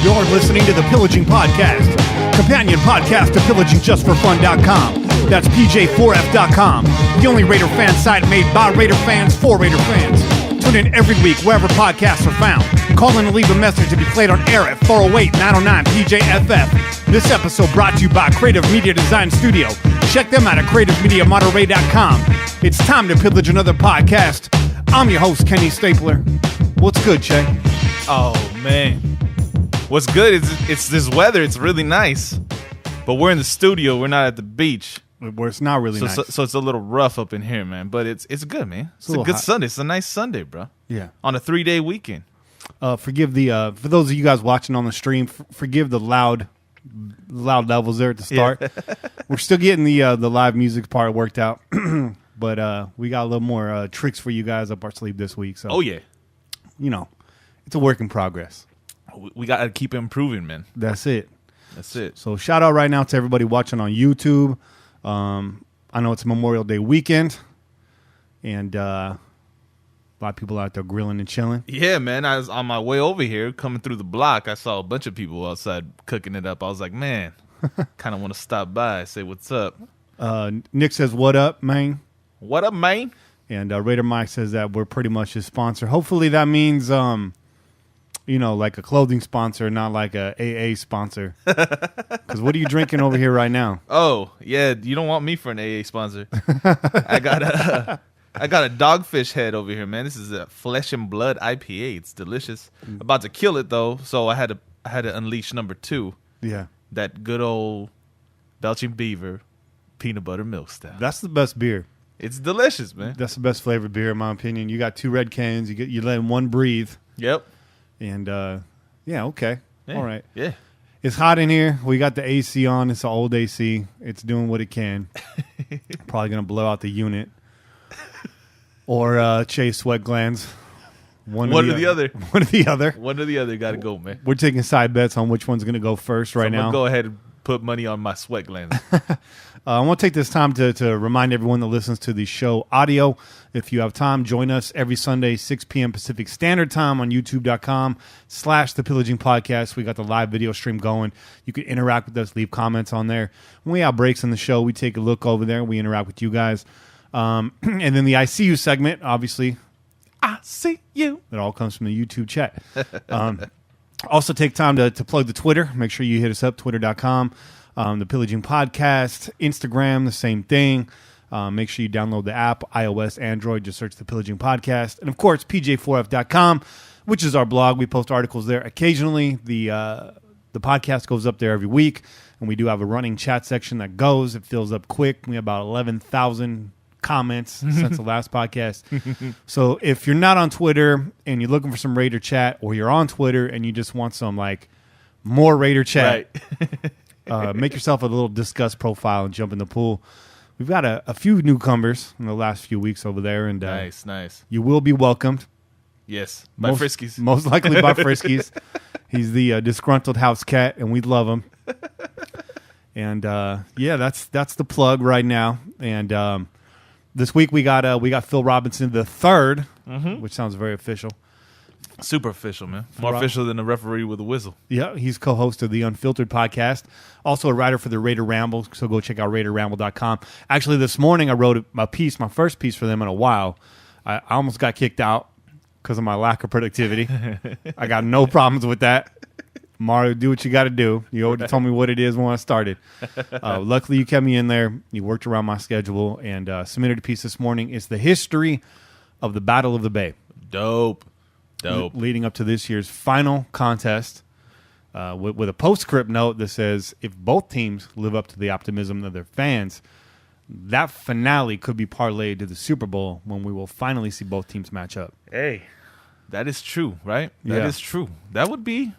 You're listening to the Pillaging Podcast, companion podcast to PillagingJustForFun.com. That's PJ4F.com, the only Raider fan site made by Raider fans for Raider fans. Tune in every week wherever podcasts are found. Call in and leave a message to be played on air at 408-909-PJFF. This episode brought to you by Creative Media Design Studio. Check them out at CreativeMediaMonterey.com. It's time to pillage another podcast. I'm your host, Kenny Stapler. What's good, Che? Oh, man. What's good is it's this weather. It's really nice. But we're in the studio. We're not at the beach. Where it's not really nice. So it's a little rough up in here, man. But it's good, man. It's a good hot. Sunday. It's a nice Sunday, bro. Yeah. On a 3-day weekend. Forgive the for those of you guys watching on the stream, forgive the loud levels there at the start. Yeah. We're still getting the live music part worked out. But we got a little more tricks for you guys up our sleeve this week. So, oh, yeah. You know, it's a work in progress. We got to keep improving, man. That's it. That's it. So shout out right now to everybody watching on YouTube. I know it's Memorial Day weekend. And a lot of people out there grilling and chilling. Yeah, man. I was on my way over here, coming through the block. I saw a bunch of people outside cooking it up. I was like, man, kind of want to stop by, say what's up. Nick says, what up, man? What up, man? And Raider Mike says that we're pretty much his sponsor. Hopefully that means, like a clothing sponsor, not like a AA sponsor. Because what are you drinking over here right now? Oh, yeah. You don't want me for an AA sponsor. I got a Dogfish Head over here, man. This is a Flesh and Blood IPA. It's delicious. About to kill it, though, so I had to unleash number 2. Yeah. That good old Belching Beaver peanut butter milk stout. That's the best beer. It's delicious, man. That's the best flavored beer, in my opinion. You got 2 red cans. You let one breathe. Yep. And, okay. Yeah. All right. Yeah. It's hot in here. We got the AC on. It's an old AC. It's doing what it can. Probably going to blow out the unit. Or chase sweat glands. One or the other. One or the other. One or the other got to go, man. We're taking side bets on which one's going to go first right now. I'm going to go ahead and put money on my sweat glands. I want to take this time to remind everyone that listens to the show audio. If you have time, join us every Sunday, 6 p.m. Pacific Standard Time on youtube.com/The Pillaging Podcast. We got the live video stream going. You can interact with us, leave comments on there. When we have breaks in the show, we take a look over there. We interact with you guys. And then the I See You segment, obviously. I see you. It all comes from the YouTube chat. Also take time to plug the Twitter. Make sure you hit us up, twitter.com. The Pillaging Podcast, Instagram, the same thing. Make sure you download the app, iOS, Android. Just search the Pillaging Podcast. And, of course, PJ4F.com, which is our blog. We post articles there occasionally. The podcast goes up there every week, and we do have a running chat section that goes. It fills up quick. We have about 11,000 comments since the last podcast. So if you're not on Twitter and you're looking for some Raider chat, or you're on Twitter and you just want some, more Raider chat, right. Make yourself a little discuss profile and jump in the pool. We've got a few newcomers in the last few weeks over there, and nice. You will be welcomed. Yes, by Friskies. Most likely by Friskies. He's the disgruntled house cat, and we love him. And that's the plug right now. And this week we got Phil Robinson the third, which sounds very official. Super official, man. More official than a referee with a whistle. Yeah, he's co-host of the Uphiltered podcast. Also a writer for the Raider Ramble, so go check out RaiderRamble.com. Actually, this morning I wrote a piece, my first piece for them in a while. I almost got kicked out because of my lack of productivity. I got no problems with that. Mario, do what you got to do. You already told me what it is when I started. Luckily, you kept me in there. You worked around my schedule and submitted a piece this morning. It's the history of the Battle of the Bay. Dope. Leading up to this year's final contest with a postscript note that says, if both teams live up to the optimism of their fans, that finale could be parlayed to the Super Bowl when we will finally see both teams match up. Hey, that is true, right? That is true. That would be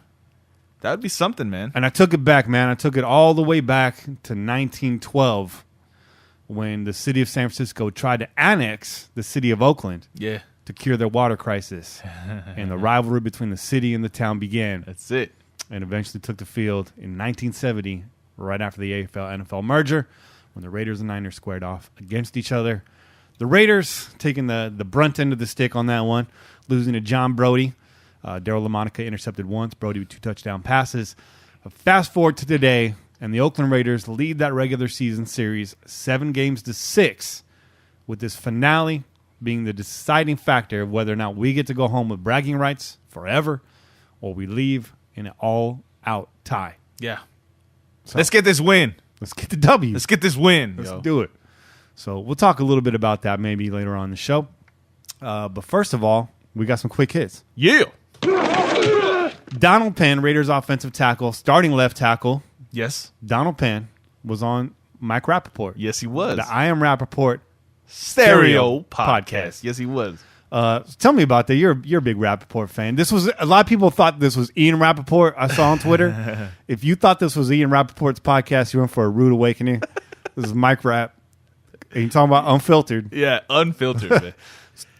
something, man. And I took it back, man. I took it all the way back to 1912 when the city of San Francisco tried to annex the city of Oakland. Yeah. To cure their water crisis. And the rivalry between the city and the town began. That's it. And eventually took the field in 1970, right after the AFL-NFL merger, when the Raiders and Niners squared off against each other. The Raiders taking the brunt end of the stick on that one, losing to John Brody. Daryl LaMonica intercepted once. Brody with 2 touchdown passes. Fast forward to today, and the Oakland Raiders lead that regular season series 7-6, with this finale being the deciding factor of whether or not we get to go home with bragging rights forever or we leave in an all-out tie. Yeah. So, let's get this win. Let's get the W. Let's get this win. Let's do it. So we'll talk a little bit about that maybe later on in the show. But first of all, we got some quick hits. Yeah. Donald Penn, Raiders offensive tackle, starting left tackle. Yes. Donald Penn was on Mike Rappaport. Yes, he was. The I Am Rappaport Stereo podcast. Yes, he was. Tell me about that. You're a big Rappaport fan. This was a lot of people thought this was Ian Rappaport. I saw on Twitter. If you thought this was Ian Rappaport's podcast, you went for a rude awakening. This is Mike Rapp. And you're talking about Unfiltered. Yeah, Unfiltered. Man.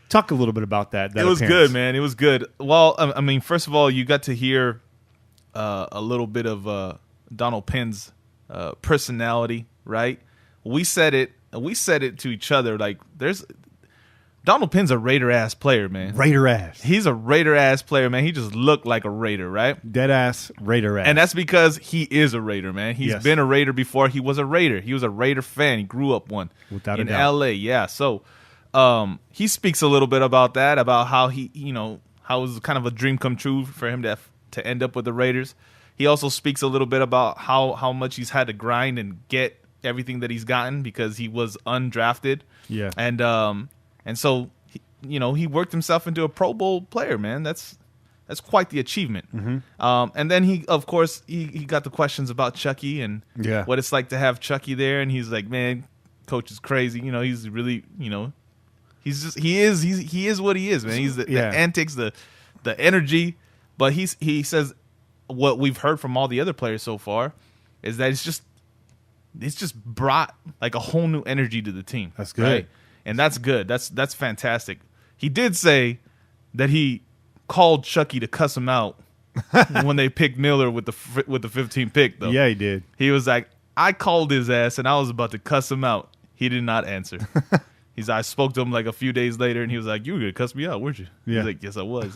Talk a little bit about that. It was good, man. It was good. Well, I mean, first of all, you got to hear a little bit of Donald Penn's personality, right? We said it to each other. Like, Donald Penn's a Raider-ass player, man. Raider-ass. He's a Raider-ass player, man. He just looked like a Raider, right? Dead-ass Raider-ass. And that's because he is a Raider, man. He's been a Raider before. He was a Raider. He was a Raider fan. He grew up one. Without a doubt. In L.A., yeah. So he speaks a little bit about that, about how how it was kind of a dream come true for him to end up with the Raiders. He also speaks a little bit about how much he's had to grind and get everything that he's gotten because he was undrafted. Yeah. And so, he worked himself into a Pro Bowl player, man. That's quite the achievement. Mm-hmm. And then he got the questions about Chucky and what it's like to have Chucky there. And he's like, man, coach is crazy. He's really, he is what he is, man. He's the antics, the energy. But he says what we've heard from all the other players so far is that it's just brought like a whole new energy to the team. That's good. Right? And that's good. That's fantastic. He did say that he called Chucky to cuss him out when they picked Miller with the 15th pick, though. Yeah, he did. He was like, I called his ass and I was about to cuss him out. He did not answer. I spoke to him like a few days later, and he was like, "You were gonna cuss me out, weren't you?" Yeah. He's like, "Yes, I was."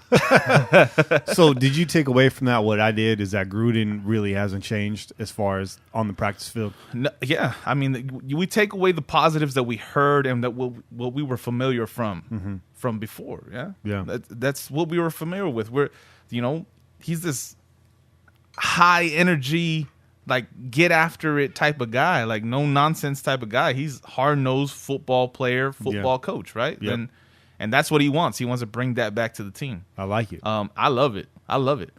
So, did you take away from that what I did? Is that Gruden really hasn't changed as far as on the practice field? No, yeah, I mean, we take away the positives that we heard and that what we were familiar from before. Yeah. That's what we were familiar with. He's this high energy, like get after it type of guy, like no nonsense type of guy. He's hard-nosed football player, football coach, right? Yep. And that's what he wants. He wants to bring that back to the team. I like it. I love it.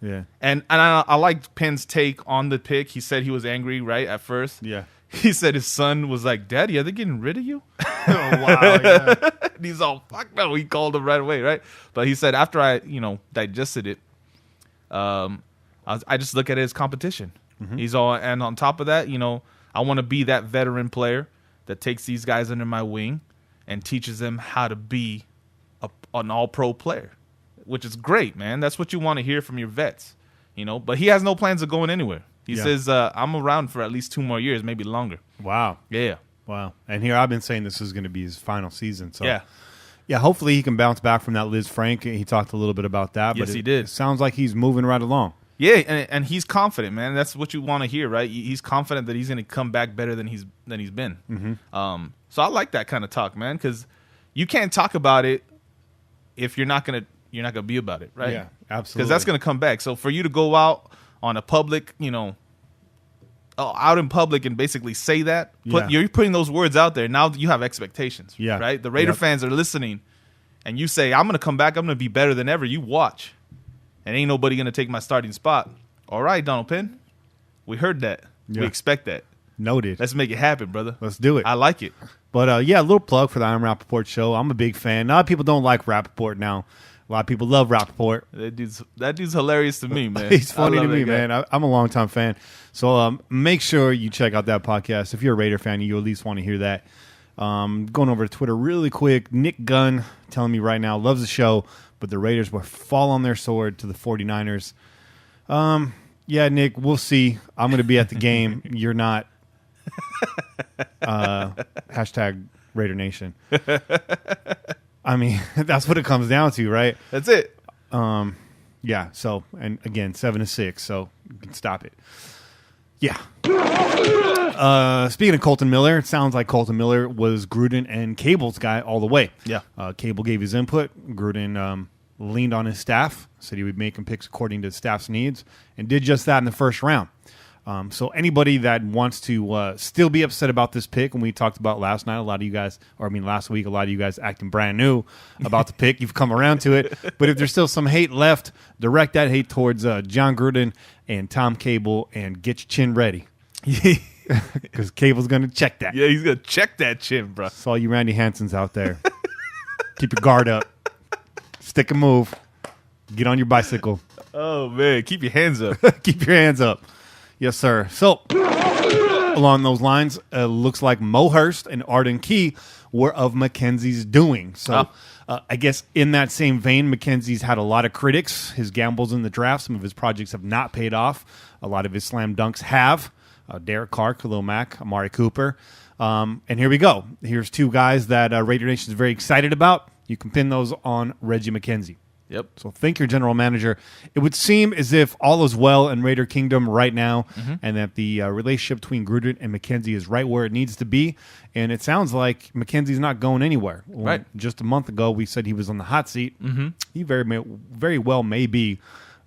Yeah. And I liked Penn's take on the pick. He said he was angry, right, at first. Yeah. He said his son was like, "Daddy, are they getting rid of you?" Oh, wow. Yeah. And he's all, "Fuck no." He called him right away, right? But he said after I, digested it, I just look at it as competition. He's all, and on top of that, I want to be that veteran player that takes these guys under my wing and teaches them how to be an all-pro player, which is great, man. That's what you want to hear from your vets, But he has no plans of going anywhere. He says, I'm around for at least 2 more years, maybe longer. Wow. Yeah. Wow. And here I've been saying this is going to be his final season. So yeah, hopefully he can bounce back from that Liz Frank. He talked a little bit about that. Yes, but he did. It sounds like he's moving right along. Yeah, and he's confident, man. That's what you want to hear, right? He's confident that he's going to come back better than he's been. So I like that kind of talk, man, because you can't talk about it if you're not gonna be about it, right? Yeah, absolutely. Because that's going to come back. So for you to go out on a public, out in public and basically say that, you're putting those words out there. Now you have expectations, right? The Raider fans are listening, and you say, "I'm going to come back. I'm going to be better than ever." You watch. And ain't nobody going to take my starting spot. All right, Donald Penn. We heard that. Yeah. We expect that. Noted. Let's make it happen, brother. Let's do it. I like it. But, a little plug for the I'm Rappaport show. I'm a big fan. A lot of people don't like Rappaport now. A lot of people love Rappaport. That dude's hilarious to me, man. He's funny to me, man. I'm a longtime fan. So make sure you check out that podcast. If you're a Raider fan, you at least want to hear that. Going over to Twitter really quick. Nick Gunn telling me right now, loves the show, but the Raiders will fall on their sword to the 49ers. Yeah, Nick, we'll see. I'm going to be at the game. You're not. Hashtag Raider Nation. I mean, that's what it comes down to, right? That's it. Yeah. So, and again, 7-6. So you can stop it. Yeah. Speaking of Colton Miller, it sounds like Colton Miller was Gruden and Cable's guy all the way. Yeah. Cable gave his input. Gruden leaned on his staff, said he would make him picks according to the staff's needs, and did just that in the first round. So anybody that wants to still be upset about this pick, and we talked about last week, a lot of you guys acting brand new about the pick. You've come around to it. But if there's still some hate left, direct that hate towards Jon Gruden and Tom Cable and get your chin ready. Because Cable's going to check that. Yeah, he's going to check that chin, bro. That's all you Randy Hansons out there. Keep your guard up. Stick and move. Get on your bicycle. Oh, man. Keep your hands up. Keep your hands up. Yes, sir. So, along those lines, looks like Mo Hurst and Arden Key were of Mackenzie's doing. So, I guess in that same vein, Mackenzie's had a lot of critics. His gambles in the draft, some of his projects have not paid off. A lot of his slam dunks have. Derek Carr, Khalil Mack, Amari Cooper. And here we go. Here's two guys that Raider Nation is very excited about. You can pin those on Reggie McKenzie. Yep. So thank your general manager. It would seem as if all is well in Raider Kingdom right now, and that the relationship between Gruden and McKenzie is right where it needs to be. And it sounds like McKenzie's not going anywhere. Right. Just a month ago, we said he was on the hot seat. Mm-hmm. He very well may be,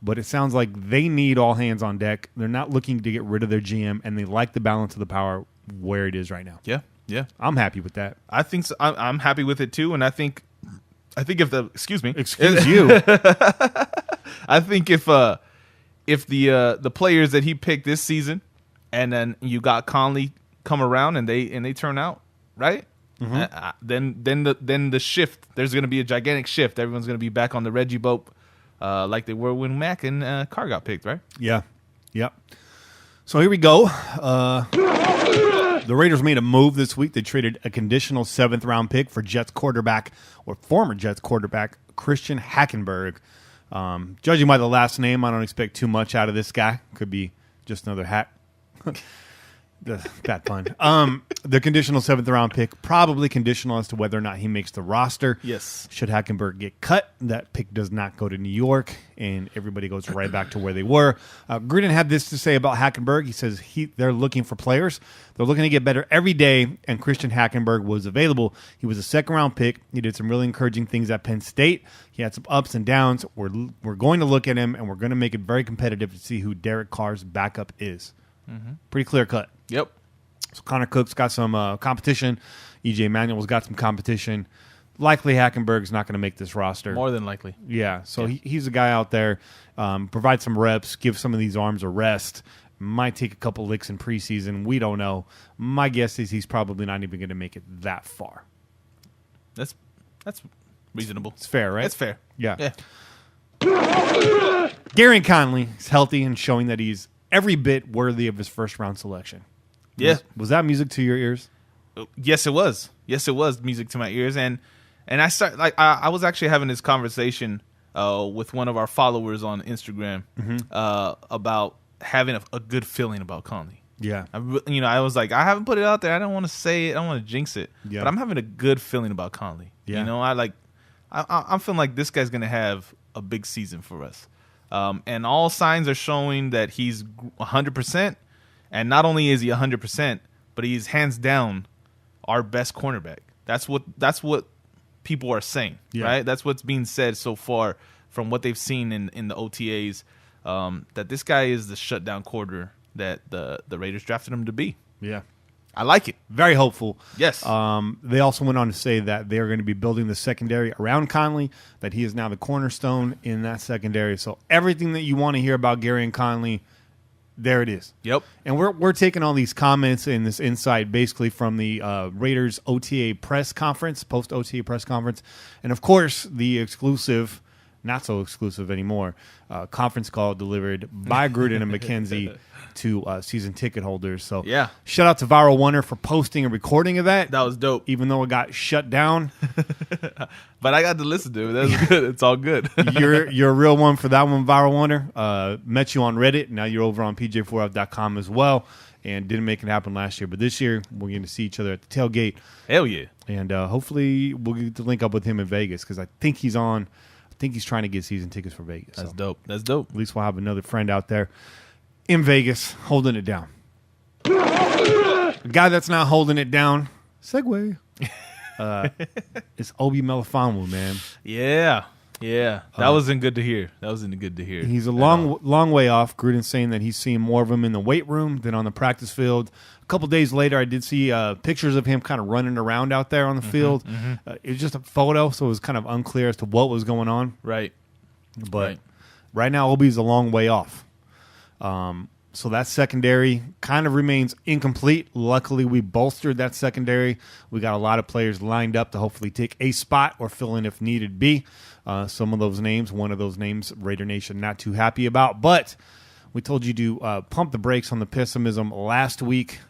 but it sounds like they need all hands on deck. They're not looking to get rid of their GM, and they like the balance of the power where it is right now. Yeah, yeah. I'm happy with that. I think so. I'm happy with it too, and I think if the excuse you, I think if the players that he picked this season, and then you got Conley come around and they turn out right, then the shift, there's going to be a gigantic shift. Everyone's going to be back on the Reggie boat, like they were when Mack and Carr got picked, right? Yeah, yep. So here we go. The Raiders made a move this week. They traded a conditional 7th-round pick for former Jets quarterback, Christian Hackenberg. Judging by the last name, I don't expect too much out of this guy. Could be just another hack. Bad pun. The conditional 7th-round pick, probably conditional as to whether or not he makes the roster. Yes. Should Hackenberg get cut, that pick does not go to New York, and everybody goes right back to where they were. Gruden had this to say about Hackenberg. He says they're looking for players. They're looking to get better every day, and Christian Hackenberg was available. He was a 2nd-round pick. He did some really encouraging things at Penn State. He had some ups and downs. We're going to look at him, and we're going to make it very competitive to see who Derek Carr's backup is. Pretty clear cut. Yep. So Connor Cook's got some competition. EJ Manuel's got some competition. Likely Hackenberg's not going to make this roster. More than likely. Yeah. So he's a guy out there. Provide some reps. Give some of these arms a rest. Might take a couple licks in preseason. We don't know. My guess is he's probably not even going to make it that far. That's reasonable. It's fair, right? It's fair. Yeah. Gary Conley is healthy and showing that he's every bit worthy of his first-round selection. Yeah. Was that music to your ears? Yes, it was. Yes, it was music to my ears. And I was actually having this conversation with one of our followers on Instagram about having a good feeling about Conley. Yeah. I was like, I haven't put it out there. I don't want to say it. I don't want to jinx it. Yeah. But I'm having a good feeling about Conley. Yeah. I'm feeling like this guy's going to have a big season for us. And all signs are showing that he's 100%. And not only is he 100%, but he's hands down our best cornerback. That's what people are saying, right? That's what's being said so far from what they've seen in the OTAs, that this guy is the shutdown corner that the Raiders drafted him to be. Yeah. I like it. Very hopeful. Yes. They also went on to say that they're going to be building the secondary around Conley, that he is now the cornerstone in that secondary. So everything that you want to hear about Gary and Conley, there it is. Yep. And we're taking all these comments and this insight basically from the Raiders OTA press conference, post-OTA press conference, and, of course, the exclusive, not so exclusive anymore, conference call delivered by Gruden and McKenzie to season ticket holders. So yeah, shout out to Viral Wonder for posting a recording of that. That was dope. Even though it got shut down. But I got to listen to it. That was good. It's all good. You're a real one for that one, Viral Wonder. Met you on Reddit. Now you're over on pj4f.com as well. And didn't make it happen last year. But this year, we're going to see each other at the tailgate. Hell yeah. And hopefully we'll get to link up with him in Vegas because I think he's on I think he's trying to get season tickets for Vegas. That's dope. That's dope. At least we'll have another friend out there in Vegas holding it down. The guy that's not holding it down, segue, is Obi Melifonwu, man. Yeah. That wasn't good to hear. He's a long way off. Gruden's saying that he's seeing more of him in the weight room than on the practice field. A couple days later, I did see pictures of him kind of running around out there on the field. It was just a photo, so it was kind of unclear as to what was going on. Right. But right now, Obi's a long way off. So that secondary kind of remains incomplete. Luckily, we bolstered that secondary. We got a lot of players lined up to hopefully take a spot or fill in if needed be. Some of those names, one of those names, Raider Nation not too happy about. But we told you to pump the brakes on the pessimism last week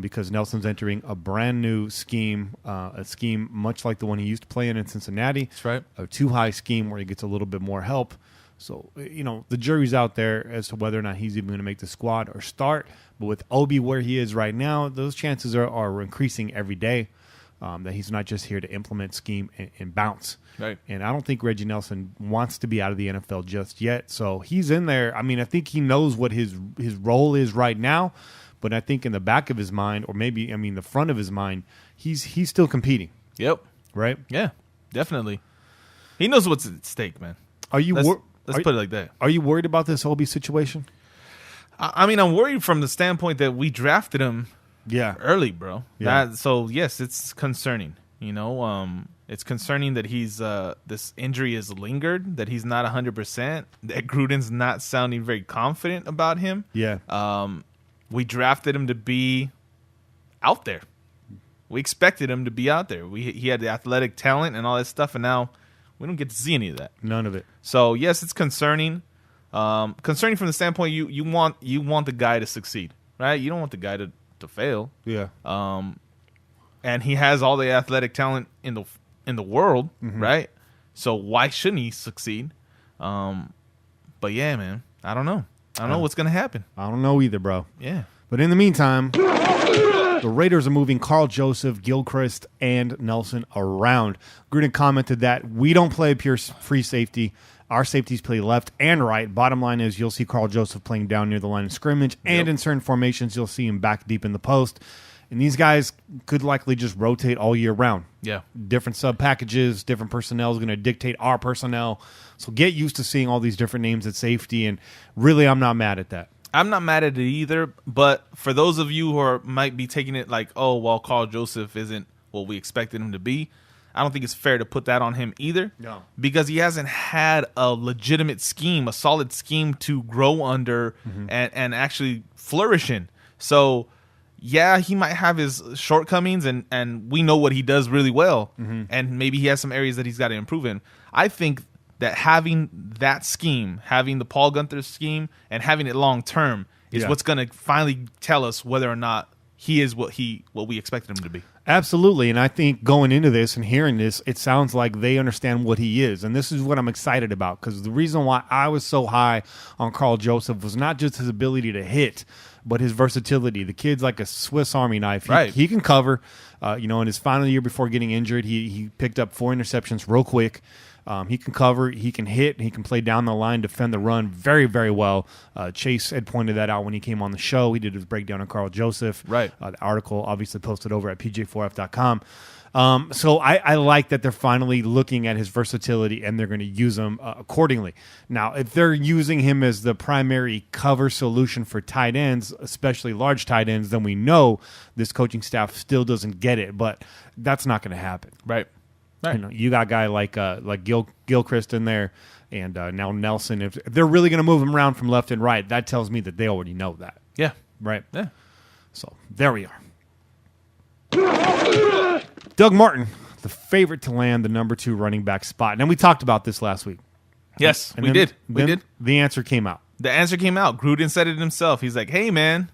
because Nelson's entering a brand new scheme, a scheme much like the one he used to play in Cincinnati. That's right. A too-high scheme where he gets a little bit more help. So, the jury's out there as to whether or not he's even going to make the squad or start. But with Obi where he is right now, those chances are increasing every day, that he's not just here to implement scheme and bounce. Right. And I don't think Reggie Nelson wants to be out of the NFL just yet. So he's in there. I mean, I think he knows what his role is right now. But I think in the back of his mind, or maybe, the front of his mind, he's still competing. Yep. Right? Yeah, definitely. He knows what's at stake, man. Are you Let's put it like that. Are you worried about this Obi situation? I'm worried from the standpoint that we drafted him early, bro. Yeah. So, yes, it's concerning. It's concerning that he's this injury has lingered, that he's not 100%, that Gruden's not sounding very confident about him. Yeah. We drafted him to be out there. We expected him to be out there. He had the athletic talent and all that stuff, and now we don't get to see any of that. None of it. So yes, it's concerning. Concerning from the standpoint you want the guy to succeed, right? You don't want the guy to fail. Yeah. And he has all the athletic talent in the world, right? So why shouldn't he succeed? But yeah, man, I don't know. I don't know what's gonna happen. I don't know either, bro. Yeah. But in the meantime, the Raiders are moving Carl Joseph, Gilchrist, and Nelson around. Gruden commented that we don't play pure free safety. Our safeties play left and right. Bottom line is you'll see Carl Joseph playing down near the line of scrimmage, and in certain formations you'll see him back deep in the post. And these guys could likely just rotate all year round. Yeah. Different sub packages, different personnel is going to dictate our personnel. So get used to seeing all these different names at safety, and really I'm not mad at that. I'm not mad at it either, but for those of you who might be taking it like, oh, well, Carl Joseph isn't what we expected him to be, I don't think it's fair to put that on him either. No. Because he hasn't had a legitimate scheme, a solid scheme to grow under and actually flourish in. So, yeah, he might have his shortcomings, and we know what he does really well, and maybe he has some areas that he's got to improve in. I think that having that scheme, having the Paul Gunther scheme, and having it long term is what's going to finally tell us whether or not he is what we expected him to be. Absolutely, and I think going into this and hearing this, it sounds like they understand what he is, and this is what I'm excited about, because the reason why I was so high on Carl Joseph was not just his ability to hit, but his versatility. The kid's like a Swiss Army knife. He can cover. In his final year before getting injured, he picked up 4 interceptions real quick. He can cover, he can hit, he can play down the line, defend the run very, very well. Chase had pointed that out when he came on the show. He did his breakdown on Carl Joseph. Right. The article obviously posted over at pj4f.com. So I like that they're finally looking at his versatility and they're going to use him accordingly. Now, if they're using him as the primary cover solution for tight ends, especially large tight ends, then we know this coaching staff still doesn't get it, but that's not going to happen. Right. Right. You got a guy like Gilchrist in there, and now Nelson. If they're really going to move him around from left and right, that tells me that they already know that. Yeah. Right? Yeah. So there we are. Doug Martin, the favorite to land the number 2 running back spot. And we talked about this last week. Yes, we did. We did. The answer came out. The answer came out. Gruden said it himself. He's like, hey, man,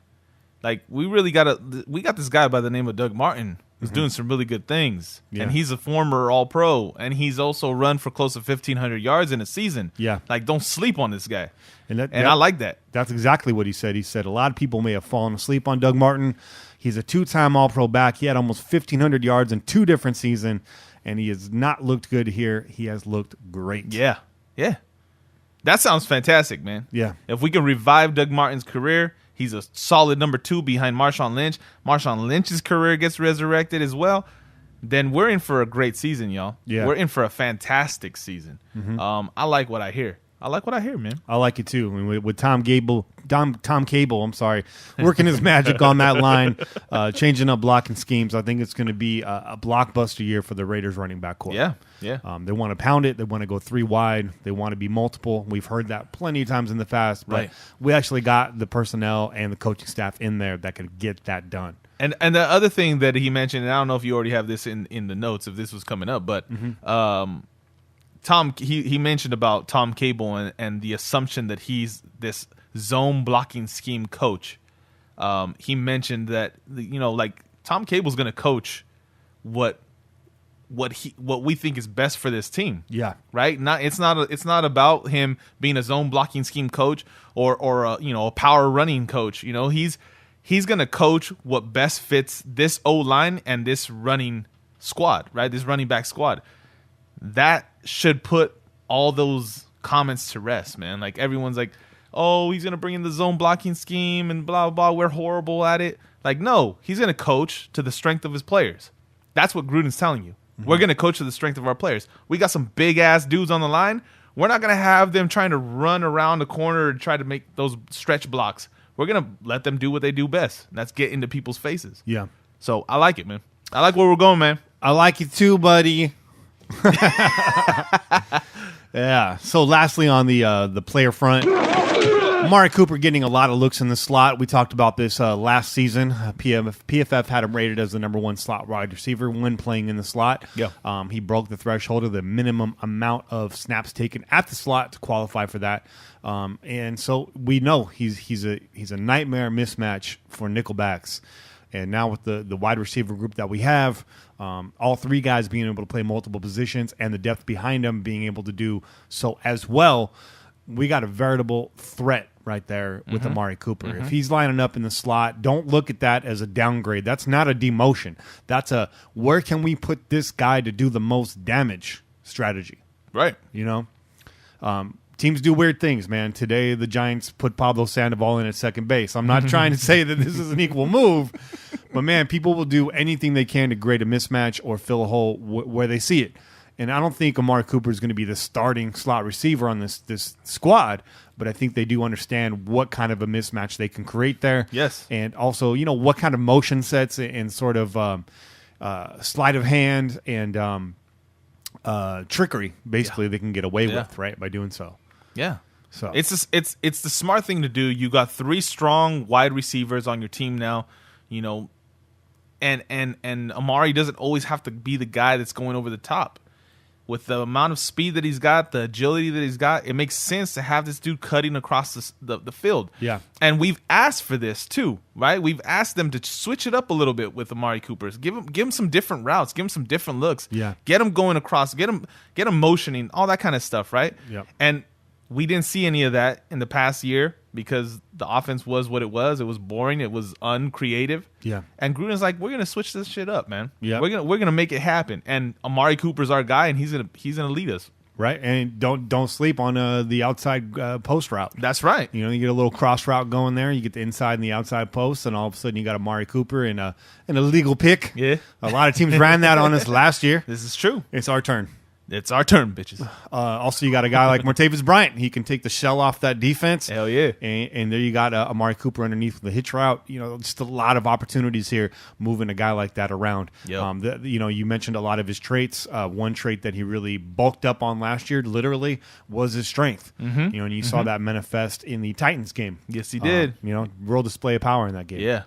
like we got this guy by the name of Doug Martin who's doing some really good things. Yeah. And he's a former All-Pro, and he's also run for close to 1,500 yards in a season. Yeah. Like, don't sleep on this guy. And I like that. That's exactly what he said. He said a lot of people may have fallen asleep on Doug Martin. He's a 2-time All-Pro back. He had almost 1,500 yards in 2 different seasons, and he has not looked good here. He has looked great. Yeah. That sounds fantastic, man. Yeah. If we can revive Doug Martin's career, he's a solid number 2 behind Marshawn Lynch. Marshawn Lynch's career gets resurrected as well. Then we're in for a great season, y'all. Yeah. We're in for a fantastic season. I like what I hear. Man. I like it too. I mean, with Tom Cable, working his magic on that line, changing up blocking schemes, I think it's going to be a blockbuster year for the Raiders running back core. Yeah. They want to pound it. They want to go 3 wide. They want to be multiple. We've heard that plenty of times in the past, but we actually got the personnel and the coaching staff in there that could get that done. And the other thing that he mentioned, and I don't know if you already have this in the notes if this was coming up, but Tom, he mentioned about Tom Cable and the assumption that he's this zone blocking scheme coach. He mentioned that like Tom Cable's going to coach what we think is best for this team. Yeah. Right. It's not about him being a zone blocking scheme coach or a power running coach. He's going to coach what best fits this O-line and this running squad. Right. This running back squad. That should put all those comments to rest, man. Like everyone's like, oh, he's going to bring in the zone blocking scheme and blah, blah, blah. We're horrible at it. Like, no, he's going to coach to the strength of his players. That's what Gruden's telling you. We're going to coach to the strength of our players. We got some big ass dudes on the line. We're not going to have them trying to run around the corner and try to make those stretch blocks. We're going to let them do what they do best. And that's get into people's faces. Yeah. So I like it, man. I like where we're going, man. I like it too, buddy. Yeah. So lastly on the player front, Amari Cooper getting a lot of looks in the slot. We talked about this last season. PFF had him rated as the number 1 slot wide receiver when playing in the slot. Yeah. He broke the threshold of the minimum amount of snaps taken at the slot to qualify for that. And so we know he's a nightmare mismatch for nickelbacks. And now with the wide receiver group that we have, all 3 guys being able to play multiple positions and the depth behind them being able to do so as well, we got a veritable threat right there with Amari Cooper. If he's lining up in the slot, don't look at that as a downgrade. That's not a demotion. That's a where can we put this guy to do the most damage strategy. Right. Teams do weird things, man. Today, the Giants put Pablo Sandoval in at second base. I'm not trying to say that this is an equal move, but, man, people will do anything they can to grade a mismatch or fill a hole where they see it. And I don't think Amari Cooper is going to be the starting slot receiver on this squad, but I think they do understand what kind of a mismatch they can create there. Yes. And also, what kind of motion sets and sort of sleight of hand and trickery, basically, they can get away with, right, by doing so. Yeah. So it's the smart thing to do. You got 3 strong wide receivers on your team now, and Amari doesn't always have to be the guy that's going over the top. With the amount of speed that he's got, the agility that he's got, it makes sense to have this dude cutting across the field. Yeah. And we've asked for this too, right? We've asked them to switch it up a little bit with Amari Cooper. Give him some different routes, give him some different looks. Yeah. Get him going across, get him motioning, all that kind of stuff, right? Yeah. And we didn't see any of that in the past year because the offense was what it was. It was boring. It was uncreative. Yeah. And Gruden's like, we're gonna switch this shit up, man. Yeah. We're gonna make it happen. And Amari Cooper's our guy, and he's gonna lead us. Right, and don't sleep on the outside post route. That's right. You get a little cross route going there. You get the inside and the outside post, and all of a sudden you got Amari Cooper in a legal pick. Yeah. A lot of teams ran that on us last year. This is true. It's our turn. It's our turn, bitches. Also, you got a guy like Martavis Bryant. He can take the shell off that defense. Hell yeah. And there you got Amari Cooper underneath with the hitch route. Just a lot of opportunities here moving a guy like that around. Yep. You mentioned a lot of his traits. One trait that he really bulked up on last year, literally, was his strength. And you saw that manifest in the Titans game. Yes, he did. Real display of power in that game. Yeah.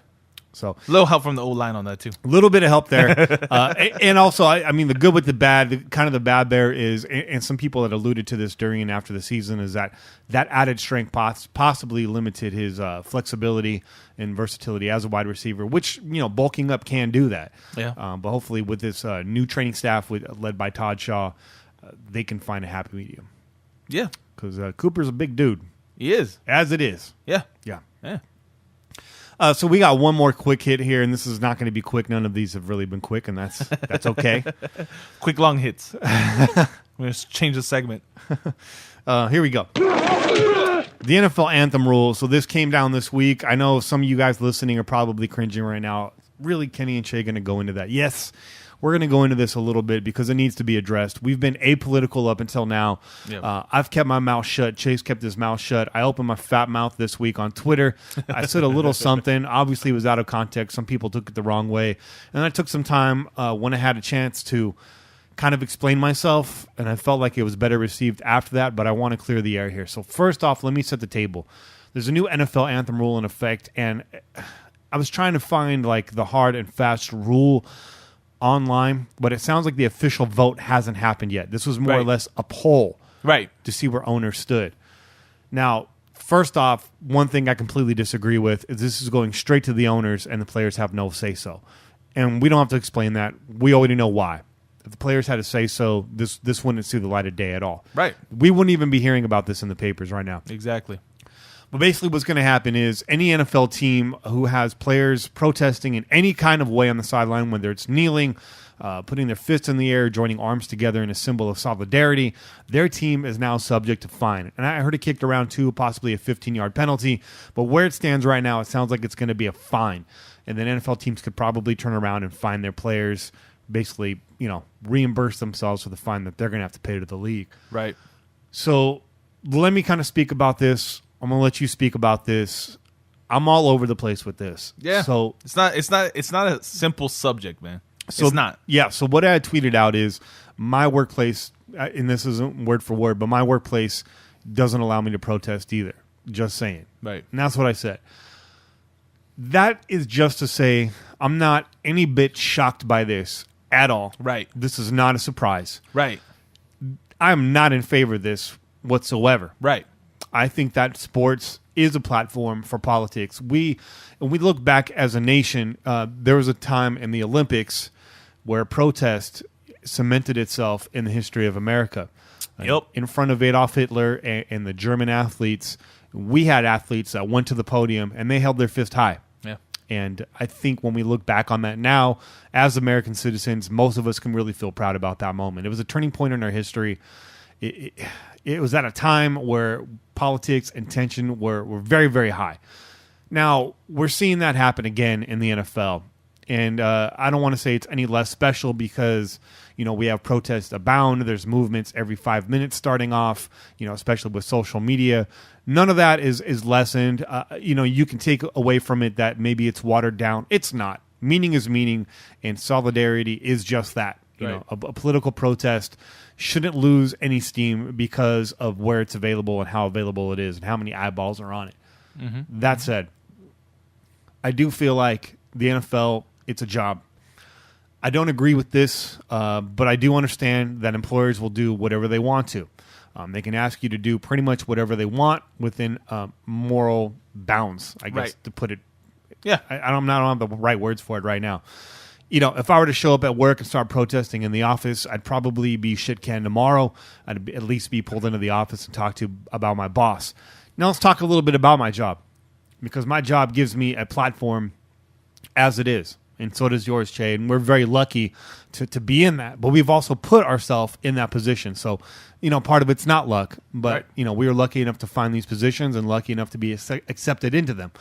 So a little help from the O-line on that too. A little bit of help there, and also, I mean, the good with the bad. The bad there is, and some people had alluded to this during and after the season, is that added strength possibly limited his flexibility and versatility as a wide receiver, which bulking up can do that. Yeah. But hopefully, with this new training staff led by Todd Shaw, they can find a happy medium. Yeah. Because Cooper's a big dude. He is. As it is. Yeah. Yeah. Yeah. So we got one more quick hit here, and this is not going to be quick. None of these have really been quick, and that's okay. Quick, long hits. We're going to change the segment. Here we go. The NFL anthem rule. So this came down this week. I know some of you guys listening are probably cringing right now. Really, Kenny and Shay going to go into that? Yes, we're going to go into this a little bit because it needs to be addressed. We've been apolitical up until now. Yep. I've kept my mouth shut. Chase kept his mouth shut. I opened my fat mouth this week on Twitter. I said a little something. Obviously, it was out of context. Some people took it the wrong way. And I took some time when I had a chance to kind of explain myself, and I felt like it was better received after that, but I want to clear the air here. So first off, let me set the table. There's a new NFL anthem rule in effect, and I was trying to find like the hard and fast rule online, but it sounds like the official vote hasn't happened yet. This was more or less a poll to see where owners stood. Now, first off, one thing I completely disagree with is this is going straight to the owners, and the players have no say-so. And we don't have to explain that. We already know why. If the players had to say so, this wouldn't see the light of day at all. Right. We wouldn't even be hearing about this in the papers right now. Exactly. But basically what's going to happen is any NFL team who has players protesting in any kind of way on the sideline, whether it's kneeling, putting their fists in the air, joining arms together in a symbol of solidarity, their team is now subject to fine. And I heard it kicked around too, possibly a 15-yard penalty. But where it stands right now, it sounds like it's going to be a fine. And then NFL teams could probably turn around and fine their players, basically, reimburse themselves for the fine that they're going to have to pay to the league. Right. So let me kind of speak about this. I'm going to let you speak about this. I'm all over the place with this. Yeah. So it's not a simple subject, man. So, it's not. Yeah. So what I had tweeted out is my workplace, and this isn't word for word, but my workplace doesn't allow me to protest either. Just saying. Right. And that's what I said. That is just to say I'm not any bit shocked by this at all. Right. This is not a surprise. Right. I am not in favor of this whatsoever. Right. I think that sports is a platform for politics. We look back as a nation, there was a time in the Olympics where protest cemented itself in the history of America. Yep. In front of Adolf Hitler and the German athletes, we had athletes that went to the podium and they held their fist high. Yeah. And I think when we look back on that now, as American citizens, most of us can really feel proud about that moment. It was a turning point in our history. It was at a time where politics and tension were very, very high. Now, we're seeing that happen again in the NFL. And I don't want to say it's any less special because, we have protests abound. There's movements every 5 minutes starting off, especially with social media. None of that is lessened. You can take away from it that maybe it's watered down. It's not. Meaning is meaning, and solidarity is just that. A political protest shouldn't lose any steam because of where it's available and how available it is and how many eyeballs are on it. Mm-hmm. That said, I do feel like the NFL, it's a job. I don't agree with this, but I do understand that employers will do whatever they want to. They can ask you to do pretty much whatever they want within moral bounds, I guess, to put it. Yeah. I don't have the right words for it right now. If I were to show up at work and start protesting in the office, I'd probably be shit canned tomorrow. I'd at least be pulled into the office and talked to about my boss. Now let's talk a little bit about my job, because my job gives me a platform as it is. And so does yours, Che. And we're very lucky to be in that. But we've also put ourselves in that position. So, part of it's not luck. But, we were lucky enough to find these positions and lucky enough to be accepted into them.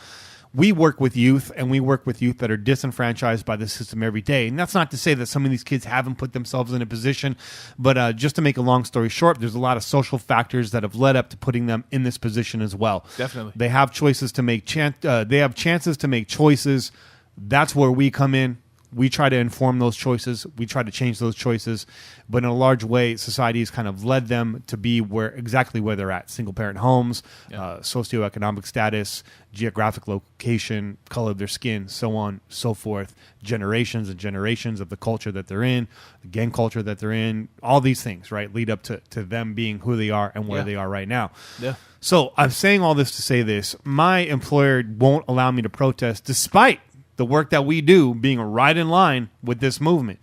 We work with youth, and we work with youth that are disenfranchised by the system every day. And that's not to say that some of these kids haven't put themselves in a position. But just to make a long story short, there's a lot of social factors that have led up to putting them in this position as well. Definitely. They have choices to make. They have chances to make choices. That's where we come in. We try to inform those choices. We try to change those choices. But in a large way, society has kind of led them to be exactly where they're at. Single-parent homes, socioeconomic status, geographic location, color of their skin, so on, so forth. Generations and generations of the culture that they're in, the gang culture that they're in, all these things, right, lead up to them being who they are and where they are right now. Yeah. So I'm saying all this to say this. My employer won't allow me to protest despite the work that we do being right in line with this movement.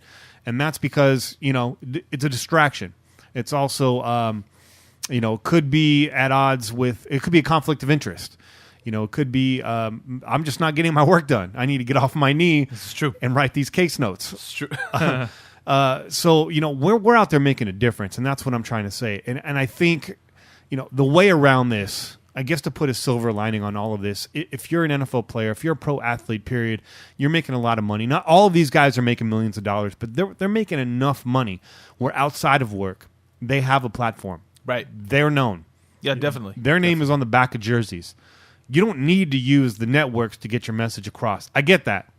And that's because, it's a distraction. It's also, could be at odds with, it could be a conflict of interest. It could be I'm just not getting my work done. I need to get off my knee. This is true. And write these case notes. It's true. So we're out there making a difference, and that's what I'm trying to say. And I think the way around this, I guess, to put a silver lining on all of this, if you're an NFL player, if you're a pro athlete, period, you're making a lot of money. Not all of these guys are making millions of dollars, but they're making enough money where outside of work, they have a platform. Right. They're known. Yeah, definitely. Their name is on the back of jerseys. You don't need to use the networks to get your message across. I get that.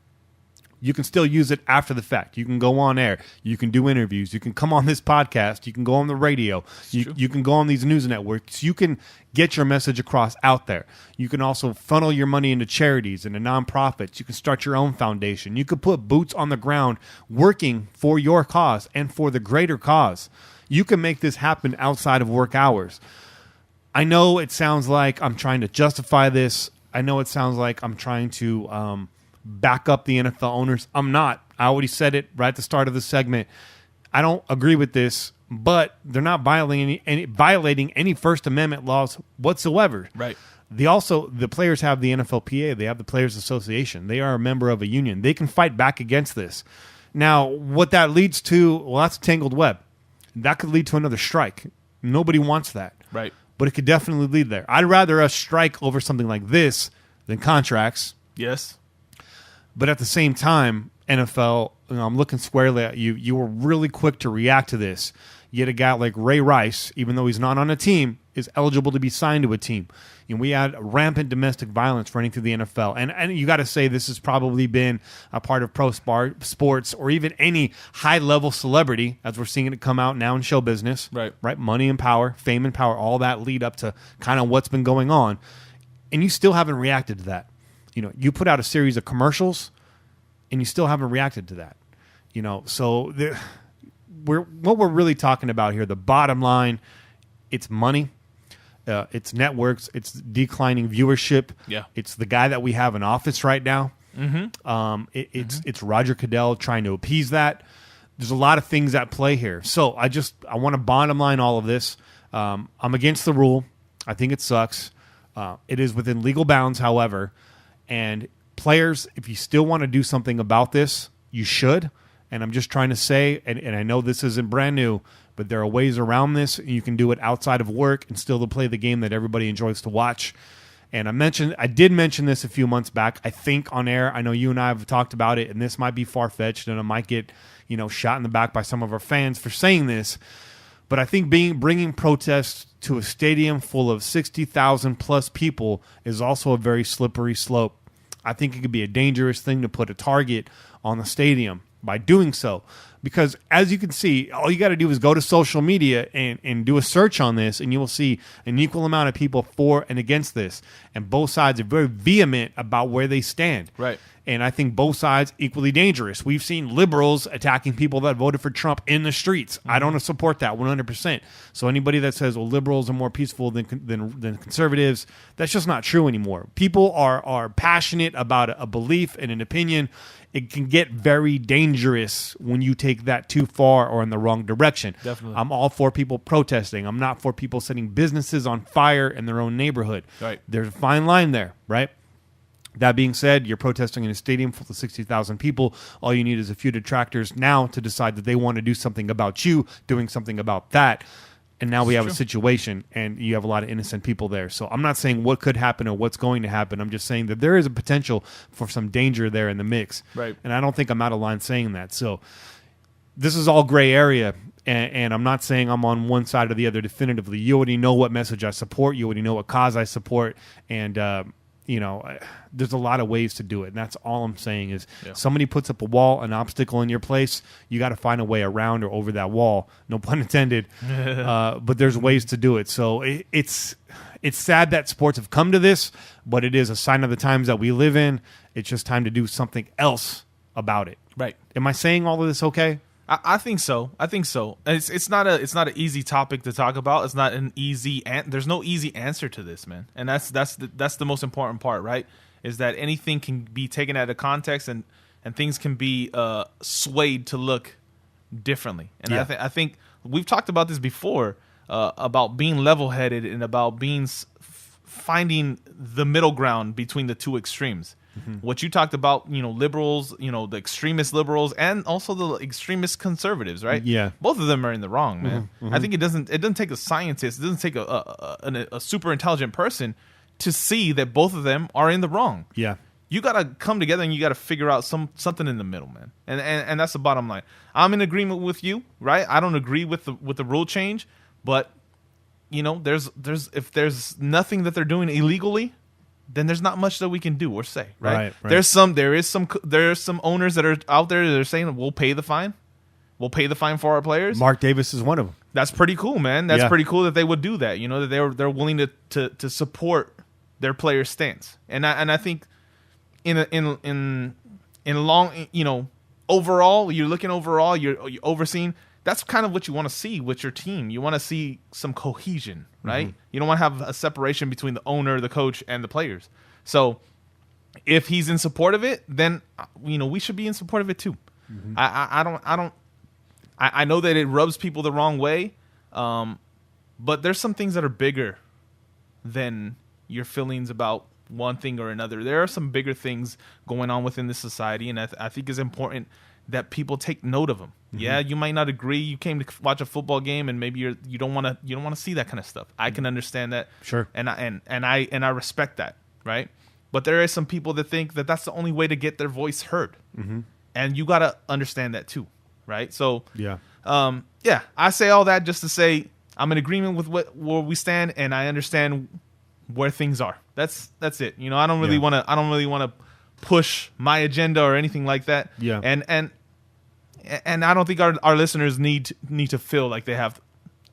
You can still use it after the fact. You can go on air. You can do interviews. You can come on this podcast. You can go on the radio. You can go on these news networks. You can get your message across out there. You can also funnel your money into charities and to nonprofits. You can start your own foundation. You could put boots on the ground working for your cause and for the greater cause. You can make this happen outside of work hours. I know it sounds like I'm trying to justify this. I know it sounds like I'm trying to back up the NFL owners. I'm not. I already said it right at the start of the segment. I don't agree with this, but they're not violating any First Amendment laws whatsoever. Right. The players have the NFLPA. They have the Players Association. They are a member of a union. They can fight back against this. Now, what that leads to, well, that's a tangled web. That could lead to another strike. Nobody wants that. Right. But it could definitely lead there. I'd rather us strike over something like this than contracts. Yes. But at the same time, NFL, I'm looking squarely at you. You were really quick to react to this. Yet a guy like Ray Rice, even though he's not on a team, is eligible to be signed to a team. We had rampant domestic violence running through the NFL. And you got to say this has probably been a part of pro sports or even any high-level celebrity, as we're seeing it come out now in show business. Right. Money and power, fame and power, all that lead up to kind of what's been going on. And you still haven't reacted to that. You put out a series of commercials, and you still haven't reacted to that. So what we're really talking about here, the bottom line, it's money, it's networks, it's declining viewership. Yeah, it's the guy that we have in office right now. Mm-hmm. It's Roger Goodell trying to appease that. There's a lot of things at play here. So I want to bottom line all of this. I'm against the rule. I think it sucks. It is within legal bounds, however. And players, if you still want to do something about this, you should. And I'm just trying to say, and I know this isn't brand new, but there are ways around this. You can do it outside of work and still to play the game that everybody enjoys to watch. And I did mention this a few months back, I think on air. I know you and I have talked about it, and this might be far-fetched, and I might get shot in the back by some of our fans for saying this. But I think bringing protests to a stadium full of 60,000 plus people is also a very slippery slope. I think it could be a dangerous thing to put a target on the stadium by doing so. Because as you can see, all you got to do is go to social media and do a search on this, and you will see an equal amount of people for and against this. And both sides are very vehement about where they stand. Right. And I think both sides equally dangerous. We've seen liberals attacking people that voted for Trump in the streets. Mm-hmm. I don't support that 100%. So anybody that says, well, liberals are more peaceful than conservatives, that's just not true anymore. People are passionate about a belief and an opinion. It can get very dangerous when you take that too far or in the wrong direction. Definitely. I'm all for people protesting. I'm not for people setting businesses on fire in their own neighborhood. Right. There's a fine line there, right? That being said, you're protesting in a stadium full of 60,000 people. All you need is a few detractors now to decide that they want to do something about you, doing something about that. And now we have a situation, and you have a lot of innocent people there. So I'm not saying what could happen or what's going to happen. I'm just saying that there is a potential for some danger there in the mix. Right. And I don't think I'm out of line saying that. So this is all gray area, and I'm not saying I'm on one side or the other definitively. You already know what message I support. You already know what cause I support. And, there's a lot of ways to do it. And that's all I'm saying is somebody puts up a wall, an obstacle in your place, you got to find a way around or over that wall. No pun intended. But there's ways to do it. So it's sad that sports have come to this, but it is a sign of the times that we live in. It's just time to do something else about it. Right. Am I saying all of this okay? I think so. It's not an easy topic to talk about. It's not an easy there's no easy answer to this, man. And that's the most important part, right? Is that anything can be taken out of context and things can be swayed to look differently. And I think we've talked about this before about being level-headed and about being finding the middle ground between the two extremes. What you talked about, liberals, the extremist liberals, and also the extremist conservatives, right? Yeah. Both of them are in the wrong, man. I think it doesn't take a scientist, it doesn't take a super intelligent person to see that both of them are in the wrong. Yeah. You got to come together and you got to figure out something in the middle, man. And that's the bottom line. I'm in agreement with you, right? I don't agree with the rule change, but if there's nothing that they're doing illegally, then there's not much that we can do or say, right? There is some owners that are out there that are saying we'll pay the fine. We'll pay the fine for our players. Mark Davis is one of them. That's pretty cool, man. That's pretty cool that they would do that. That they're willing to support their players' stance. And I think in long, overall, you're looking overall, you're overseeing. That's kind of what you want to see with your team. You want to see some cohesion, right? You don't want to have a separation between the owner, the coach, and the players. So if he's in support of it, then we should be in support of it too. I know that it rubs people the wrong way, but there's some things that are bigger than your feelings about one thing or another. There are some bigger things going on within this society, and I think it's important that people take note of them. Yeah, you might not agree. You came to watch a football game, and maybe you don't want to see that kind of stuff. I can understand that. Sure. And I respect that, right? But there are some people that think that that's the only way to get their voice heard, and you got to understand that too, right? So I say all that just to say I'm in agreement with where we stand, and I understand where things are. That's it. I don't really want to push my agenda or anything like that. Yeah. And I don't think our listeners need to feel like they have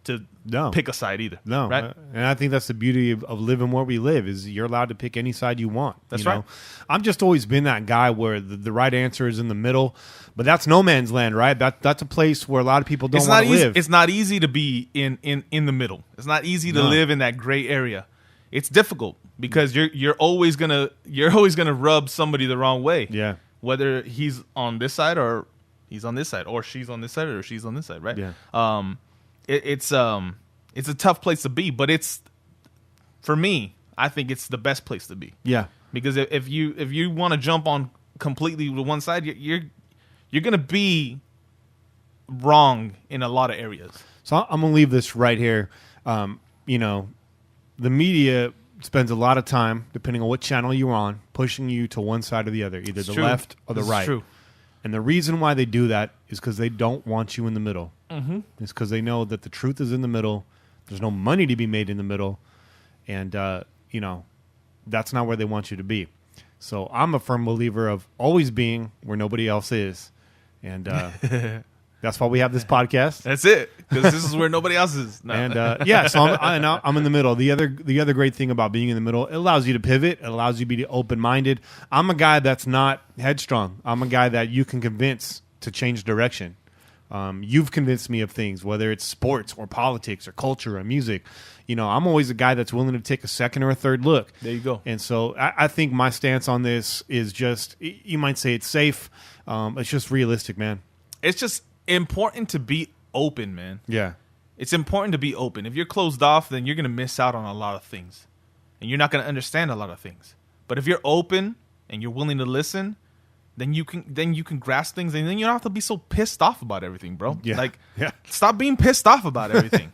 to pick a side either. No. Right? And I think that's the beauty of living where we live is you're allowed to pick any side you want. That's right. I've just always been that guy where the right answer is in the middle, but that's no man's land, right? That's a place where a lot of people don't want to live. It's not easy to be in the middle. It's not easy to live in that gray area. It's difficult because you're always gonna rub somebody the wrong way. Yeah. Whether he's on this side or he's on this side, or she's on this side or she's on this side, right? Yeah. It's a tough place to be, but for me, I think it's the best place to be. Yeah. Because if you want to jump on completely to one side, you're gonna be wrong in a lot of areas. So I'm gonna leave this right here. The media spends a lot of time, depending on what channel you're on, pushing you to one side or the other, either the left or the right. True. And the reason why they do that is because they don't want you in the middle. It's because they know that the truth is in the middle. There's no money to be made in the middle. And, that's not where they want you to be. So I'm a firm believer of always being where nobody else is. And that's why we have this podcast. That's it, because this is where nobody else is. No. And so I'm in the middle. The other great thing about being in the middle, it allows you to pivot. It allows you to be open-minded. I'm a guy that's not headstrong. I'm a guy that you can convince to change direction. You've convinced me of things, whether it's sports or politics or culture or music. I'm always a guy that's willing to take a second or a third look. There you go. And so I think my stance on this is just, you might say it's safe. It's just realistic, man. It's just important to be open, man. Yeah. It's important to be open. If you're closed off, then you're going to miss out on a lot of things. And you're not going to understand a lot of things. But if you're open and you're willing to listen, then you can grasp things, and then you don't have to be so pissed off about everything, bro. Yeah. Stop being pissed off about everything.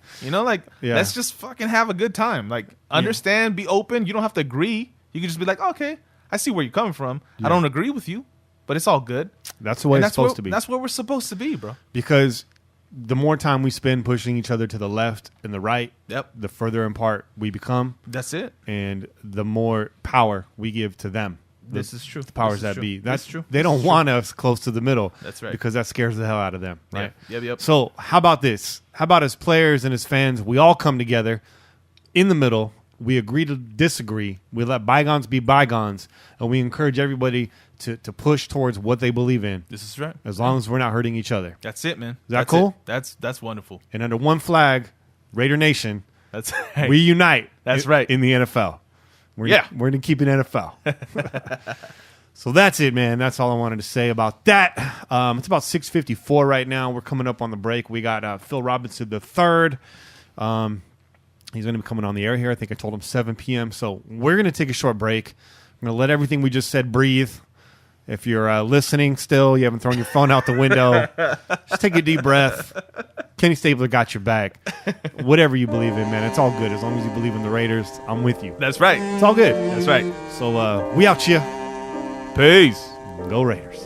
Let's just fucking have a good time. Understand, be open. You don't have to agree. You can just be like, okay, I see where you're coming from. Yeah. I don't agree with you, but it's all good. That's the way it's supposed to be. That's where we're supposed to be, bro. Because the more time we spend pushing each other to the left and the right, the further apart we become. That's it. And the more power we give to them. This is true. The powers that be. That's true. They don't want us close to the middle. That's right. Because that scares the hell out of them, right? Yep. So how about this? How about as players and as fans, we all come together in the middle. We agree to disagree. We let bygones be bygones. And we encourage everybody to push towards what they believe in. This is right. As long as we're not hurting each other. That's it, man. Is that cool? That's wonderful. And under one flag, Raider Nation, that's right. We unite. That's right. In the NFL. We're going to keep it NFL. So that's it, man. That's all I wanted to say about that. It's about 6:54 right now. We're coming up on the break. We got Phil Robinson III. He's going to be coming on the air here. I think I told him 7 p.m. So we're going to take a short break. I'm going to let everything we just said breathe. If you're listening still, you haven't thrown your phone out the window, just take a deep breath. Kenny Stabler got your back. Whatever you believe in, man, it's all good. As long as you believe in the Raiders, I'm with you. That's right. It's all good. That's right. So we out here. Peace. Go Raiders.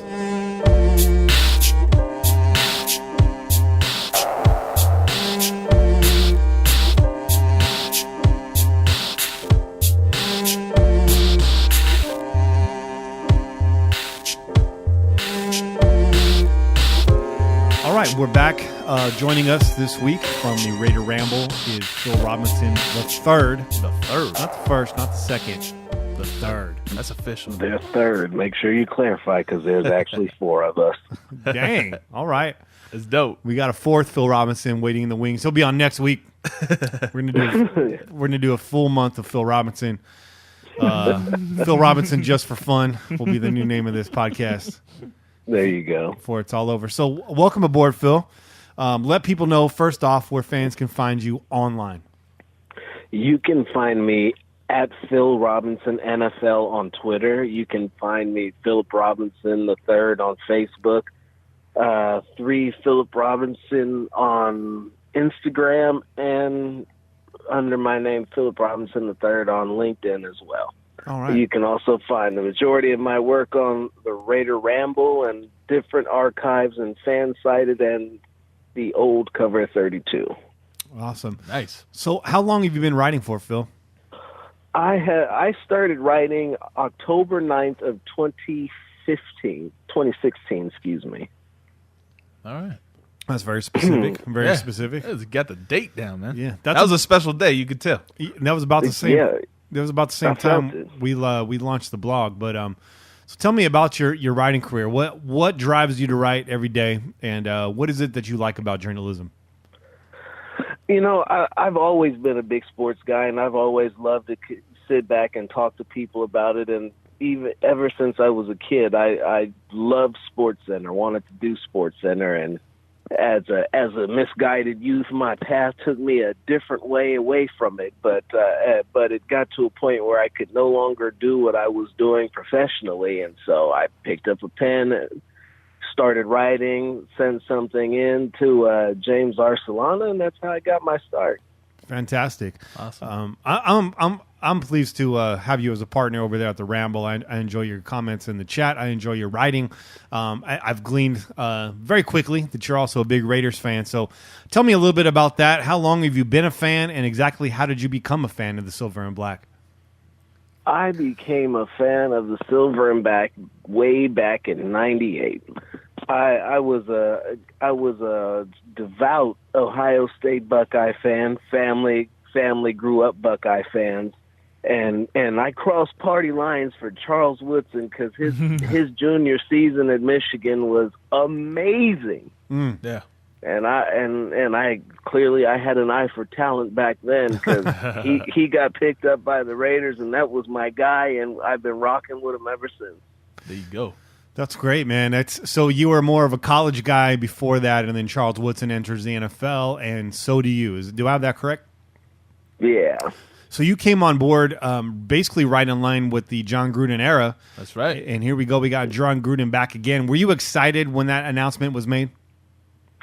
All right, we're back. Joining us this week from the Raider Ramble is Phil Robinson the third. The third. Not the first, not the second. The third. That's official. They're third. Make sure you clarify because there's actually 4 of us. Dang. All right. It's dope. We got a fourth Phil Robinson waiting in the wings. He'll be on next we're gonna do a full month of Phil Robinson. Phil Robinson just for fun will be the new name of this podcast. There you go. Before it's all over. So welcome aboard, Phil. Let people know, first off, where fans can find you online. You can find me at Phil Robinson NFL on Twitter. You can find me Philip Robinson the third on Facebook. 3 Philip Robinson on Instagram, and under my name Philip Robinson the third on LinkedIn as well. All right. You can also find the majority of my work on the Raider Ramble and different archives and fan-sided and the old Cover 32. Awesome. Nice. So how long have you been writing for, Phil? I started writing October 9th of 2016, excuse me. All right. That's very specific. Very specific. It's got the date down, man. Yeah. That was a special day, you could tell. That was about the same. Yeah. That was about the same I felt time it. we launched the blog. But so tell me about your writing career. What drives you to write every day, and what is it that you like about journalism? You know, I've always been a big sports guy, and I've always loved to sit back and talk to people about it. And even ever since I was a kid, I loved SportsCenter, wanted to do SportsCenter, and as a misguided youth, my path took me a different way away from it. But it got to a point where I could no longer do what I was doing professionally, and so I picked up a pen, and started writing, sent something in to James Arcelana, and that's how I got my start. Fantastic. Awesome. I'm pleased to have you as a partner over there at the Ramble. I enjoy your comments in the chat. I enjoy your writing. I've gleaned very quickly that you're also a big Raiders fan. So tell me a little bit about that. How long have you been a fan, and exactly how did you become a fan of the Silver and Black? I became a fan of the Silver and Black way back in '98. I was a devout Ohio State Buckeye fan. Family grew up Buckeye fans, and I crossed party lines for Charles Woodson because his junior season at Michigan was amazing. Yeah. And I clearly I had an eye for talent back then because he got picked up by the Raiders, and that was my guy, and I've been rocking with him ever since. There you go. That's great, man. So you were more of a college guy before that, and then Charles Woodson enters the NFL, and so do you. Do I have that correct? Yeah. So you came on board basically right in line with the Jon Gruden era. That's right. And here we go. We got Jon Gruden back again. Were you excited when that announcement was made?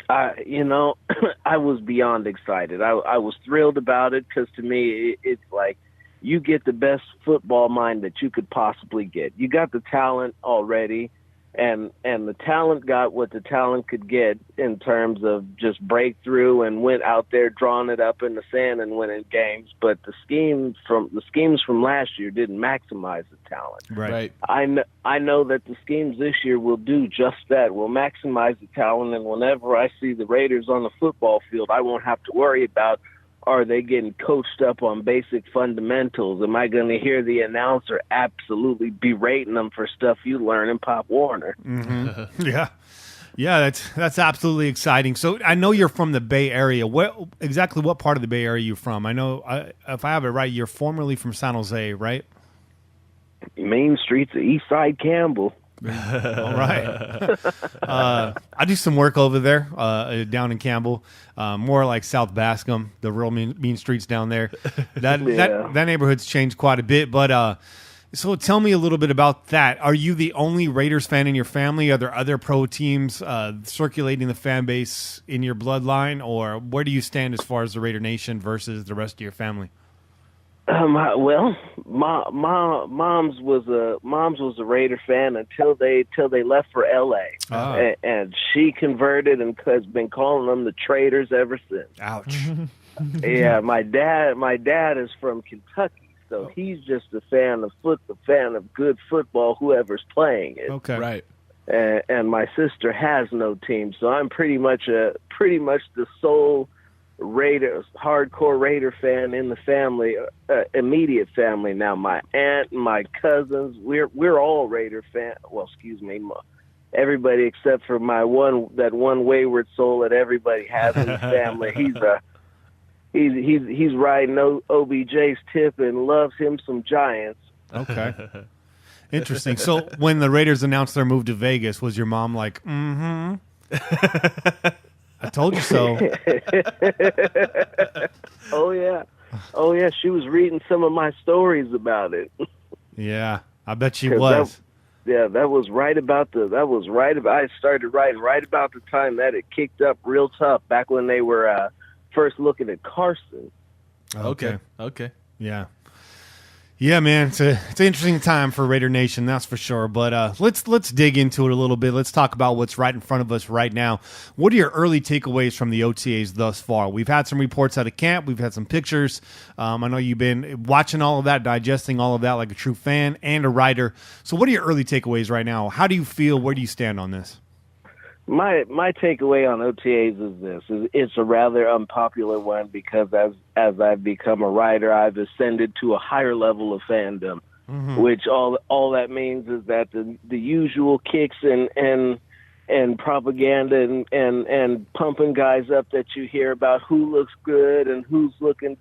I was beyond excited. I was thrilled about it because to me, it's like you get the best football mind that you could possibly get. You got the talent already, and the talent got what the talent could get in terms of just breakthrough and went out there drawing it up in the sand and winning games. But the schemes from last year didn't maximize the talent. Right. I know that the schemes this year will do just that. Will maximize the talent, and whenever I see the Raiders on the football field, I won't have to worry about, are they getting coached up on basic fundamentals? Am I going to hear the announcer absolutely berating them for stuff you learn in Pop Warner? Mm-hmm. Yeah, that's absolutely exciting. So I know you're from the Bay Area. Exactly what part of the Bay Area are you from? I know, if I have it right, you're formerly from San Jose, right? Main Street's the East Side Campbell. All right. I do some work over there down in Campbell, more like South Bascom, the real mean streets down there. That neighborhood's changed quite a bit. But so tell me a little bit about that. Are you the only Raiders fan in your family? Are there other pro teams circulating the fan base in your bloodline? Or where do you stand as far as the Raider Nation versus the rest of your family? Well, mom's was a Raider fan until they left for L.A. And she converted and has been calling them the Traitors ever since. Ouch. Yeah, my dad is from Kentucky, so he's just a fan of good football, whoever's playing it. Okay, right. And my sister has no team, so I'm pretty much the sole hardcore Raider fan in the family, immediate family. Now my aunt and my cousins, we're all Raider fan. Well, excuse me, everybody except for that one wayward soul that everybody has in the family. He's riding OBJ's tip and loves him some Giants. Okay. Interesting. So when the Raiders announced their move to Vegas, was your mom like, mm-hmm? I told you so. Oh yeah. She was reading some of my stories about it. Yeah, I bet she was. That was right about I started writing right about the time that it kicked up real tough back when they were first looking at Carson. Okay. Yeah, man, it's an interesting time for Raider Nation, that's for sure. But let's dig into it a little bit. Let's talk about what's right in front of us right now. What are your early takeaways from the OTAs thus far? We've had some reports out of camp. We've had some pictures. I know you've been watching all of that, digesting all of that like a true fan and a writer. So what are your early takeaways right now? How do you feel? Where do you stand on this? My takeaway on OTAs is this: it's a rather unpopular one because as I've become a writer, I've ascended to a higher level of fandom, which all that means is that the usual kicks and propaganda and pumping guys up that you hear about who looks good and who's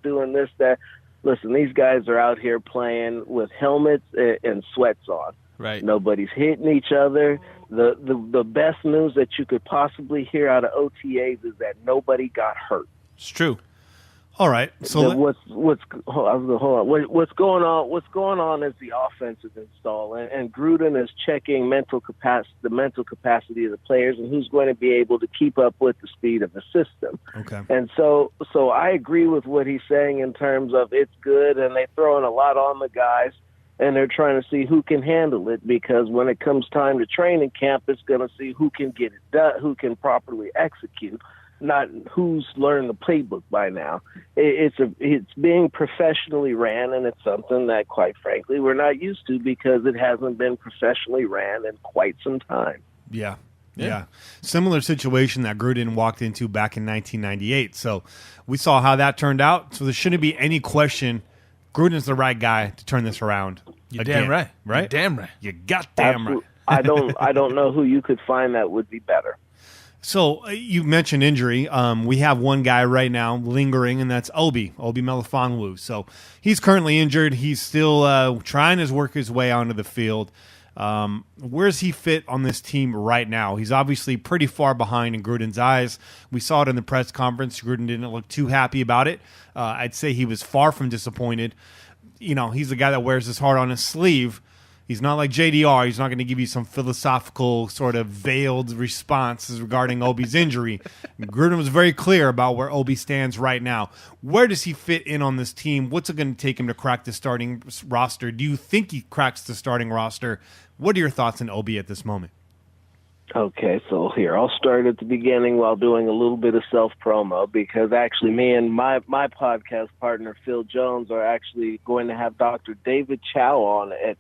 doing this, that. Listen, these guys are out here playing with helmets and sweats on. Right. Nobody's hitting each other. The best news that you could possibly hear out of OTAs is that nobody got hurt. It's true. All right. So what's going on? What's going on is the offensive install, and Gruden is checking the mental capacity of the players and who's going to be able to keep up with the speed of the system. Okay. And so I agree with what he's saying in terms of it's good, and they're throwing a lot on the guys. And they're trying to see who can handle it, because when it comes time to training camp, it's going to see who can get it done, who can properly execute, not who's learned the playbook by now. It's being professionally ran, and it's something that, quite frankly, we're not used to because it hasn't been professionally ran in quite some time. Yeah. Similar situation that Gruden walked into back in 1998. So we saw how that turned out. So there shouldn't be any question. Gruden's the right guy to turn this around. You're damn right. Right? You're damn right. You goddamn right. I don't know who you could find that would be better. So you mentioned injury. We have one guy right now lingering, and that's Obi Melifonwu. So he's currently injured. He's still trying to work his way onto the field. Where's he fit on this team right now? He's obviously pretty far behind in Gruden's eyes. We saw it in the press conference. Gruden didn't look too happy about it. I'd say he was far from disappointed. You know, he's the guy that wears his heart on his sleeve. He's not like JDR. He's not going to give you some philosophical sort of veiled responses regarding Obi's injury. Gruden was very clear about where Obi stands right now. Where does he fit in on this team? What's it going to take him to crack the starting roster? Do you think he cracks the starting roster? What are your thoughts on Obi at this moment? Okay, so here, I'll start at the beginning while doing a little bit of self-promo, because actually me and my podcast partner, Phil Jones, are actually going to have Dr. David Chow on at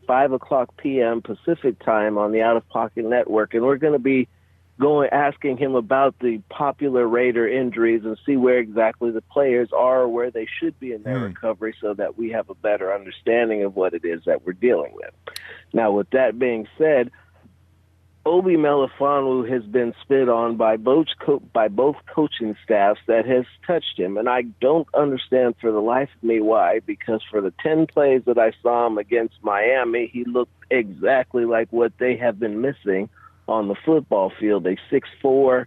5 o'clock p.m. Pacific time on the Out of Pocket Network, and we're going to be asking him about the popular Raider injuries and see where exactly the players are or where they should be in their recovery, so that we have a better understanding of what it is that we're dealing with. Now, with that being said, Obi Melifonwu has been spit on by both coaching staffs that has touched him, and I don't understand for the life of me why, because for the 10 plays that I saw him against Miami, he looked exactly like what they have been missing on the football field. A 6'4",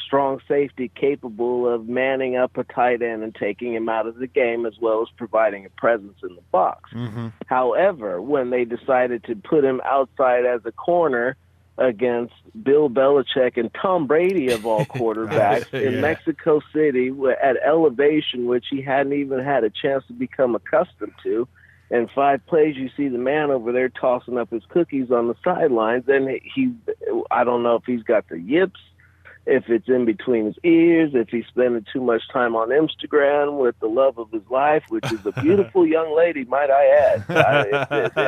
strong safety capable of manning up a tight end and taking him out of the game, as well as providing a presence in the box. Mm-hmm. However, when they decided to put him outside as a corner against Bill Belichick and Tom Brady of all quarterbacks in Mexico City at elevation, which he hadn't even had a chance to become accustomed to, in 5 plays, you see the man over there tossing up his cookies on the sidelines, and I don't know if he's got the yips, if it's in between his ears, if he's spending too much time on Instagram with the love of his life, which is a beautiful young lady, might I add.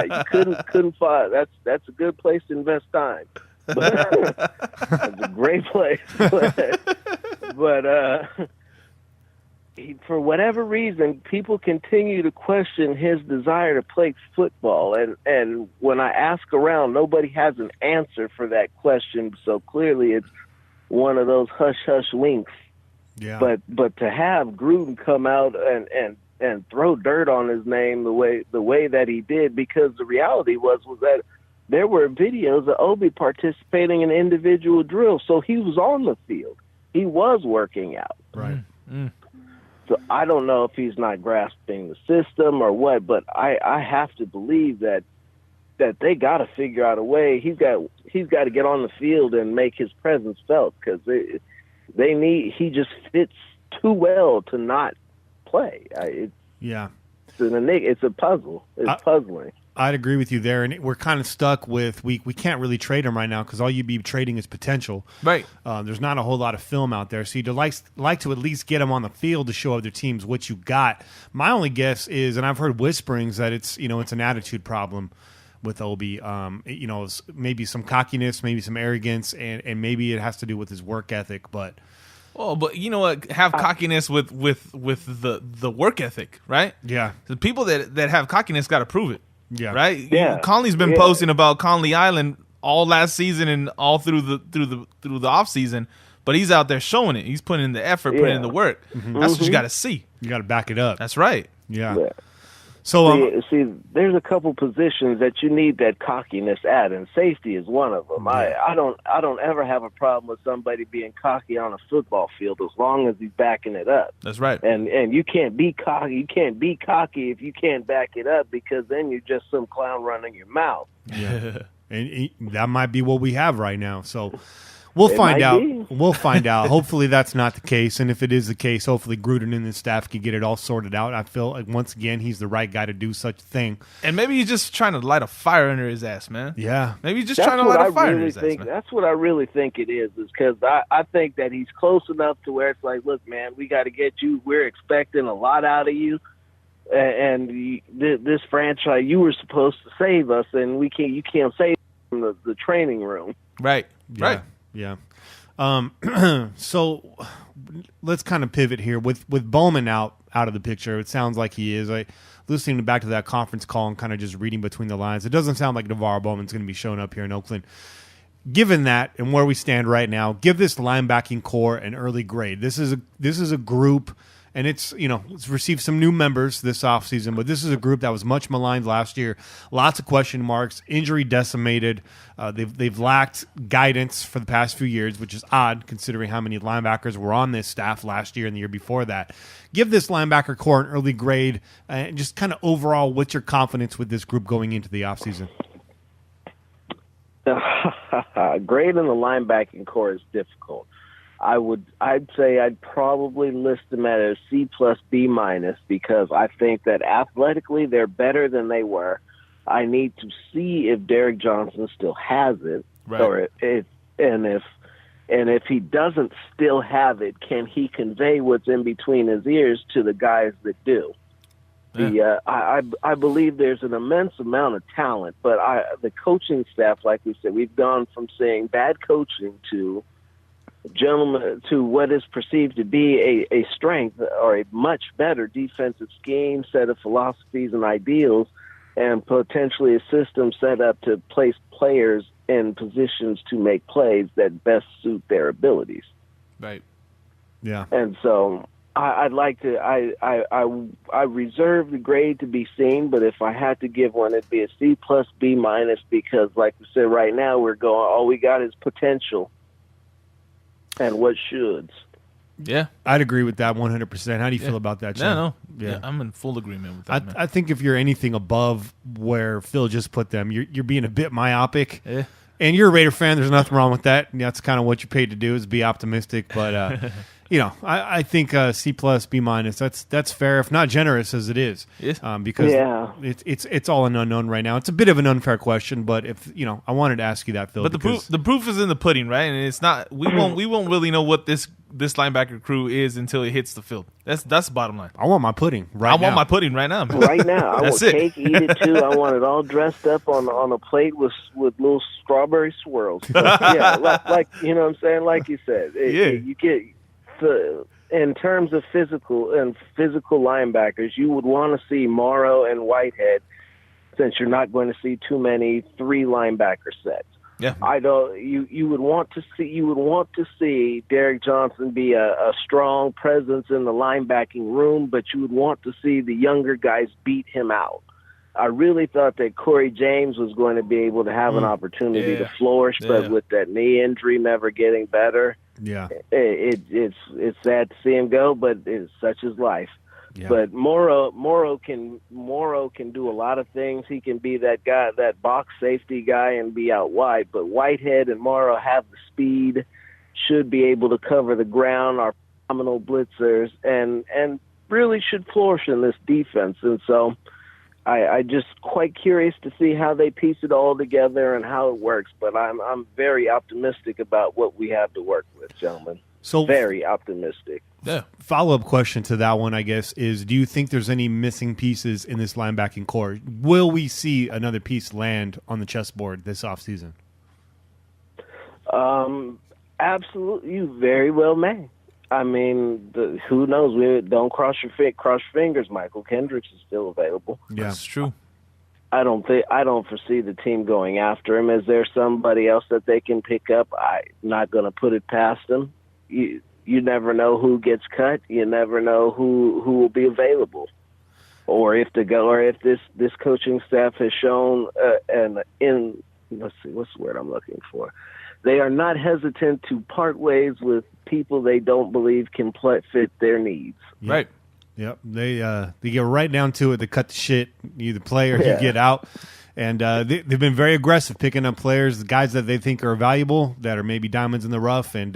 You couldn't find. That's a good place to invest time. It's a great place, but for whatever reason, people continue to question his desire to play football, and when I ask around, nobody has an answer for that question. So clearly, it's one of those hush-hush winks. Yeah. But to have Gruden come out and throw dirt on his name the way that he did, because the reality was that there were videos of Obi participating in individual drills, so he was on the field. He was working out. Right. Mm-hmm. So I don't know if he's not grasping the system or what, but I have to believe that they got to figure out a way. He's got to get on the field and make his presence felt, because he just fits too well to not play. It's a puzzle. It's puzzling. I'd agree with you there, and we're kind of stuck with we can't really trade him right now because all you'd be trading is potential. Right. There's not a whole lot of film out there, so you'd like to at least get him on the field to show other teams what you got. My only guess is, and I've heard whisperings that it's an attitude problem with Obi. Maybe some cockiness, maybe some arrogance, and maybe it has to do with his work ethic. But you know what? Have cockiness with the work ethic, right? Yeah. The people that have cockiness got to prove it. Yeah. Right. Yeah. Conley's been posting about Conley Island all last season and all through the off season, but he's out there showing it. He's putting in the effort, putting in the work. Mm-hmm. That's what you got to see. You got to back it up. That's right. Yeah. Yeah. So see, there's a couple positions that you need that cockiness at, and safety is one of them. Yeah. I don't ever have a problem with somebody being cocky on a football field as long as he's backing it up. That's right. And you can't be cocky. You can't be cocky if you can't back it up, because then you're just some clown running your mouth. Yeah. and that might be what we have right now. So we'll find out. We'll find out. Hopefully that's not the case. And if it is the case, hopefully Gruden and his staff can get it all sorted out. I feel like, once again, he's the right guy to do such a thing. And maybe he's just trying to light a fire under his ass, man. Yeah. Maybe he's just trying to light a fire under his ass, man. That's what I really think it is because I think that he's close enough to where it's like, look, man, we got to get you. We're expecting a lot out of you. And this franchise, you were supposed to save us, and you can't save us from the training room. Right. Yeah. Right. Yeah. So let's kind of pivot here with Bowman out of the picture. It sounds like he is. Listening back to that conference call and kind of just reading between the lines, it doesn't sound like NaVorro Bowman's going to be showing up here in Oakland. Given that and where we stand right now, give this linebacking core an early grade. This is a group, and it's received some new members this offseason, but this is a group that was much maligned last year. Lots of question marks, injury decimated. They've lacked guidance for the past few years, which is odd considering how many linebackers were on this staff last year and the year before that. Give this linebacker core an early grade, and just kind of overall, what's your confidence with this group going into the offseason? Grading the linebacking core is difficult. I'd say I'd probably list them at a C plus B minus because I think that athletically they're better than they were. I need to see if Derek Johnson still has it, right. or if he doesn't still have it, can he convey what's in between his ears to the guys that do? Yeah. I believe there's an immense amount of talent, but the coaching staff, like we said, we've gone from saying bad coaching to what is perceived to be a strength or a much better defensive scheme, set of philosophies and ideals, and potentially a system set up to place players in positions to make plays that best suit their abilities. Right. Yeah. And so I'd like to. I reserve the grade to be seen, but if I had to give one, it'd be a C plus B minus because, like we said, right now we're going. All we got is potential and what shoulds. Yeah, I'd agree with that 100%. How do you feel about that, Chad? No. Yeah, I'm in full agreement with that. I think if you're anything above where Phil just put them, you're being a bit myopic. Yeah. And you're a Raider fan. There's nothing wrong with that. That's kind of what you're paid to do is be optimistic. But I think C plus B minus. That's fair, if not generous as it is. Yes. Because it's all an unknown right now. It's a bit of an unfair question, but if I wanted to ask you that, Phil. But the proof is in the pudding, right? And it's not. We won't really know what this linebacker crew is until it hits the field. That's the bottom line. I want my pudding now. I want my pudding right now. Right now, I want That's it. cake, eat it too. I want it all dressed up on a plate with little strawberry swirls. Yeah, like you know what I'm saying. Like you said, you get in terms of physical linebackers, you would want to see Morrow and Whitehead, since you're not going to see too many 3 linebacker sets. Yeah, I don't. You would want to see Derek Johnson be a strong presence in the linebacking room, but you would want to see the younger guys beat him out. I really thought that Corey James was going to be able to have an opportunity to flourish, but with that knee injury never getting better, it's sad to see him go. But it's such is life. Yeah. But Morrow can do a lot of things. He can be that guy, that box safety guy, and be out wide. But Whitehead and Morrow have the speed, should be able to cover the ground, are phenomenal blitzers, and really should flourish in this defense. And so I just quite curious to see how they piece it all together and how it works. But I'm very optimistic about what we have to work with, gentlemen. So very optimistic. Yeah. Follow-up question to that one, I guess, is do you think there's any missing pieces in this linebacking core? Will we see another piece land on the chessboard this offseason? Absolutely. You very well may. I mean, who knows? Don't cross your fingers. Michael Kendricks is still available. Yeah, that's true. I don't foresee the team going after him. Is there somebody else that they can pick up? I'm not going to put it past them. You never know who gets cut. You never know who will be available, or if this coaching staff has shown let's see, what's the word I'm looking for? They are not hesitant to part ways with people they don't believe can fit their needs. Yep. Right. Yep. They get right down to it. They cut the shit. You either play or you get out. And they've been very aggressive picking up players, guys that they think are valuable, that are maybe diamonds in the rough, and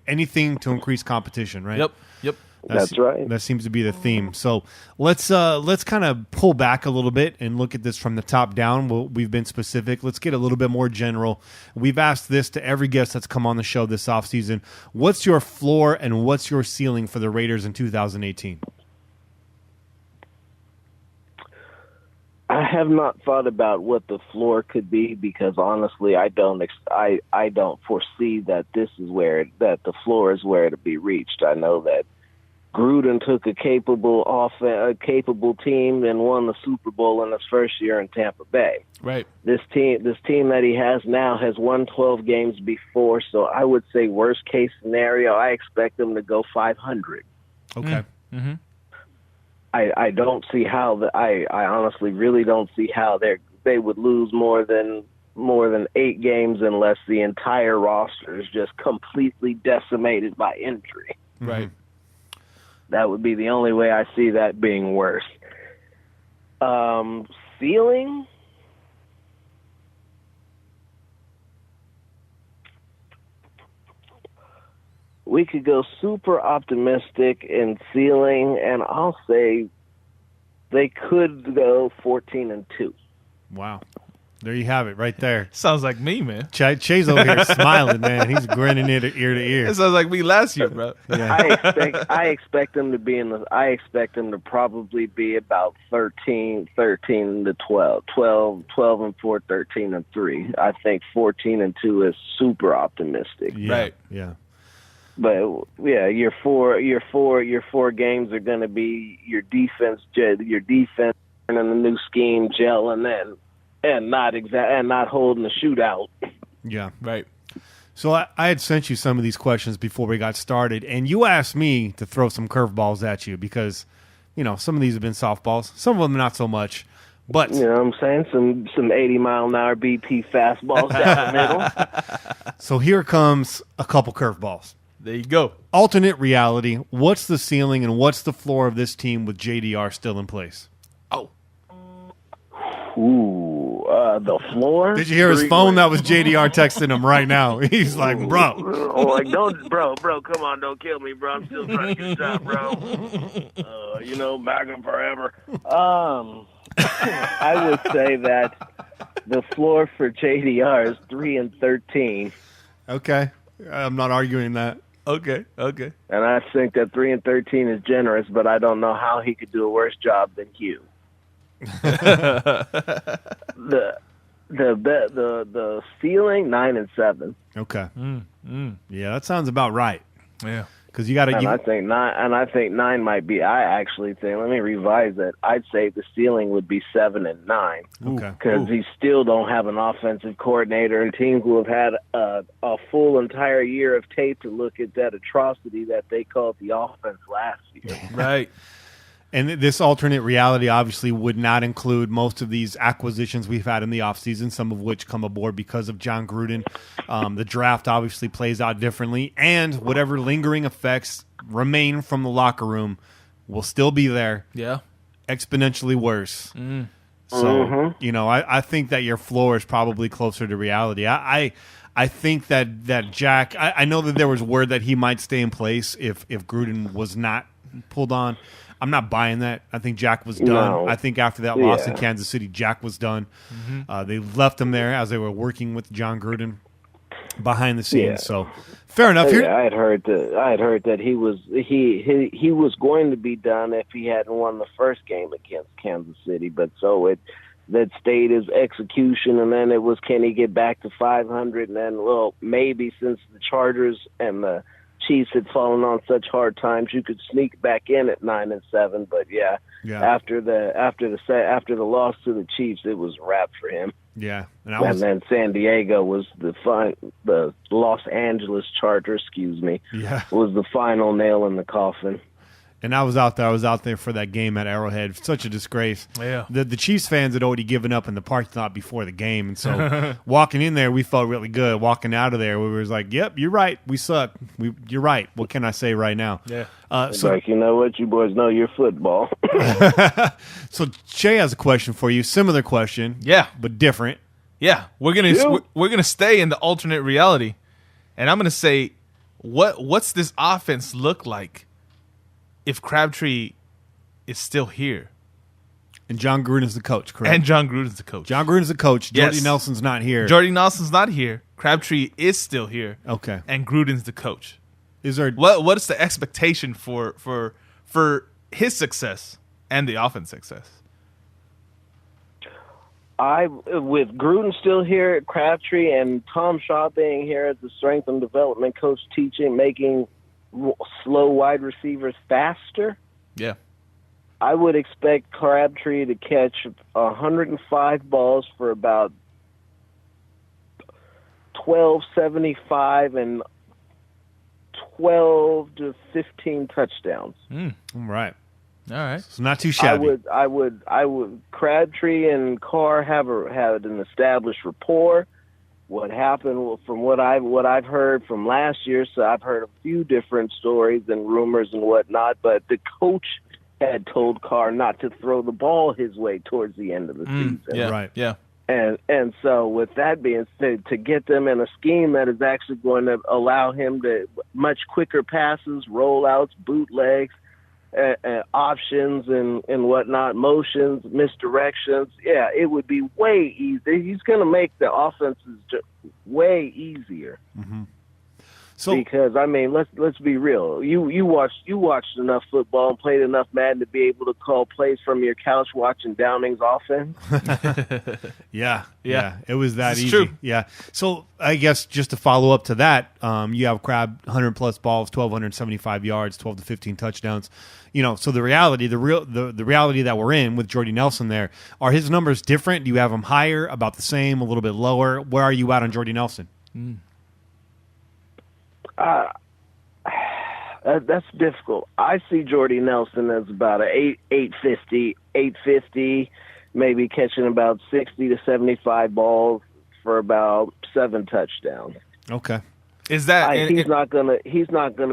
anything to increase competition, right? Yep. That's right. That seems to be the theme. So let's kind of pull back a little bit and look at this from the top down. We've been specific. Let's get a little bit more general. We've asked this to every guest that's come on the show this offseason. What's your floor and what's your ceiling for the Raiders in 2018? I have not thought about what the floor could be because honestly, I don't foresee that that the floor is where to be reached. I know that Gruden took a capable team and won the Super Bowl in his first year in Tampa Bay. Right. This team that he has now has won 12 games before, so I would say worst case scenario, I expect them to go 500. Okay. Mm-hmm. I don't see how I honestly really don't see how they would lose more than 8 games unless the entire roster is just completely decimated by injury. Right. That would be the only way I see that being worse. Ceiling? We could go super optimistic in ceiling, and I'll say they could go 14-2. Wow. There you have it right there. Sounds like me, man. Chay's over here smiling, man. He's grinning ear to ear. It sounds like me last year, bro. Yeah. I expect them to I expect them to probably be about 13 to 12, 12 and 4, 13 and 3. I think 14-2 is super optimistic. Yeah. Right. Yeah. But yeah, your four games are going to be your defense and the new scheme gelling and not holding the shootout. Yeah. Right. So I had sent you some of these questions before we got started, and you asked me to throw some curveballs at you because, some of these have been softballs. Some of them not so much. But You know what I'm saying? Some 80-mile-an-hour BP fastballs down the middle. so here comes a couple curveballs. There you go. Alternate reality. What's the ceiling and what's the floor of this team with JDR still in place? Oh. Ooh, the floor. Did you hear his phone? That was JDR texting him right now. He's like, bro. Bro, come on, don't kill me, bro. I'm still trying to get a job, bro. Back him forever. I would say that the floor for JDR is 3-13. Okay. I'm not arguing that. Okay. And I think that 3-13 is generous, but I don't know how he could do a worse job than Hugh. the ceiling 9-7. Okay. Yeah, that sounds about right. Yeah. Because you got to. I think 9 might be. I actually think. Let me revise that. I'd say the ceiling would be 7-9. Okay. Because he still don't have an offensive coordinator, and teams will have had a full entire year of tape to look at that atrocity that they called the offense last year. Right. And this alternate reality obviously would not include most of these acquisitions we've had in the offseason, some of which come aboard because of Jon Gruden. The draft obviously plays out differently, and whatever lingering effects remain from the locker room will still be there. Yeah. Exponentially worse. So, I think that your floor is probably closer to reality. I think that Jack, I know that there was word that he might stay in place if Gruden was not pulled on. I'm not buying that. I think Jack was done. No. I think after that loss in Kansas City, Jack was done. They left him there as they were working with Jon Gruden behind the scenes. Yeah. So fair enough. Yeah, I had heard that he was going to be done if he hadn't won the first game against Kansas City, but that stayed his execution, and then it was, can he get back to 500? And then, maybe since the Chargers and the Chiefs had fallen on such hard times, you could sneak back in at 9-7. But after the loss to the Chiefs, it was a wrap for him. Yeah, and then San Diego was the Los Angeles Chargers, was the final nail in the coffin. And I was out there for that game at Arrowhead. Such a disgrace. Yeah. The Chiefs fans had already given up in the parking lot before the game. And so walking in there, we felt really good. Walking out of there, we was like, yep, you're right. We suck. You're right. What can I say right now? Yeah. You know what? You boys know your football. So Jay has a question for you. Similar question. Yeah. But different. Yeah. We're gonna stay in the alternate reality. And I'm gonna say, what's this offense look like if Crabtree is still here? And Jon Gruden's the coach, correct? And Jon Gruden's the coach. Jon Gruden's the coach. Yes. Jordy Nelson's not here. Jordy Nelson's not here. Crabtree is still here. Okay. And Gruden's the coach. Is there what is the expectation for his success and the offense success? With Gruden still here, Crabtree and Tom Shaw being here as the strength and development coach, making slow wide receivers faster. Yeah. I would expect Crabtree to catch 105 balls for about 1,275 and 12 to 15 touchdowns. All right. All right. It's not too shabby. I would. Crabtree and Carr had an established rapport. What happened, from what I've heard from last year, so I've heard a few different stories and rumors and whatnot, but the coach had told Carr not to throw the ball his way towards the end of the season. Yeah. Right. Yeah. And so with that being said, to get them in a scheme that is actually going to allow him to much quicker passes, rollouts, bootlegs, options and whatnot, motions, misdirections. Yeah, it would be way easier. He's going to make the offenses way easier. Mm-hmm. because I mean, let's be real. You watched enough football and played enough Madden to be able to call plays from your couch watching Downing's offense. Yeah. It was that It's easy. true. Yeah. So I guess just to follow up to that, you have Crab 100 plus balls, 1,275 yards, 12 to 15 touchdowns. So the reality that we're in with Jordy Nelson there, are his numbers different? Do you have them higher, about the same, a little bit lower? Where are you at on Jordy Nelson? That's difficult. I see Jordy Nelson as about a 850, maybe catching about 60 to 75 balls for about 7 touchdowns. Okay. Is that he's not gonna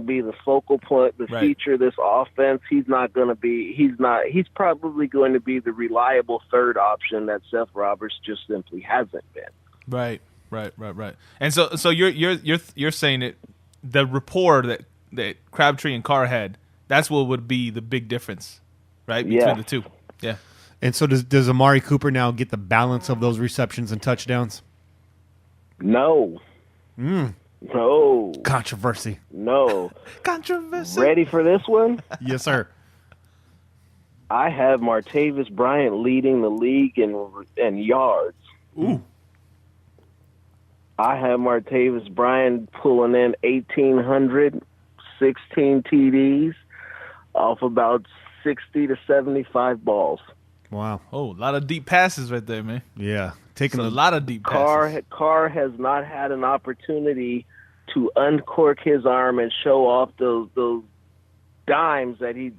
be the focal point, the feature of this offense. He's probably going to be the reliable third option that Seth Roberts just simply hasn't been. Right. And so you're saying that the rapport that Crabtree and Carr had, that's what would be the big difference, right, between the two. Yeah. And so does Amari Cooper now get the balance of those receptions and touchdowns? No. No. Controversy. No. Controversy. Ready for this one? Yes, sir. I have Martavis Bryant leading the league in yards. Ooh. I have Martavis Bryant pulling in 1,800, 16 TDs off about 60 to 75 balls. Wow. Oh, a lot of deep passes right there, man. Yeah. Taking a lot of deep passes. Carr has not had an opportunity to uncork his arm and show off those dimes that he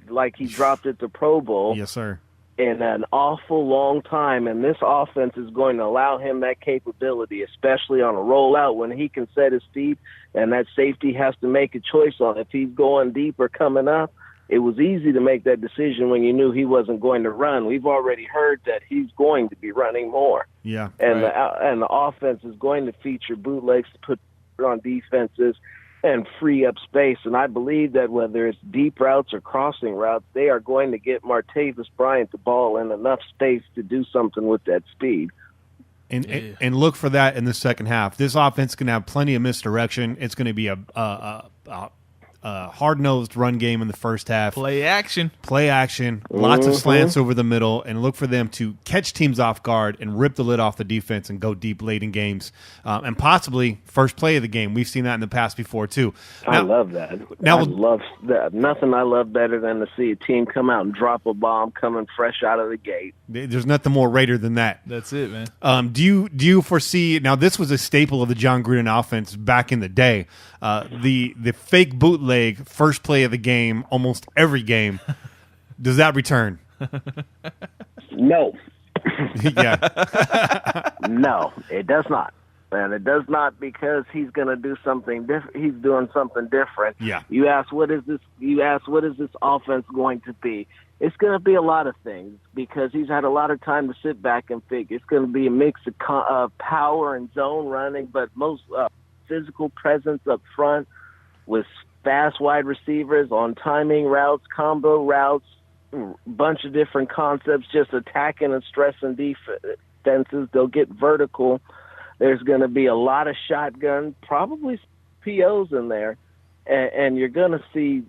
dropped at the Pro Bowl. Yes, sir. In an awful long time, and this offense is going to allow him that capability, especially on a rollout when he can set his feet and that safety has to make a choice on if he's going deep or coming up. It was easy to make that decision when you knew he wasn't going to run. We've already heard that he's going to be running more. Yeah. And the offense is going to feature bootlegs to put on defenses and free up space. And I believe that whether it's deep routes or crossing routes, they are going to get Martavis Bryant the ball in enough space to do something with that speed. And look for that in the second half. This offense is going to have plenty of misdirection. It's going to be a hard-nosed run game in the first half. Play action. Lots of slants over the middle, and look for them to catch teams off guard and rip the lid off the defense and go deep late in games, and possibly first play of the game. We've seen that in the past before, too. I love that. I love that. Nothing I love better than to see a team come out and drop a bomb coming fresh out of the gate. There's nothing more Raider than that. That's it, man. Do you foresee – now, this was a staple of the Jon Gruden offense back in the day. The fake bootleg first play of the game, almost every game. Does that return? No. Yeah. No, it does not. And it does not because he's going to do something different. He's doing something different. Yeah. You ask, what is this offense going to be? It's going to be a lot of things because he's had a lot of time to sit back and think. It's going to be a mix of power and zone running, but most physical presence up front with fast wide receivers on timing routes, combo routes, a bunch of different concepts, just attacking and stressing defenses. They'll get vertical. There's going to be a lot of shotgun, probably POs in there, and you're going to see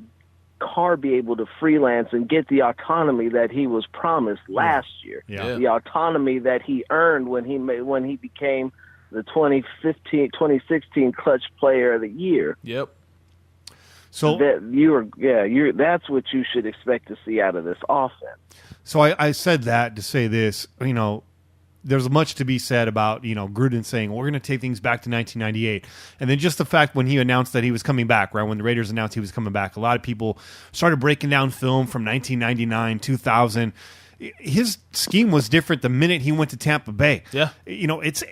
Carr be able to freelance and get the autonomy that he was promised last year. Yeah. The autonomy that he earned when he became the 2016 Clutch Player of the Year. Yep. So that's what you should expect to see out of this offense. So I said that to say this, there's much to be said about, Gruden saying, we're going to take things back to 1998. And then just the fact when he announced that he was coming back, right, when the Raiders announced he was coming back, a lot of people started breaking down film from 1999, 2000. His scheme was different the minute he went to Tampa Bay. Yeah. It's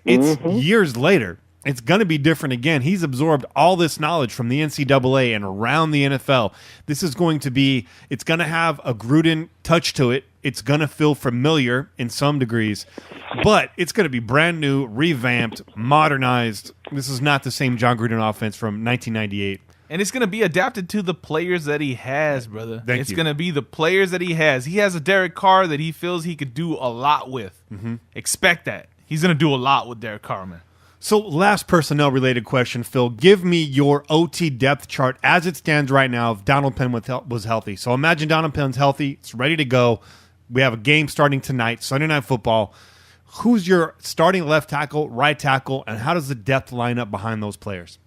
years later. It's going to be different again. He's absorbed all this knowledge from the NCAA and around the NFL. This is going to be, it's going to have a Gruden touch to it. It's going to feel familiar in some degrees, but it's going to be brand new, revamped, modernized. This is not the same Jon Gruden offense from 1998. And it's going to be adapted to the players that he has, brother. It's going to be the players that he has. He has a Derek Carr that he feels he could do a lot with. Mm-hmm. Expect that. He's going to do a lot with Derek Carr, man. So last personnel-related question, Phil. Give me your OT depth chart as it stands right now if Donald Penn was healthy. So imagine Donald Penn's healthy. It's ready to go. We have a game starting tonight, Sunday Night Football. Who's your starting left tackle, right tackle, and how does the depth line up behind those players?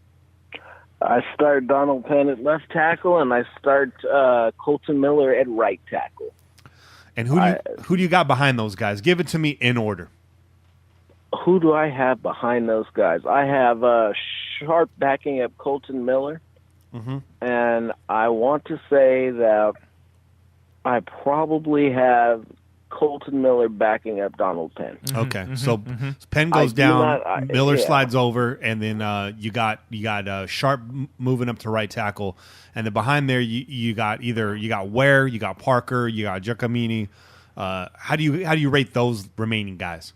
I start Donald Penn at left tackle, and I start Colton Miller at right tackle. And who do you got behind those guys? Give it to me in order. Who do I have behind those guys? I have Sharp backing up Colton Miller, and I want to say that I probably have Colton Miller backing up Donald Penn. Okay, so Penn goes down, Miller slides over, and then you got Sharp moving up to right tackle, and then behind there you got Ware, you got Parker, you got Giacomini. How do you rate those remaining guys?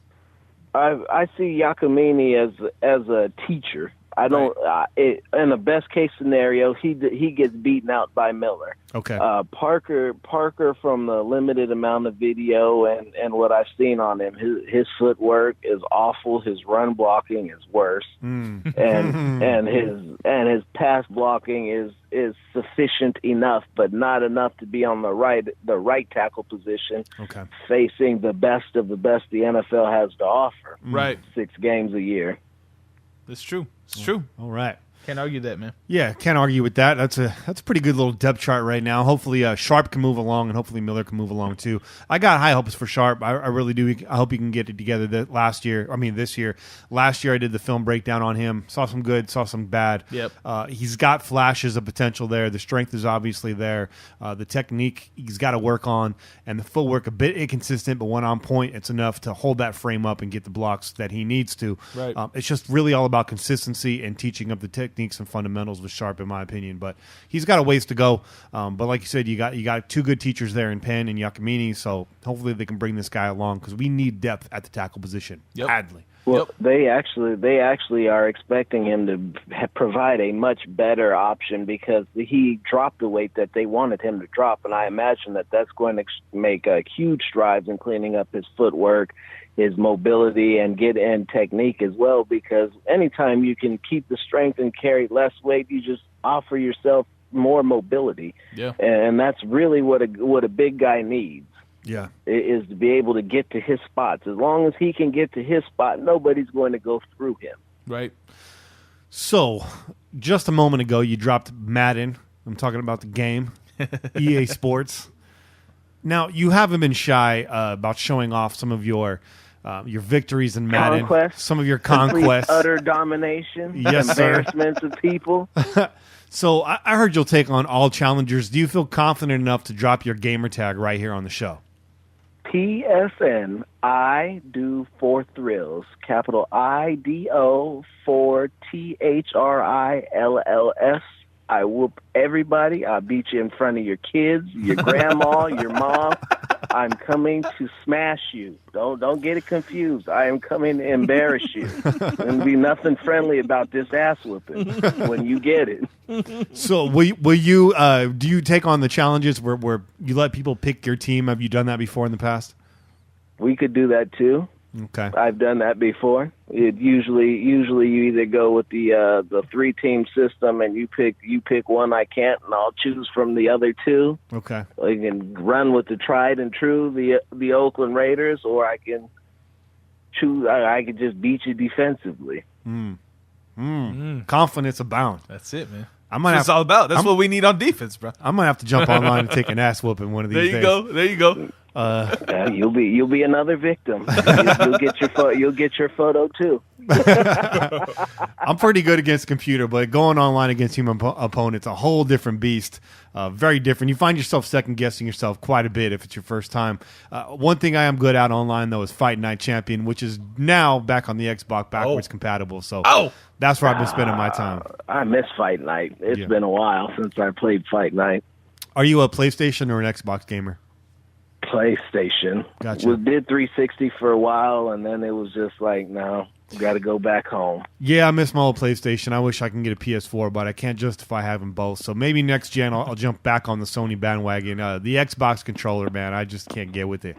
I see Giacomini as a teacher. I don't. In the best case scenario, he gets beaten out by Miller. Okay. Parker from the limited amount of video and what I've seen on him, his footwork is awful. His run blocking is worse, and his pass blocking is sufficient enough, but not enough to be on the right tackle position. Okay. Facing the best of the best the NFL has to offer. Right. 6 games a year. That's true. It's true. All right. Can't argue that, man. Yeah, can't argue with that. That's a pretty good little depth chart right now. Hopefully Sharp can move along, and hopefully Miller can move along too. I got high hopes for Sharp. I really do. I hope he can get it together this year. Last year I did the film breakdown on him. Saw some good, saw some bad. Yep. He's got flashes of potential there. The strength is obviously there. The technique he's got to work on, and the footwork a bit inconsistent, but when on point, it's enough to hold that frame up and get the blocks that he needs to. Right. It's just really all about consistency and teaching up the techniques and fundamentals with Sharp, in my opinion. But he's got a ways to go. But like you said, you got 2 good teachers there in Penn and Giacomini, so hopefully they can bring this guy along because we need depth at the tackle position badly. Well, they actually are expecting him to provide a much better option because he dropped the weight that they wanted him to drop, and I imagine that that's going to make huge strides in cleaning up his footwork, his mobility, and technique as well, because anytime you can keep the strength and carry less weight, you just offer yourself more mobility. Yeah. And that's really what a big guy needs. Yeah. Is to be able to get to his spots. As long as he can get to his spot, nobody's going to go through him. Right. So, just a moment ago, you dropped Madden. I'm talking about the game, EA Sports. Now, you haven't been shy about showing off some of your victories in Madden, Conquest, some of your conquests, utter domination, yes, embarrassments of people. So I heard you'll take on all challengers. Do you feel confident enough to drop your gamer tag right here on the show? PSN, I do for thrills, capital IDO for THRILLS. I whoop everybody. I beat you in front of your kids, your grandma, your mom. I'm coming to smash you. Don't get it confused. I am coming to embarrass you. There'll be nothing friendly about this ass whooping when you get it. So will you do you take on the challenges where you let people pick your team? Have you done that before in the past? We could do that too. Okay. I've done that before. It usually you either go with the 3-team system and you pick one I can't, and I'll choose from the other 2. Okay. I can run with the tried and true, the Oakland Raiders, or I can choose. I could just beat you defensively. Confidence abound. That's it, man. I might That's what it's all about. That's what we need on defense, bro. I might have to jump online and take an ass whooping one of these days. There you go. You'll be another victim. You'll get your photo too. I'm pretty good against computer, but going online against human opponents, a whole different beast. Very different. You find yourself second guessing yourself quite a bit if it's your first time. One thing I am good at online though is Fight Night Champion, which is now back on the Xbox backwards compatible. So that's where I've been spending my time. I miss Fight Night. It's been a while since I played Fight Night. Are you a PlayStation or an Xbox gamer? PlayStation. Gotcha. We did 360 for a while, and then it was just like, no, we got to go back home. Yeah, I miss my old PlayStation. I wish I can get a PS4, but I can't justify having both. So maybe next gen I'll jump back on the Sony bandwagon. The Xbox controller, man, I just can't get with it.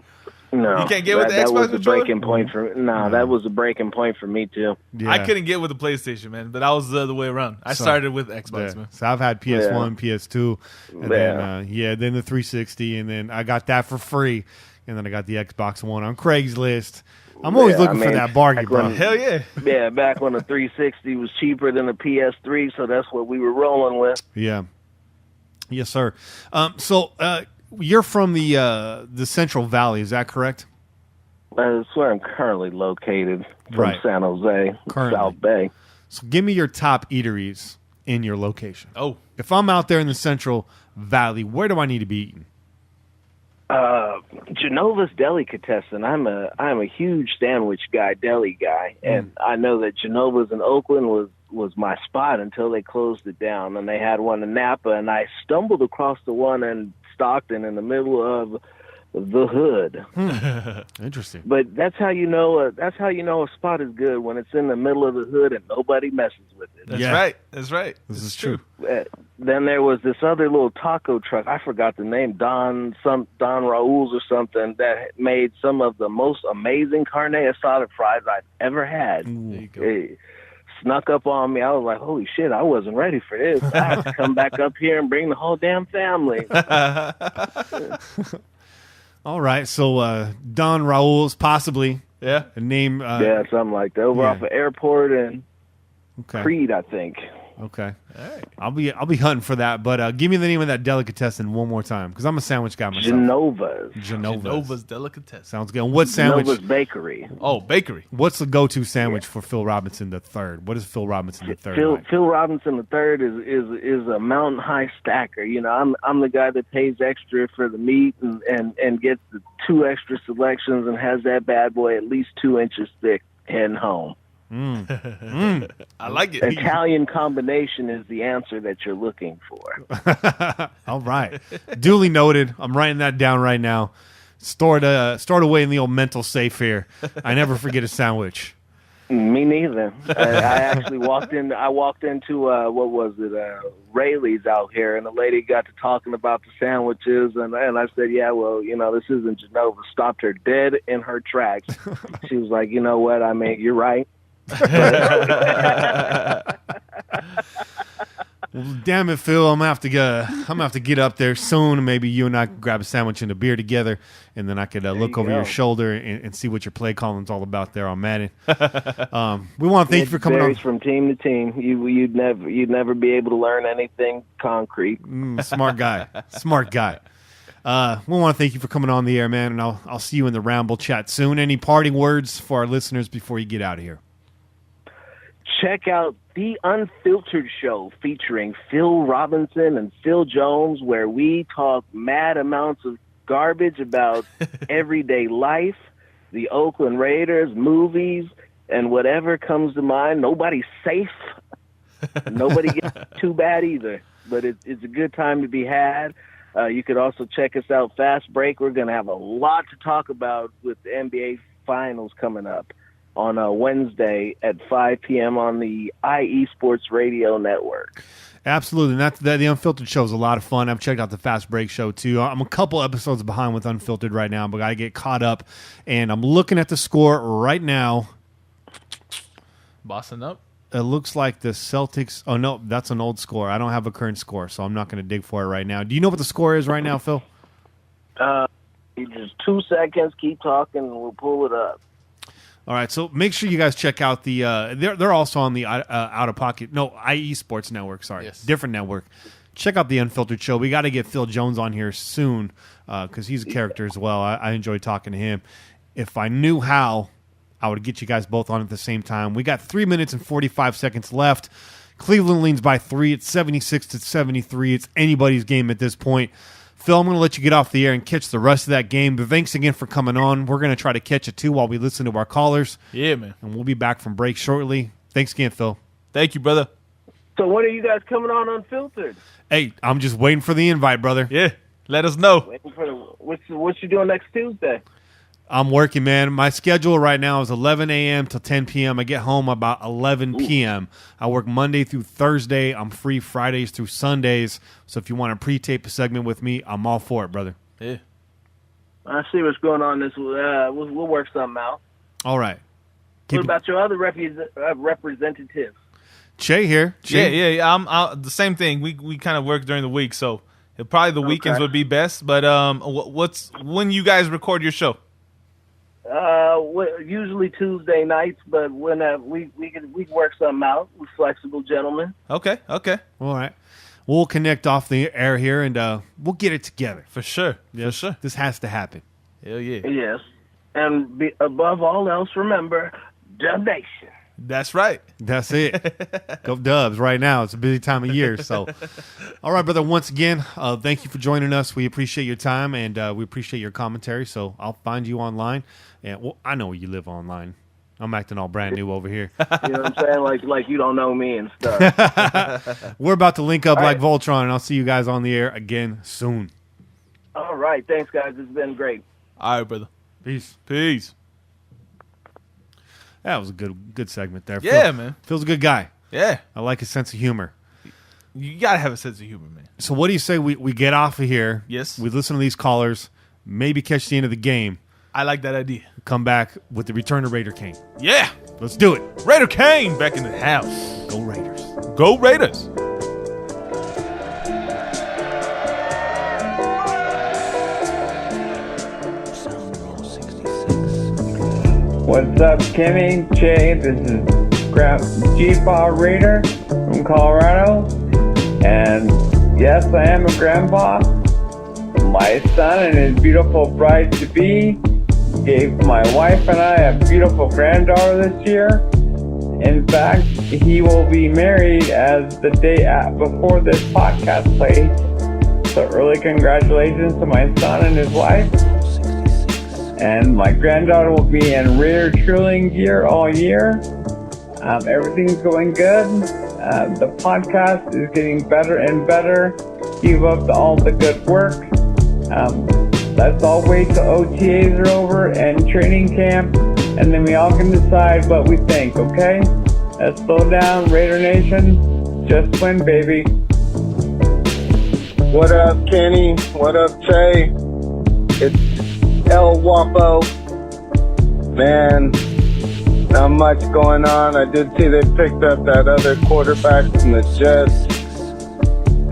No, You can't get with the that Xbox was a controller? breaking point for that was a breaking point for me too. Yeah. I couldn't get with the PlayStation, man, but I was the other way around. I started with Xbox, Yeah. man. So I've had PS1, PS2, and Yeah. then the 360, and then I got that for free, and then I got the Xbox One on Craigslist. I'm always looking for that bargain, back bro. when- Hell yeah. Yeah, back when the 360 was cheaper than the PS3, so that's what we were rolling with. Yeah. Yes, sir. So you're from the Central Valley, is that correct? That's where I'm currently located, from Right. San Jose, Currently. South Bay. So give me your top eateries in your location. Oh, If I'm out there in the Central Valley, where do I need to be eating? Genova's Delicatessen. I'm a huge sandwich guy, deli guy, and I know that Genova's in Oakland was my spot until they closed it down, and they had one in Napa, and I stumbled across the one in Stockton in the middle of the hood. Interesting. But that's how you know a spot is good, when it's in the middle of the hood and nobody messes with it. that's Yeah. right. That's right. This It's is true. Then there was this other little taco truck. I forgot the name. Don Raul's or something, that made some of the most amazing carne asada fries I've ever had. There you go. It snuck up on me. I was like, holy shit, I wasn't ready for this. I have to come back up here and bring the whole damn family. All right. So Don Raul's, possibly Yeah. a name. Yeah, something like that. Over yeah. off of Airport and Okay. Creed, I think. Okay. All right. I'll be hunting for that. But give me the name of that delicatessen one more time, because I'm a sandwich guy myself. Genova's. Genova's. Delicatessen. Sounds good. And what sandwich? Genova's Bakery. Oh, bakery. What's the go-to sandwich for Phil Robinson III? What is Phil Robinson III? like? Phil Robinson III is a mountain high stacker. You know, I'm the guy that pays extra for the meat and gets the 2 extra selections and has that bad boy at least 2 inches thick heading home. I like it. Italian combination is the answer that you're looking for. All right. Duly noted. I'm writing that down right now. Stored away in the old mental safe here. I never forget a sandwich. Me neither. I actually walked into what was it, Rayleigh's out here, and the lady got to talking about the sandwiches, and I said, yeah, well, you know, this isn't Genova. Stopped her dead in her tracks. She was like, you know what? I mean, you're right. Well, damn it, Phil! I'm gonna have to get up there soon. Maybe you and I can grab a sandwich and a beer together, and then I could look over your shoulder and see what your play calling's all about there on Madden. We want to thank you for coming on. It varies from team to team. You'd never be able to learn anything concrete. Smart guy. We want to thank you for coming on the air, man, and I'll see you in the Ramble chat soon. Any parting words for our listeners before you get out of here? Check out The Unfiltered Show featuring Phil Robinson and Phil Jones, where we talk mad amounts of garbage about everyday life, the Oakland Raiders, movies, and whatever comes to mind. Nobody's safe. Nobody gets too bad either, but it's a good time to be had. You could also check us out, Fast Break. We're going to have a lot to talk about with the NBA Finals coming up on Wednesday at 5 p.m. on the IE Sports Radio Network. Absolutely. And the Unfiltered show is a lot of fun. I've checked out the Fast Break show, too. I'm a couple episodes behind with Unfiltered right now, but I get caught up. And I'm looking at the score right now. Bossing up. It looks like the Celtics. Oh, no, that's an old score. I don't have a current score, so I'm not going to dig for it right now. Do you know what the score is right now, Phil? Just 2 seconds. Keep talking, and we'll pull it up. All right, so make sure you guys check out the. They're also on the Out of Pocket. No, IE Sports Network. Sorry, Yes. Different network. Check out the Unfiltered show. We got to get Phil Jones on here soon because he's a character as well. I enjoy talking to him. If I knew how, I would get you guys both on at the same time. We got 3 minutes and 45 seconds left. Cleveland leans by 3. It's 76-73. It's anybody's game at this point. Phil, I'm going to let you get off the air and catch the rest of that game. But thanks again for coming on. We're going to try to catch it, too, while we listen to our callers. Yeah, man. And we'll be back from break shortly. Thanks again, Phil. Thank you, brother. So when are you guys coming on Unfiltered? Hey, I'm just waiting for the invite, brother. Yeah. Let us know. Waiting for what you doing next Tuesday? I'm working, man. My schedule right now is 11 a.m. till 10 p.m. I get home about 11 p.m. I work Monday through Thursday. I'm free Fridays through Sundays. So if you want to pre-tape a segment with me, I'm all for it, brother. Yeah. I see what's going on. We'll work something out. All right. What about your other representative? Che here. Che. Yeah. I'm the same thing. We kind of work during the week, so probably the weekends would be best. But what's when you guys record your show? Usually Tuesday nights, but when we work something out. We're flexible gentlemen. Okay. All right. We'll connect off the air here, and we'll get it together. For sure. Yes, for sure. This has to happen. Hell yeah. Yes. And above all else, remember, donation. That's right. That's it. Go Dubs right now. It's a busy time of year. So, all right, brother, once again, thank you for joining us. We appreciate your time, and we appreciate your commentary. So I'll find you online. And well, I know you live online. I'm acting all brand new over here. You know what I'm saying? Like you don't know me and stuff. We're about to link up all like right. Voltron, and I'll see you guys on the air again soon. All right. Thanks, guys. It's been great. All right, brother. Peace. That was a good segment there. Yeah, man. Phil's a good guy. Yeah. I like his sense of humor. You got to have a sense of humor, man. So what do you say we get off of here? Yes. We listen to these callers, maybe catch the end of the game. I like that idea. Come back with the return of Raider Cain. Yeah. Let's do it. Raider Cain back in the house. Go Raiders. Go Raiders. What's up, Kimmy, Jay? This is G-Paw Raider from Colorado. And yes, I am a grandpa. My son and his beautiful bride-to-be gave my wife and I a beautiful granddaughter this year. In fact, he will be married as the day before this podcast plays. So early congratulations to my son and his wife. And my granddaughter will be in Raider Trilling gear all year. Everything's going good. The podcast is getting better and better. Keep up all the good work. Let's all wait till OTAs are over and training camp, and then we all can decide what we think, okay? Let's slow down, Raider Nation. Just win, baby. What up, Kenny? What up, Che? It's El Wapo. Man, not much going on. I did see they picked up that other quarterback from the Jets.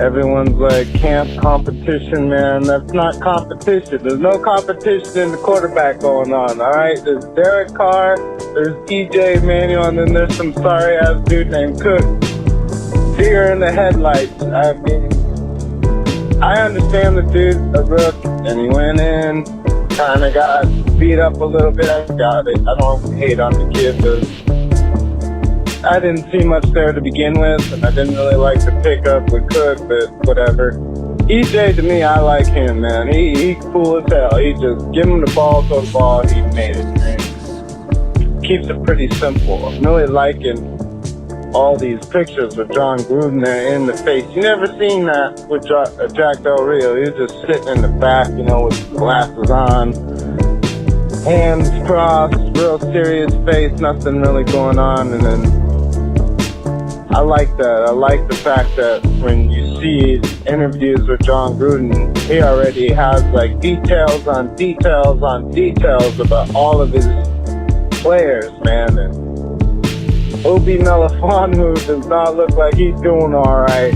Everyone's like, camp competition, man. That's not competition. There's no competition in the quarterback going on, all right? There's Derek Carr, there's EJ Manuel, and then there's some sorry-ass dude named Cook. Deer in the headlights. I mean, I understand the dude's a rook, and he went in, kind of got beat up a little bit. I got it. I don't hate on the kid, but I didn't see much there to begin with, and I didn't really like the pickup with Cook, but whatever. EJ, to me, I like him, man. He cool as hell. He just give him the ball, throw the ball, he made it, man. Keeps it pretty simple. I'm really liking all these pictures with Jon Gruden there in the face. You never seen that with Jack Del Rio. He was just sitting in the back, you know, with glasses on, hands crossed, real serious face, nothing really going on. And then I like that. I like the fact that when you see interviews with Jon Gruden, he already has like details on details on details about all of his players, man. And Obi Melifonwu does not look like he's doing all right.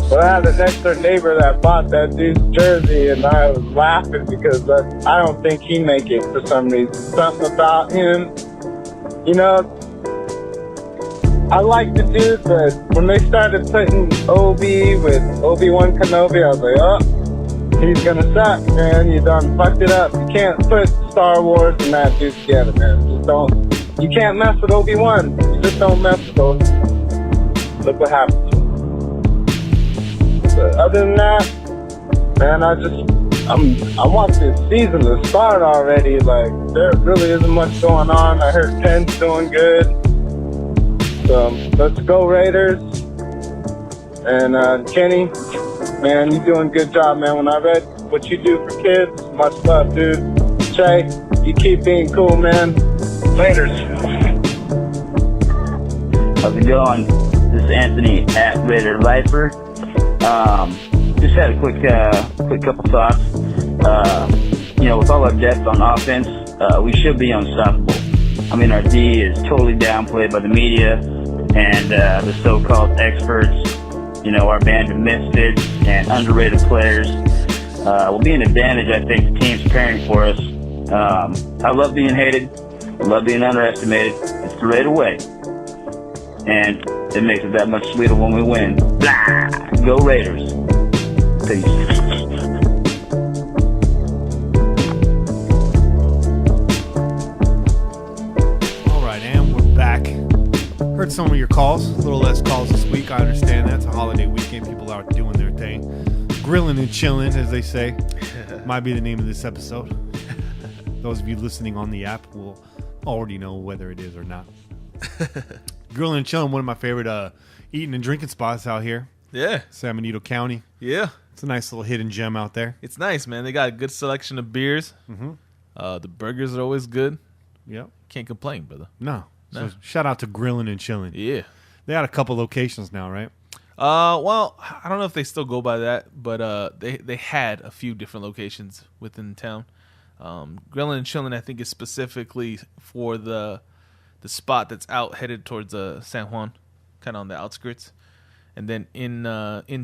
But I had an next door neighbor that bought that dude's jersey, and I was laughing because I don't think he make it for some reason. Something about him, you know. I like the dude, but when they started putting Obi with Obi-Wan Kenobi, I was like, oh, he's gonna suck, man. You done fucked it up. You can't put Star Wars and that dude together, man. Just don't. You can't mess with Obi-Wan. You just don't mess with those. Look what happened to him. But other than that, man, I want this season to start already. Like, there really isn't much going on. I heard Penn's doing good. So, let's go Raiders. And Kenny, man, you doing a good job, man. When I read what you do for kids, much love, dude. Che, you keep being cool, man. Raiders. How's it going? This is Anthony at Raider Lifer. Just had a quick couple thoughts. with all our depth on offense, we should be unstoppable. I mean, our D is totally downplayed by the media and the so-called experts. Our band of misfits and underrated players will be an advantage, I think, the team's preparing for us. I love being hated. I love being underestimated. It's the Raider way. And it makes it that much sweeter when we win. Blah! Go Raiders. Peace. All right, and we're back. Heard some of your calls. A little less calls this week. I understand that. It's a holiday weekend. People are doing their thing. Grillin and Chillin, as they say. Might be the name of this episode. Those of you listening on the app will already know whether it is or not. Grillin and Chillin, one of my favorite eating and drinking spots out here. Yeah. San Benito County. Yeah. It's a nice little hidden gem out there. It's nice, man. They got a good selection of beers. Mm-hmm. The burgers are always good. Yep. Can't complain, brother. No. So shout out to Grillin and Chillin. Yeah. They got a couple locations now, right? Well, I don't know if they still go by that, but they had a few different locations within town. Grillin and Chillin, I think, is specifically for the spot that's out headed towards San Juan, kind of on the outskirts. And then in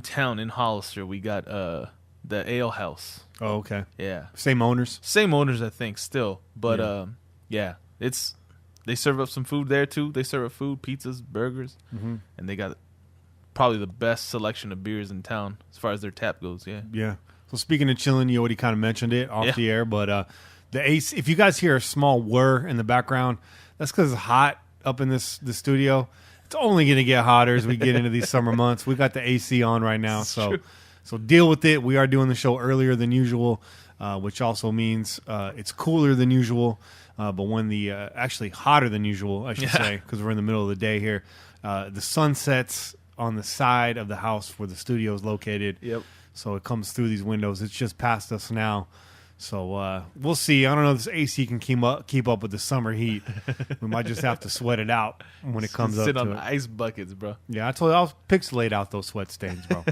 town, in Hollister, we got the Ale House. Oh, okay. Yeah. Same owners? Same owners, I think, still. But, they serve up some food there, too. They serve up food, pizzas, burgers. Mm-hmm. And they got probably the best selection of beers in town as far as their tap goes, yeah. Yeah. So speaking of Chillin, you already kind of mentioned it off the air, but the AC, if you guys hear a small whir in the background, that's because it's hot up in the studio. It's only going to get hotter as we get into these summer months. We got the AC on right now, so deal with it. We are doing the show earlier than usual, which also means it's cooler than usual, but when actually hotter than usual, I should say, because we're in the middle of the day here. The sun sets on the side of the house where the studio is located. Yep. So it comes through these windows. It's just past us now. So we'll see. I don't know if this AC can keep up with the summer heat. We might just have to sweat it out when it comes up to it. Sit on ice buckets, bro. Yeah, I told you I'll pixelate out those sweat stains, bro.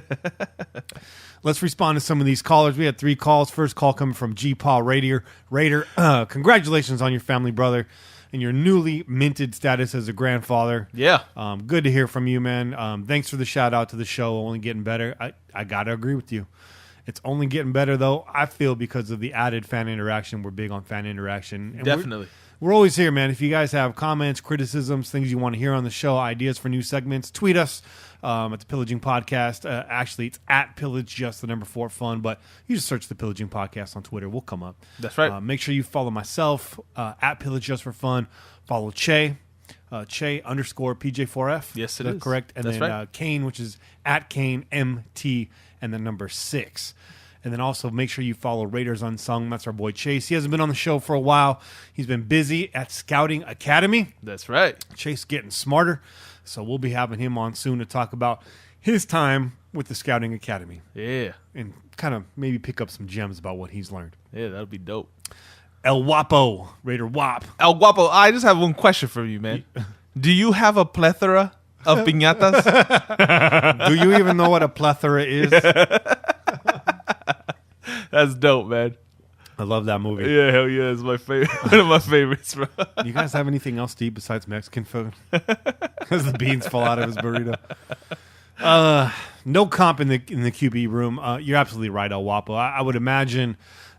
Let's respond to some of these callers. We had 3 calls. First call coming from G-Paw Raider. Congratulations on your family, brother, and your newly minted status as a grandfather. Yeah. Good to hear from you, man. Thanks for the shout out to the show. Only getting better. I got to agree with you. It's only getting better, though, I feel, because of the added fan interaction. We're big on fan interaction. And definitely. We're always here, man. If you guys have comments, criticisms, things you want to hear on the show, ideas for new segments, tweet us at the Pillaging Podcast. Actually, it's at Pillage, just the number 4 fun, but you just search the Pillaging Podcast on Twitter. We'll come up. That's right. Make sure you follow myself at Pillage just for fun. Follow Che. Che _ PJ4F. Yes, it is. Correct. And that's then right. Cain, which is at Cain MT and the number 6. And then also make sure you follow Raiders Unsung. That's our boy Chase. He hasn't been on the show for a while. He's been busy at Scouting Academy. That's right. Chase getting smarter. So we'll be having him on soon to talk about his time with the Scouting Academy. Yeah. And kind of maybe pick up some gems about what he's learned. Yeah, that would be dope. El Guapo, Raider Wap. El Guapo, I just have one question for you, man. Do you have a plethora of piñatas? Do you even know what a plethora is? That's dope, man. I love that movie. Yeah, hell yeah. It's my favorite. One of my favorites, bro. You guys have anything else to eat besides Mexican food? Because the beans fall out of his burrito. No comp in the QB room. You're absolutely right, El Guapo. I would imagine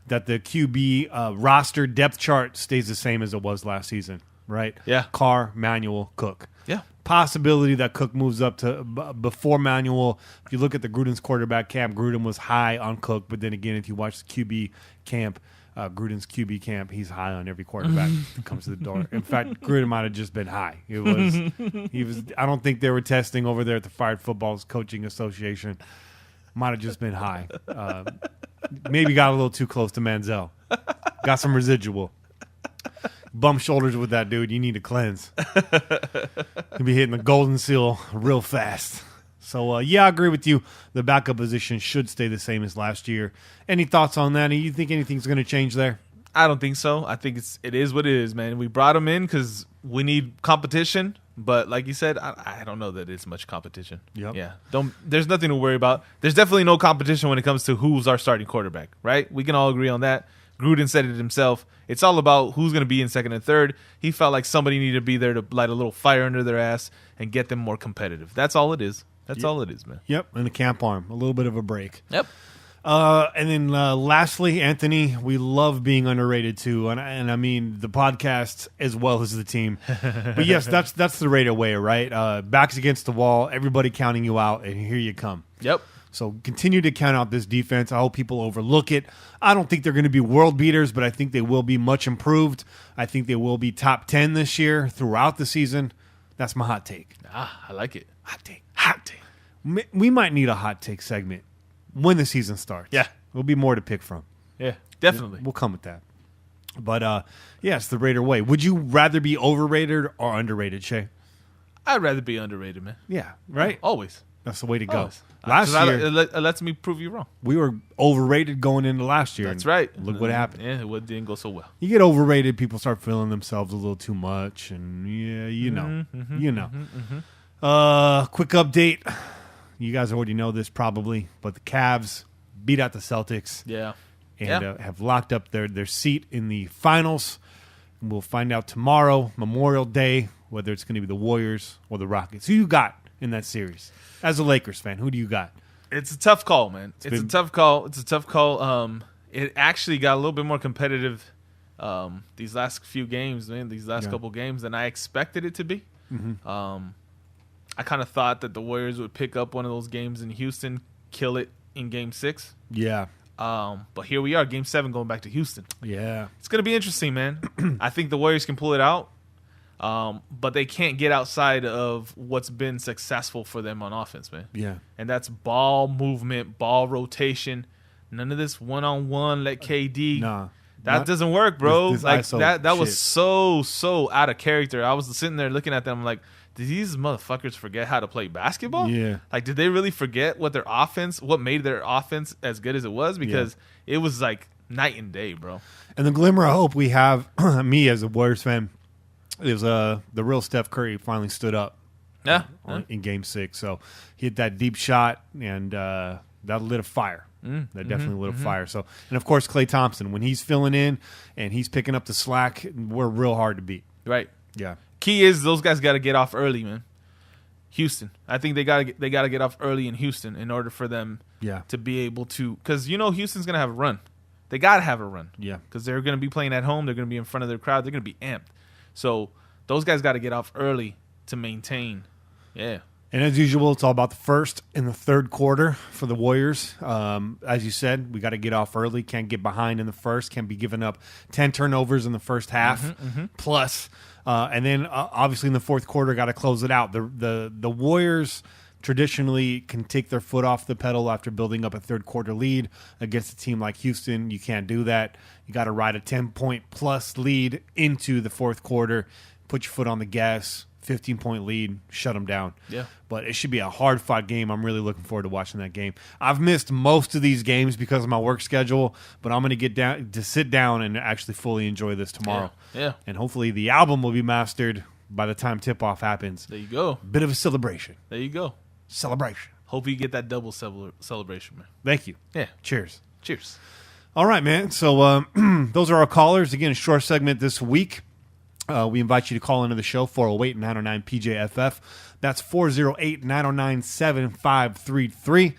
that the QB roster depth chart stays the same as it was last season, right? Yeah. Carr, Manuel, Cook. Yeah. Possibility that Cook moves up to before Manuel. If you look at the Gruden's quarterback camp, Gruden was high on Cook. But then again, if you watch the QB camp, Gruden's QB camp, he's high on every quarterback that comes to the door. In fact, Gruden might have just been high. He was. I don't think they were testing over there at the Fired Football's Coaching Association. Might have just been high. Maybe got a little too close to Manziel. Got some residual. Bump shoulders with that dude. You need to cleanse. You'll be hitting the golden seal real fast. So, I agree with you. The backup position should stay the same as last year. Any thoughts on that? Do you think anything's going to change there? I don't think so. I think it is what it is, man. We brought him in because we need competition. But like you said, I don't know that it's much competition. Yep. Yeah. There's nothing to worry about. There's definitely no competition when it comes to who's our starting quarterback, right? We can all agree on that. Gruden said it himself. It's all about who's going to be in second and third. He felt like somebody needed to be there to light a little fire under their ass and get them more competitive. That's all it is. That's all it is, man. Yep, and the camp arm, a little bit of a break. Yep. And then lastly, Anthony, we love being underrated too, and I mean the podcast as well as the team. But yes, that's the Raider way, right? Backs against the wall, everybody counting you out, and here you come. Yep. So continue to count out this defense. I hope people overlook it. I don't think they're going to be world beaters, but I think they will be much improved. I think they will be top 10 this year throughout the season. That's my hot take. I like it. Hot take. Hot take. We might need a hot take segment when the season starts. Yeah. There'll be more to pick from. Yeah, definitely. We'll come with that. But, it's the Raider way. Would you rather be overrated or underrated, Shay? I'd rather be underrated, man. Yeah, right? Always. That's the way to go. Always. Last year, it lets me prove you wrong. we were overrated going into last year. That's and right. Look what happened. Yeah, it didn't go so well. You get overrated, people start feeling themselves a little too much, and you know. Quick update. You guys already know this probably, but the Cavs beat out the Celtics. Yeah. And have locked up their seat in the finals. We'll find out tomorrow, Memorial Day, whether it's going to be the Warriors or the Rockets. Who you got in that series? As a Lakers fan, who do you got? It's a tough call, man. It's a tough call. It actually got a little bit more competitive these last few games, man. These last couple games than I expected it to be. Mm-hmm. I kind of thought that the Warriors would pick up one of those games in Houston, kill it in Game 6. Yeah. But here we are, Game 7 going back to Houston. Yeah. It's going to be interesting, man. I think the Warriors can pull it out, but they can't get outside of what's been successful for them on offense, man. Yeah. And that's ball movement, ball rotation. None of this one-on-one, let KD. Nah. That doesn't work, bro. This like ISO that was shit. so out of character. I was sitting there looking at them like, did these motherfuckers forget how to play basketball? Yeah. Like, did they really forget what made their offense as good as it was? Because it was like night and day, bro. And the glimmer of hope we have, me as a Warriors fan, is the real Steph Curry finally stood up. Yeah. In Game 6. So he hit that deep shot, and that lit a fire. That definitely lit a fire. So, and of course, Klay Thompson, when he's filling in and he's picking up the slack, we're real hard to beat. Right. Yeah. Key is those guys got to get off early, man. Houston, I think they got to get off early in Houston in order for them to be able to, because Houston's gonna have a run. They got to have a run. Yeah. Because they're gonna be playing at home. They're gonna be in front of their crowd. They're gonna be amped. So those guys got to get off early to maintain. Yeah. And as usual, it's all about the first and the third quarter for the Warriors. As you said, we got to get off early. Can't get behind in the first. Can't be giving up 10 turnovers in the first half plus. And then obviously in the fourth quarter, got to close it out. The Warriors traditionally can take their foot off the pedal after building up a third quarter lead against a team like Houston. You can't do that. You got to ride a 10-point plus lead into the fourth quarter. Put your foot on the gas. 15-point lead, shut them down. Yeah. But it should be a hard-fought game. I'm really looking forward to watching that game. I've missed most of these games because of my work schedule, but I'm going to sit down and actually fully enjoy this tomorrow. Yeah. And hopefully the album will be mastered by the time tip-off happens. There you go. Bit of a celebration. There you go. Celebration. Hope you get that double celebration, man. Thank you. Yeah. Cheers. Cheers. All right, man. So those are our callers. Again, a short segment this week. We invite you to call into the show, 408-909-PJFF. That's 408-909-7533.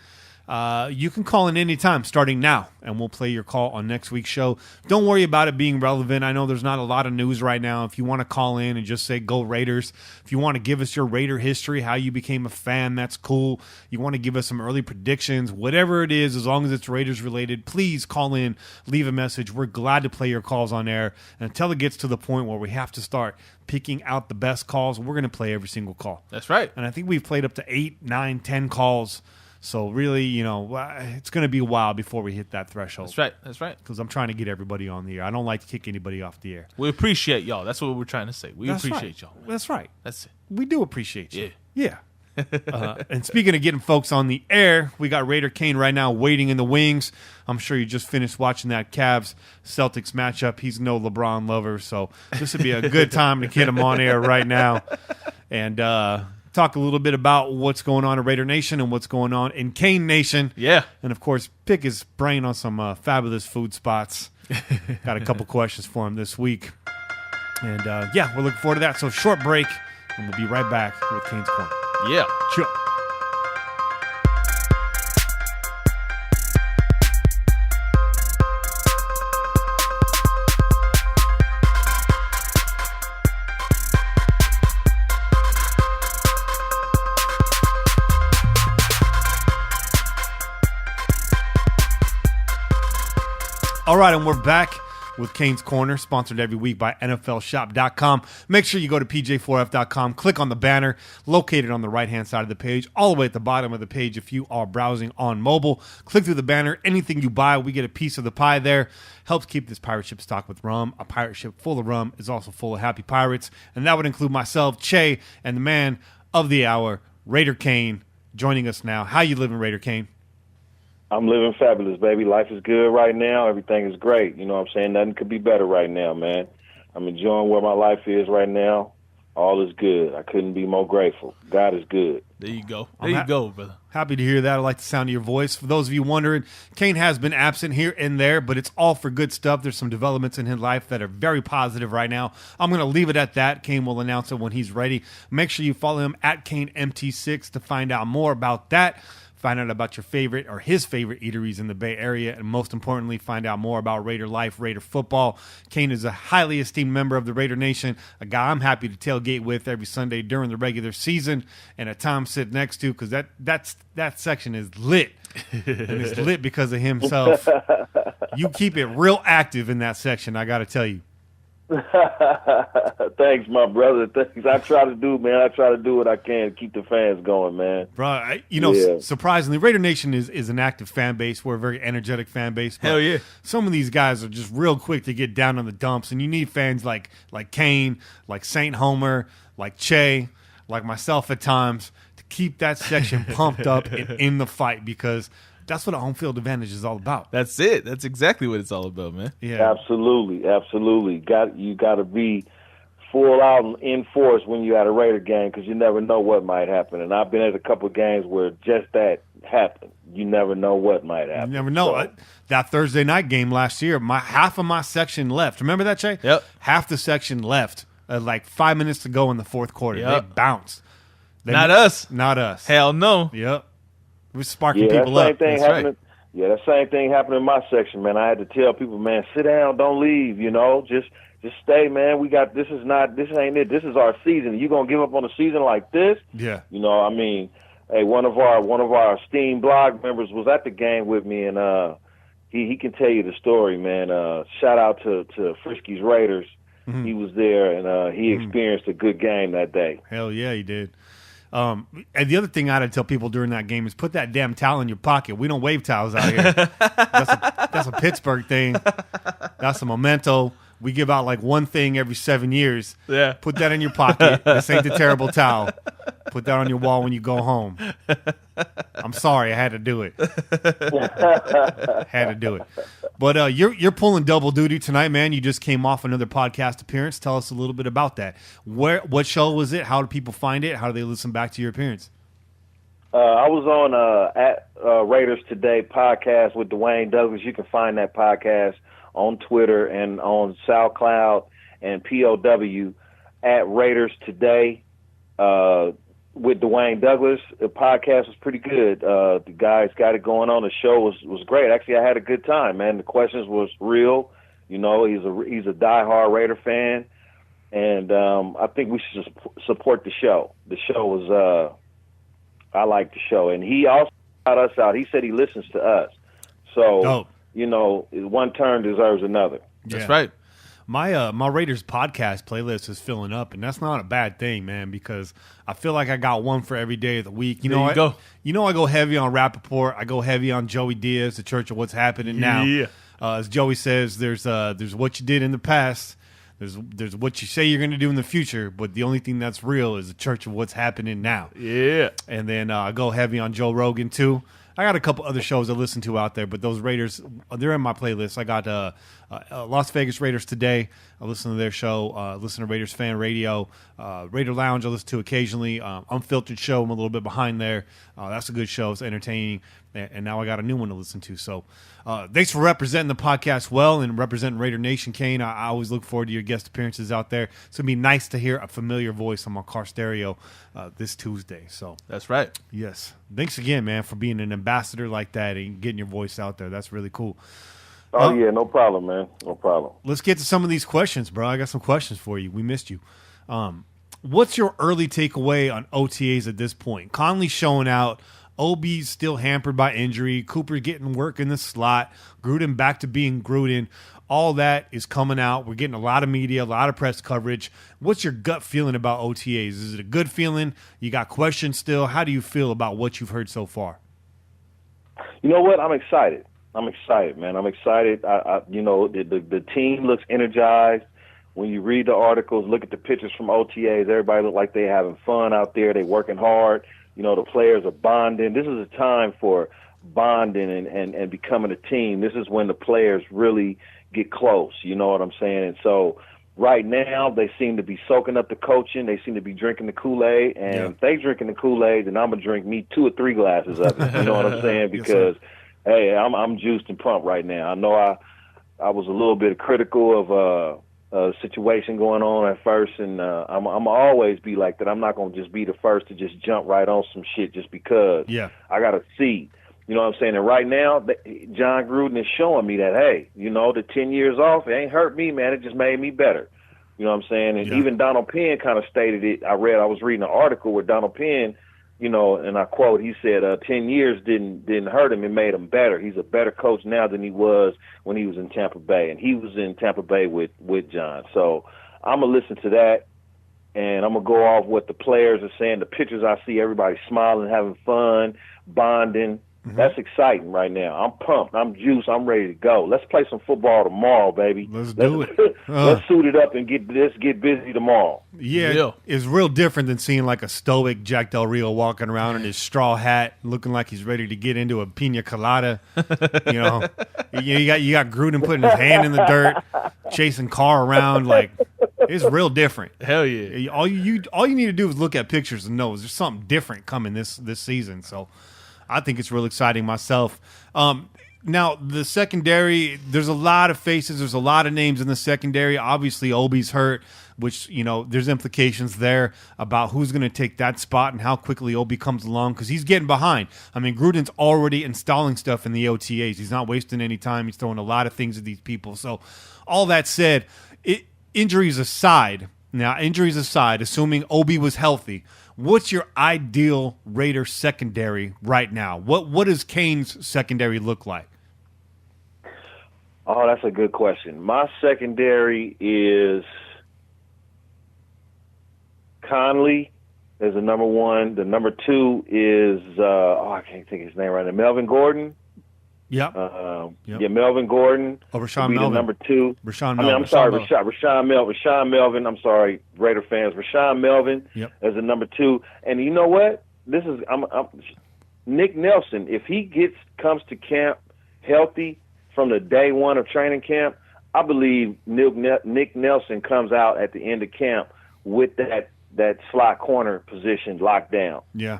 You can call in anytime starting now, and we'll play your call on next week's show. Don't worry about it being relevant. I know there's not a lot of news right now. If you want to call in and just say, go Raiders. If you want to give us your Raider history, how you became a fan, that's cool. You want to give us some early predictions, whatever it is, as long as it's Raiders related, please call in, leave a message. We're glad to play your calls on air. And until it gets to the point where we have to start picking out the best calls, we're going to play every single call. That's right. And I think we've played up to 8, 9, 10 calls. So really, it's going to be a while before we hit that threshold. That's right. That's right. Because I'm trying to get everybody on the air. I don't like to kick anybody off the air. We appreciate y'all. That's what we're trying to say. We appreciate y'all. Man. That's right. That's it. We do appreciate you. Yeah. And speaking of getting folks on the air, we got Raider Cain right now waiting in the wings. I'm sure you just finished watching that Cavs-Celtics matchup. He's no LeBron lover, so this would be a good time to get him on air right now. And talk a little bit about what's going on in Raider Nation and what's going on in Cain Nation. Yeah. And, of course, pick his brain on some fabulous food spots. Got a couple questions for him this week. And, we're looking forward to that. So, short break, and we'll be right back with Cain's Corner. Yeah. Chill. All right, and we're back with Cain's Corner, sponsored every week by NFLshop.com. Make sure you go to PJ4F.com, click on the banner located on the right-hand side of the page, all the way at the bottom of the page if you are browsing on mobile. Click through the banner. Anything you buy, we get a piece of the pie there. Helps keep this pirate ship stocked with rum. A pirate ship full of rum is also full of happy pirates, and that would include myself, Che, and the man of the hour, Raider Cain, joining us now. How you living, Raider Cain? I'm living fabulous, baby. Life is good right now. Everything is great. You know what I'm saying? Nothing could be better right now, man. I'm enjoying where my life is right now. All is good. I couldn't be more grateful. God is good. There you go. There you go, brother. Happy to hear that. I like the sound of your voice. For those of you wondering, Cain has been absent here and there, but it's all for good stuff. There's some developments in his life that are very positive right now. I'm going to leave it at that. Cain will announce it when he's ready. Make sure you follow him at CainMT6 to find out more about that. Find out about your favorite or his favorite eateries in the Bay Area, and most importantly, find out more about Raider life, Raider football. Cain is a highly esteemed member of the Raider Nation, a guy I'm happy to tailgate with every Sunday during the regular season, and at times sit next to, because that section is lit, and it's lit because of himself. You keep it real active in that section, I got to tell you. Thanks, my brother. Thanks. I try to do, man. I try to do what I can to keep the fans going, man. Bro, surprisingly, Raider Nation is an active fan base. We're a very energetic fan base. Hell yeah. Some of these guys are just real quick to get down on the dumps, and you need fans like Cain, like Saint Homer, like Che, like myself at times, to keep that section pumped up and in the fight, because that's what a home field advantage is all about. That's it. That's exactly what it's all about, man. Yeah, absolutely. You got to be full out and in force when you're at a Raider game, because you never know what might happen. And I've been at a couple of games where just that happened. You never know what might happen. You never know. So, that Thursday night game last year, half of my section left. Remember that, Che? Yep. Half the section left. Like 5 minutes to go in the fourth quarter. Yep. They bounced. Not us. Not us. Hell no. Yep. We're sparking people up. That's right. Yeah, that same thing happened in my section, man. I had to tell people, man, sit down, don't leave, just stay, man. This ain't it. This is our season. You gonna give up on a season like this? Yeah. Hey, one of our esteemed blog members was at the game with me, and he can tell you the story, man. Shout out to Frisky's Raiders. Mm-hmm. He was there, and he experienced a good game that day. Hell yeah, he did. And the other thing I had to tell people during that game is put that damn towel in your pocket. We don't wave towels out here. That's a Pittsburgh thing. That's a memento. We give out like one thing every 7 years. Yeah. Put that in your pocket. This ain't the terrible towel. Put that on your wall when you go home. I'm sorry, I had to do it. But you're pulling double duty tonight, man. You just came off another podcast appearance. Tell us a little bit about that. What show was it? How do people find it? How do they listen back to your appearance? I was on at Raiders Today podcast with Dwayne Douglas. You can find that podcast on Twitter and on SoundCloud and POW at Raiders Today with Dwayne Douglas. The podcast was pretty good. The guys got it going on. The show was great. Actually, I had a good time, man. The questions was real. He's a diehard Raider fan, and I think we should support the show. The show was I like the show, and he also got us out. He said he listens to us. So. Dope. One turn deserves another. That's right. My Raiders podcast playlist is filling up, and that's not a bad thing, man, because I feel like I got one for every day of the week. I go heavy on Rappaport. I go heavy on Joey Diaz, the Church of What's Happening Now. Yeah. As Joey says, there's what you did in the past. There's what you say you're going to do in the future, but the only thing that's real is the Church of What's Happening Now. Yeah. And then I go heavy on Joe Rogan, too. I got a couple other shows I listen to out there, but those Raiders, they're in my playlist. I got Las Vegas Raiders Today. I listen to their show. Listen to Raiders Fan Radio. Raider Lounge I listen to occasionally. Unfiltered show, I'm a little bit behind there. That's a good show. It's entertaining. And now I got a new one to listen to. So thanks for representing the podcast well and representing Raider Nation, Cain. I always look forward to your guest appearances out there. It's going to be nice to hear a familiar voice on my car stereo this Tuesday. So That's right. yes. Thanks again, man, for being an ambassador like that and getting your voice out there. That's really cool. Oh, yeah, no problem, man. No problem. Let's get to some of these questions, bro. I got some questions for you. We missed you. What's your early takeaway on OTAs at this point? Conley showing out. OB's still hampered by injury. Cooper getting work in the slot. Gruden back to being Gruden. All that is coming out. We're getting a lot of media, a lot of press coverage. What's your gut feeling about OTAs? Is it a good feeling? You got questions still? How do you feel about what you've heard so far? You know what? I'm excited. Man. I'm excited. The team looks energized. When you read the articles, look at the pictures from OTAs, everybody look like they're having fun out there. They're working hard. The players are bonding. This is a time for bonding and becoming a team. This is when the players really get close. You know what I'm saying? And so right now they seem to be soaking up the coaching. They seem to be drinking the Kool-Aid. And if they drinking the Kool-Aid, then I'm going to drink me 2 or 3 glasses of it. You know what I'm saying? Because, hey, I'm juiced and pumped right now. I know I was a little bit critical of situation going on at first, and I'm always be like that. I'm not going to just be the first to just jump right on some shit just because. Yeah. I got to see. You know what I'm saying? And right now, Jon Gruden is showing me that, hey, the 10 years off, it ain't hurt me, man. It just made me better. You know what I'm saying? And even Donald Penn kind of stated it. I was reading an article where Donald Penn, and I quote, he said 10 years didn't hurt him. It made him better. He's a better coach now than he was when he was in Tampa Bay. And he was in Tampa Bay with John. So I'm going to listen to that, and I'm going to go off what the players are saying. The pictures I see, everybody smiling, having fun, bonding. That's exciting right now. I'm pumped. I'm juiced. I'm ready to go. Let's play some football tomorrow, baby. Let's do it. Let's suit it up and get busy tomorrow. Yeah, it's real different than seeing like a stoic Jack Del Rio walking around in his straw hat, looking like he's ready to get into a pina colada. You got Gruden putting his hand in the dirt, chasing Carr around. Like, it's real different. Hell yeah! All you need to do is look at pictures and know there's something different coming this season. So I think it's real exciting myself. Now, the secondary, there's a lot of faces. There's a lot of names in the secondary. Obviously, Obi's hurt, which, there's implications there about who's going to take that spot and how quickly Obi comes along because he's getting behind. I mean, Gruden's already installing stuff in the OTAs. He's not wasting any time. He's throwing a lot of things at these people. So all that said, injuries aside, assuming Obi was healthy, what's your ideal Raider secondary right now? What does Cain's secondary look like? Oh, that's a good question. My secondary is Conley as the number one. The number 2 is I can't think of his name right now. Melvin Gordon. Yep. Yeah, Melvin Gordon. Oh, Rashawn Melvin. Number 2. Rashawn Melvin. Rashawn Melvin. Rashawn Melvin. I'm sorry, Raider fans. Rashawn Melvin as the number 2. And you know what? This is Nick Nelson. If he comes to camp healthy from the day one of training camp, I believe Nick Nelson comes out at the end of camp with that slot corner position locked down. Yeah.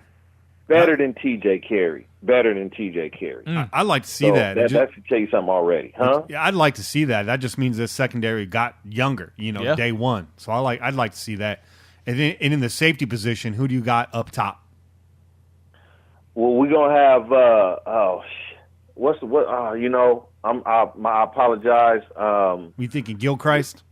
Better than TJ Carey. I'd like to see that. That should tell you something already, huh? Yeah, I'd like to see that. That just means the secondary got younger, day one. So I'd like to see that. And then in the safety position, who do you got up top? Well, we're gonna have I apologize. You thinking Gilchrist?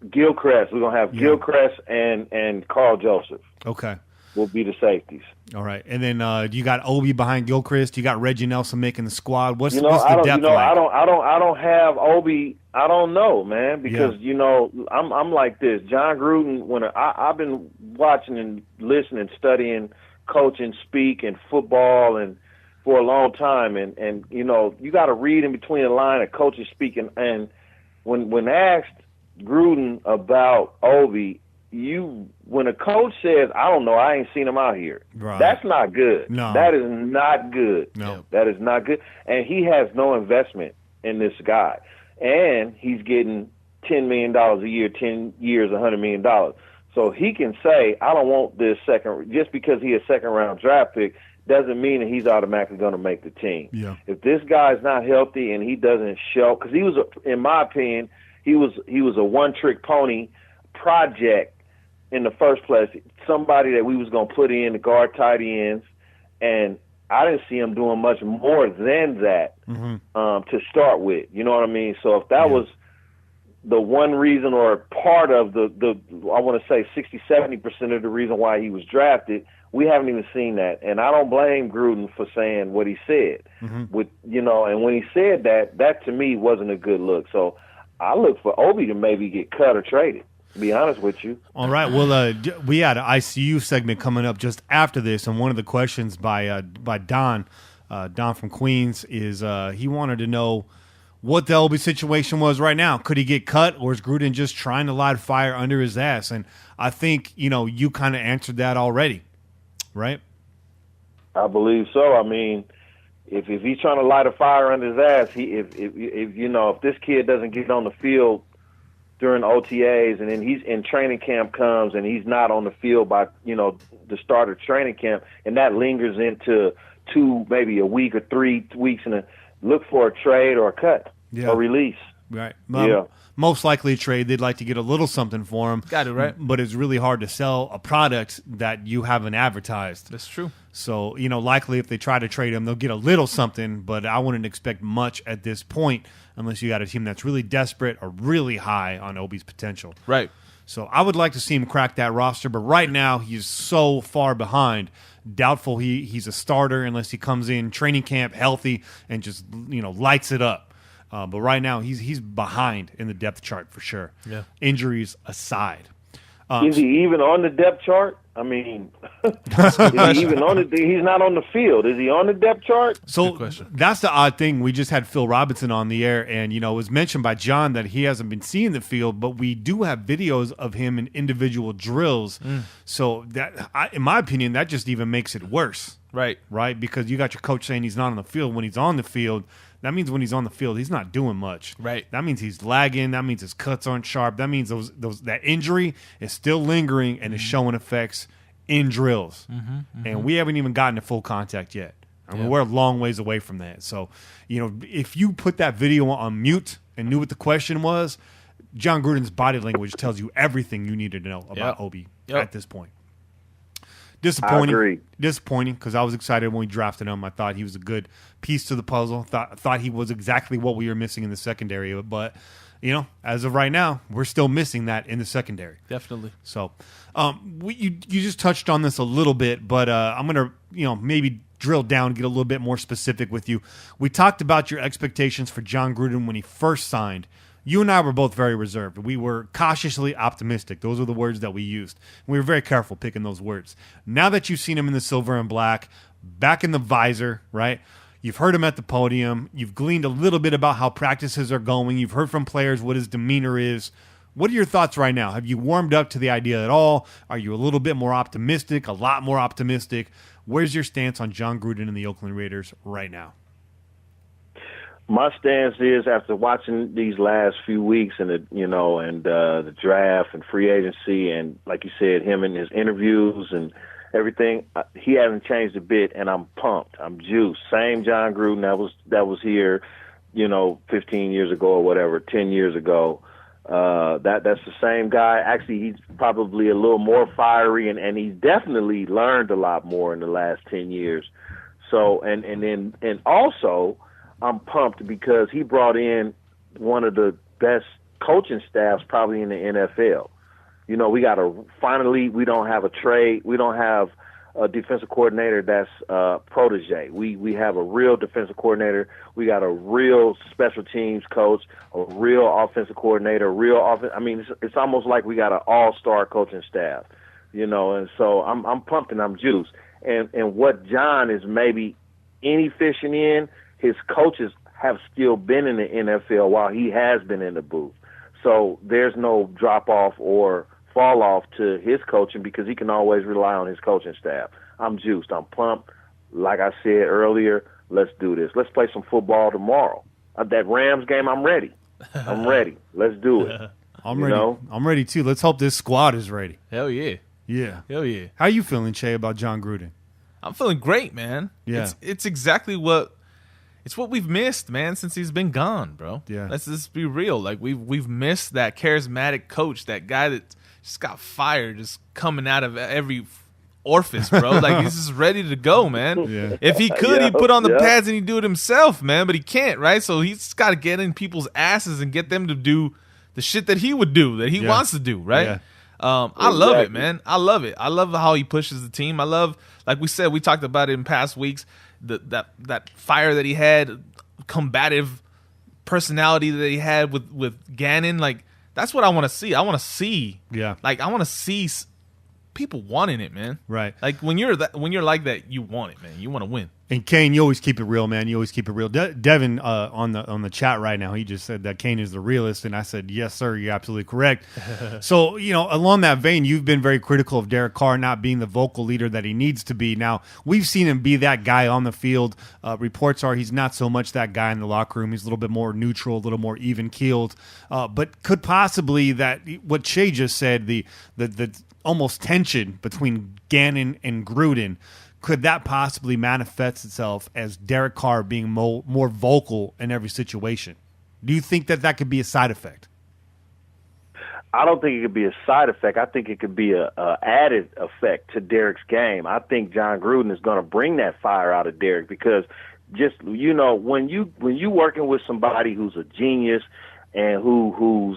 Gilchrist. We're gonna have Gilchrist and Carl Joseph. Okay. Will be the safeties. All right, and then you got Obi behind Gilchrist. You got Reggie Nelson making the squad. What's the depth like? I don't have Obi. I don't know, man, because I'm like this. Jon Gruden. I've been watching and listening, studying, coaching, speak, and football, and for a long time, and you got to read in between the line of coaches speaking. And when asked Gruden about Obi, when a coach says, I don't know, I ain't seen him out here, right, that's not good. No. That is not good. No. That is not good. And he has no investment in this guy. and he's getting $10 million a year, 10 years, $100 million. So he can say, I don't want this second, just because he's a second-round draft pick doesn't mean that he's automatically going to make the team. Yeah. If this guy's not healthy and he doesn't show, because he was, in my opinion, he was a one-trick pony project in the first place, somebody that we was going to put in to guard tight ends, and I didn't see him doing much more than that to start with. You know what I mean? So if that was the one reason or part of the I want to say 60-70% of the reason why he was drafted, we haven't even seen that. And I don't blame Gruden for saying what he said. With and when he said that to me wasn't a good look. So I look for Obi to maybe get cut or traded, to be honest with you. All right. Well, we had an ICU segment coming up just after this, and one of the questions by Don from Queens is he wanted to know what the Obi situation was right now. Could he get cut, or is Gruden just trying to light a fire under his ass? And I think you kind of answered that already, right? I believe so. I mean, if he's trying to light a fire under his ass, if this kid doesn't get on the field during OTAs, and then he's in training camp comes and he's not on the field by the start of training camp, and that lingers into 2, maybe a week or 3 weeks, and look for a trade or a cut or release. Right. Most likely a trade. They'd like to get a little something for him. Got it, right? But it's really hard to sell a product that you haven't advertised. That's true. So, likely if they try to trade him, they'll get a little something, but I wouldn't expect much at this point unless you got a team that's really desperate or really high on Obi's potential. Right. So I would like to see him crack that roster, but right now he's so far behind. Doubtful he's a starter unless he comes in training camp healthy and just lights it up. But right now he's behind in the depth chart for sure. Yeah. Injuries aside. Is he even on the depth chart? I mean, is he even on he's not on the field. Is he on the depth chart? So that's the odd thing. We just had Phil Robinson on the air, and it was mentioned by John that he hasn't been seeing the field, but we do have videos of him in individual drills. So that, in my opinion, that just even makes it worse. Right. Right? Because you got your coach saying he's not on the field. When he's on the field, that means when he's on the field, he's not doing much. Right. That means he's lagging. That means his cuts aren't sharp. That means that injury is still lingering and is showing effects in drills. And we haven't even gotten to full contact yet. I mean, we're a long ways away from that. So, if you put that video on mute and knew what the question was, Jon Gruden's body language tells you everything you needed to know about Obi at this point. Disappointing. I agree. Disappointing because I was excited when we drafted him. I thought he was a good piece to the puzzle. Thought he was exactly what we were missing in the secondary. But, as of right now, we're still missing that in the secondary. Definitely. So, you just touched on this a little bit, but I'm going to, maybe drill down, get a little bit more specific with you. We talked about your expectations for Jon Gruden when he first signed. You and I were both very reserved. We were cautiously optimistic. Those are the words that we used. We were very careful picking those words. Now that you've seen him in the silver and black, back in the visor, right? You've heard him at the podium. You've gleaned a little bit about how practices are going. You've heard from players what his demeanor is. What are your thoughts right now? Have you warmed up to the idea at all? Are you a little bit more optimistic, a lot more optimistic? Where's your stance on Jon Gruden and the Oakland Raiders right now? My stance is, after watching these last few weeks and the draft and free agency, and like you said, him and his interviews and everything, he hasn't changed a bit, and I'm pumped. I'm juiced. Same Jon Gruden that was here, 15 years ago or whatever, 10 years ago. That's the same guy. Actually, he's probably a little more fiery, and he's definitely learned a lot more in the last 10 years. So, and also, I'm pumped because he brought in one of the best coaching staffs probably in the NFL. We don't have a trade. We don't have a defensive coordinator that's protege. We have a real defensive coordinator. We got a real special teams coach, a real offensive coordinator, it's almost like we got an all-star coaching staff, and so I'm pumped and I'm juiced. And what John is maybe inefficient in, his coaches have still been in the NFL while he has been in the booth. So there's no drop-off or fall-off to his coaching because he can always rely on his coaching staff. I'm juiced. I'm pumped. Like I said earlier, let's do this. Let's play some football tomorrow. That Rams game, I'm ready. I'm ready. Let's do it. I'm ready. I'm ready too. Let's hope this squad is ready. Hell yeah. Yeah. Hell yeah. How you feeling, Che, about Jon Gruden? I'm feeling great, man. Yeah. It's exactly what we've missed, man, since he's been gone, bro. Yeah. Let's just be real. Like we've missed that charismatic coach, that guy that just got fired, just coming out of every orifice, bro. Like he's just ready to go, man. Yeah. If he could, he'd put on the pads and he'd do it himself, man. But he can't, right? So he's got to get in people's asses and get them to do the shit that he would do, that he wants to do, right? Yeah. I love it, man. I love it. I love how he pushes the team. I love, like we said, we talked about it in past weeks, that fire that he had, combative personality that he had with Gannon. Like, that's what I want to see. I want to see, like, I want to see people wanting it, man. Right. Like, when you're like that, you want it, man. You want to win. And Cain, you always keep it real, man. You always keep it real. Devin on the chat right now, he just said that Cain is the realist, and I said, yes, sir, you're absolutely correct. So, along that vein, you've been very critical of Derek Carr not being the vocal leader that he needs to be. Now, we've seen him be that guy on the field. Reports are he's not so much that guy in the locker room. He's a little bit more neutral, a little more even-keeled. But could possibly what Che just said, the almost tension between Gannon and Gruden, could that possibly manifest itself as Derek Carr being more vocal in every situation? Do you think that could be a side effect? I don't think it could be a side effect. I think it could be a added effect to Derek's game. I think Jon Gruden is going to bring that fire out of Derek because just when you working with somebody who's a genius and who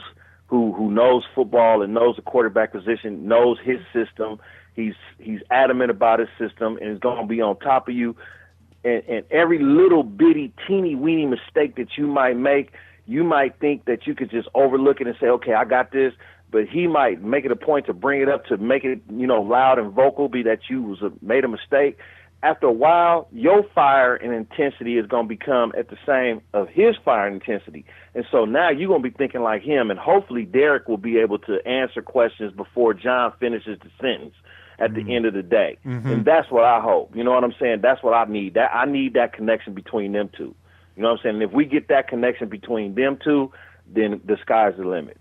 knows football and knows the quarterback position, knows his system. He's adamant about his system and is going to be on top of you. And every little bitty, teeny weeny mistake that you might make, you might think that you could just overlook it and say, okay, I got this. But he might make it a point to bring it up, to make it, loud and vocal, be that you made a mistake. After a while, your fire and intensity is going to become at the same of his fire and intensity. And so now you're going to be thinking like him, and hopefully Derek will be able to answer questions before Jon finishes the sentence at the end of the day. And that's what I hope. You know what I'm saying? That's what I need. I need that connection between them two. You know what I'm saying? And if we get that connection between them two, then the sky's the limit.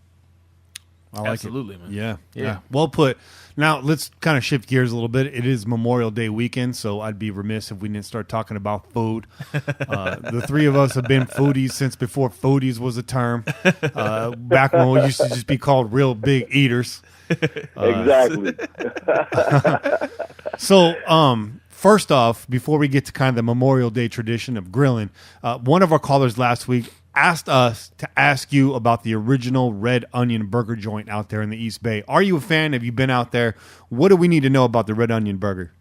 I like Absolutely, it. man. Yeah. Well put. Now, let's kind of shift gears a little bit. It is Memorial Day weekend, so I'd be remiss if we didn't start talking about food. The three of us have been foodies since before foodies was a term. Back when we used to just be called real big eaters. Exactly. So, first off, before we get to kind of the Memorial Day tradition of grilling, one of our callers last week asked us to ask you about the original Red Onion Burger joint out there in the East Bay. Are you a fan? Have you been out there? What do we need to know about the Red Onion Burger?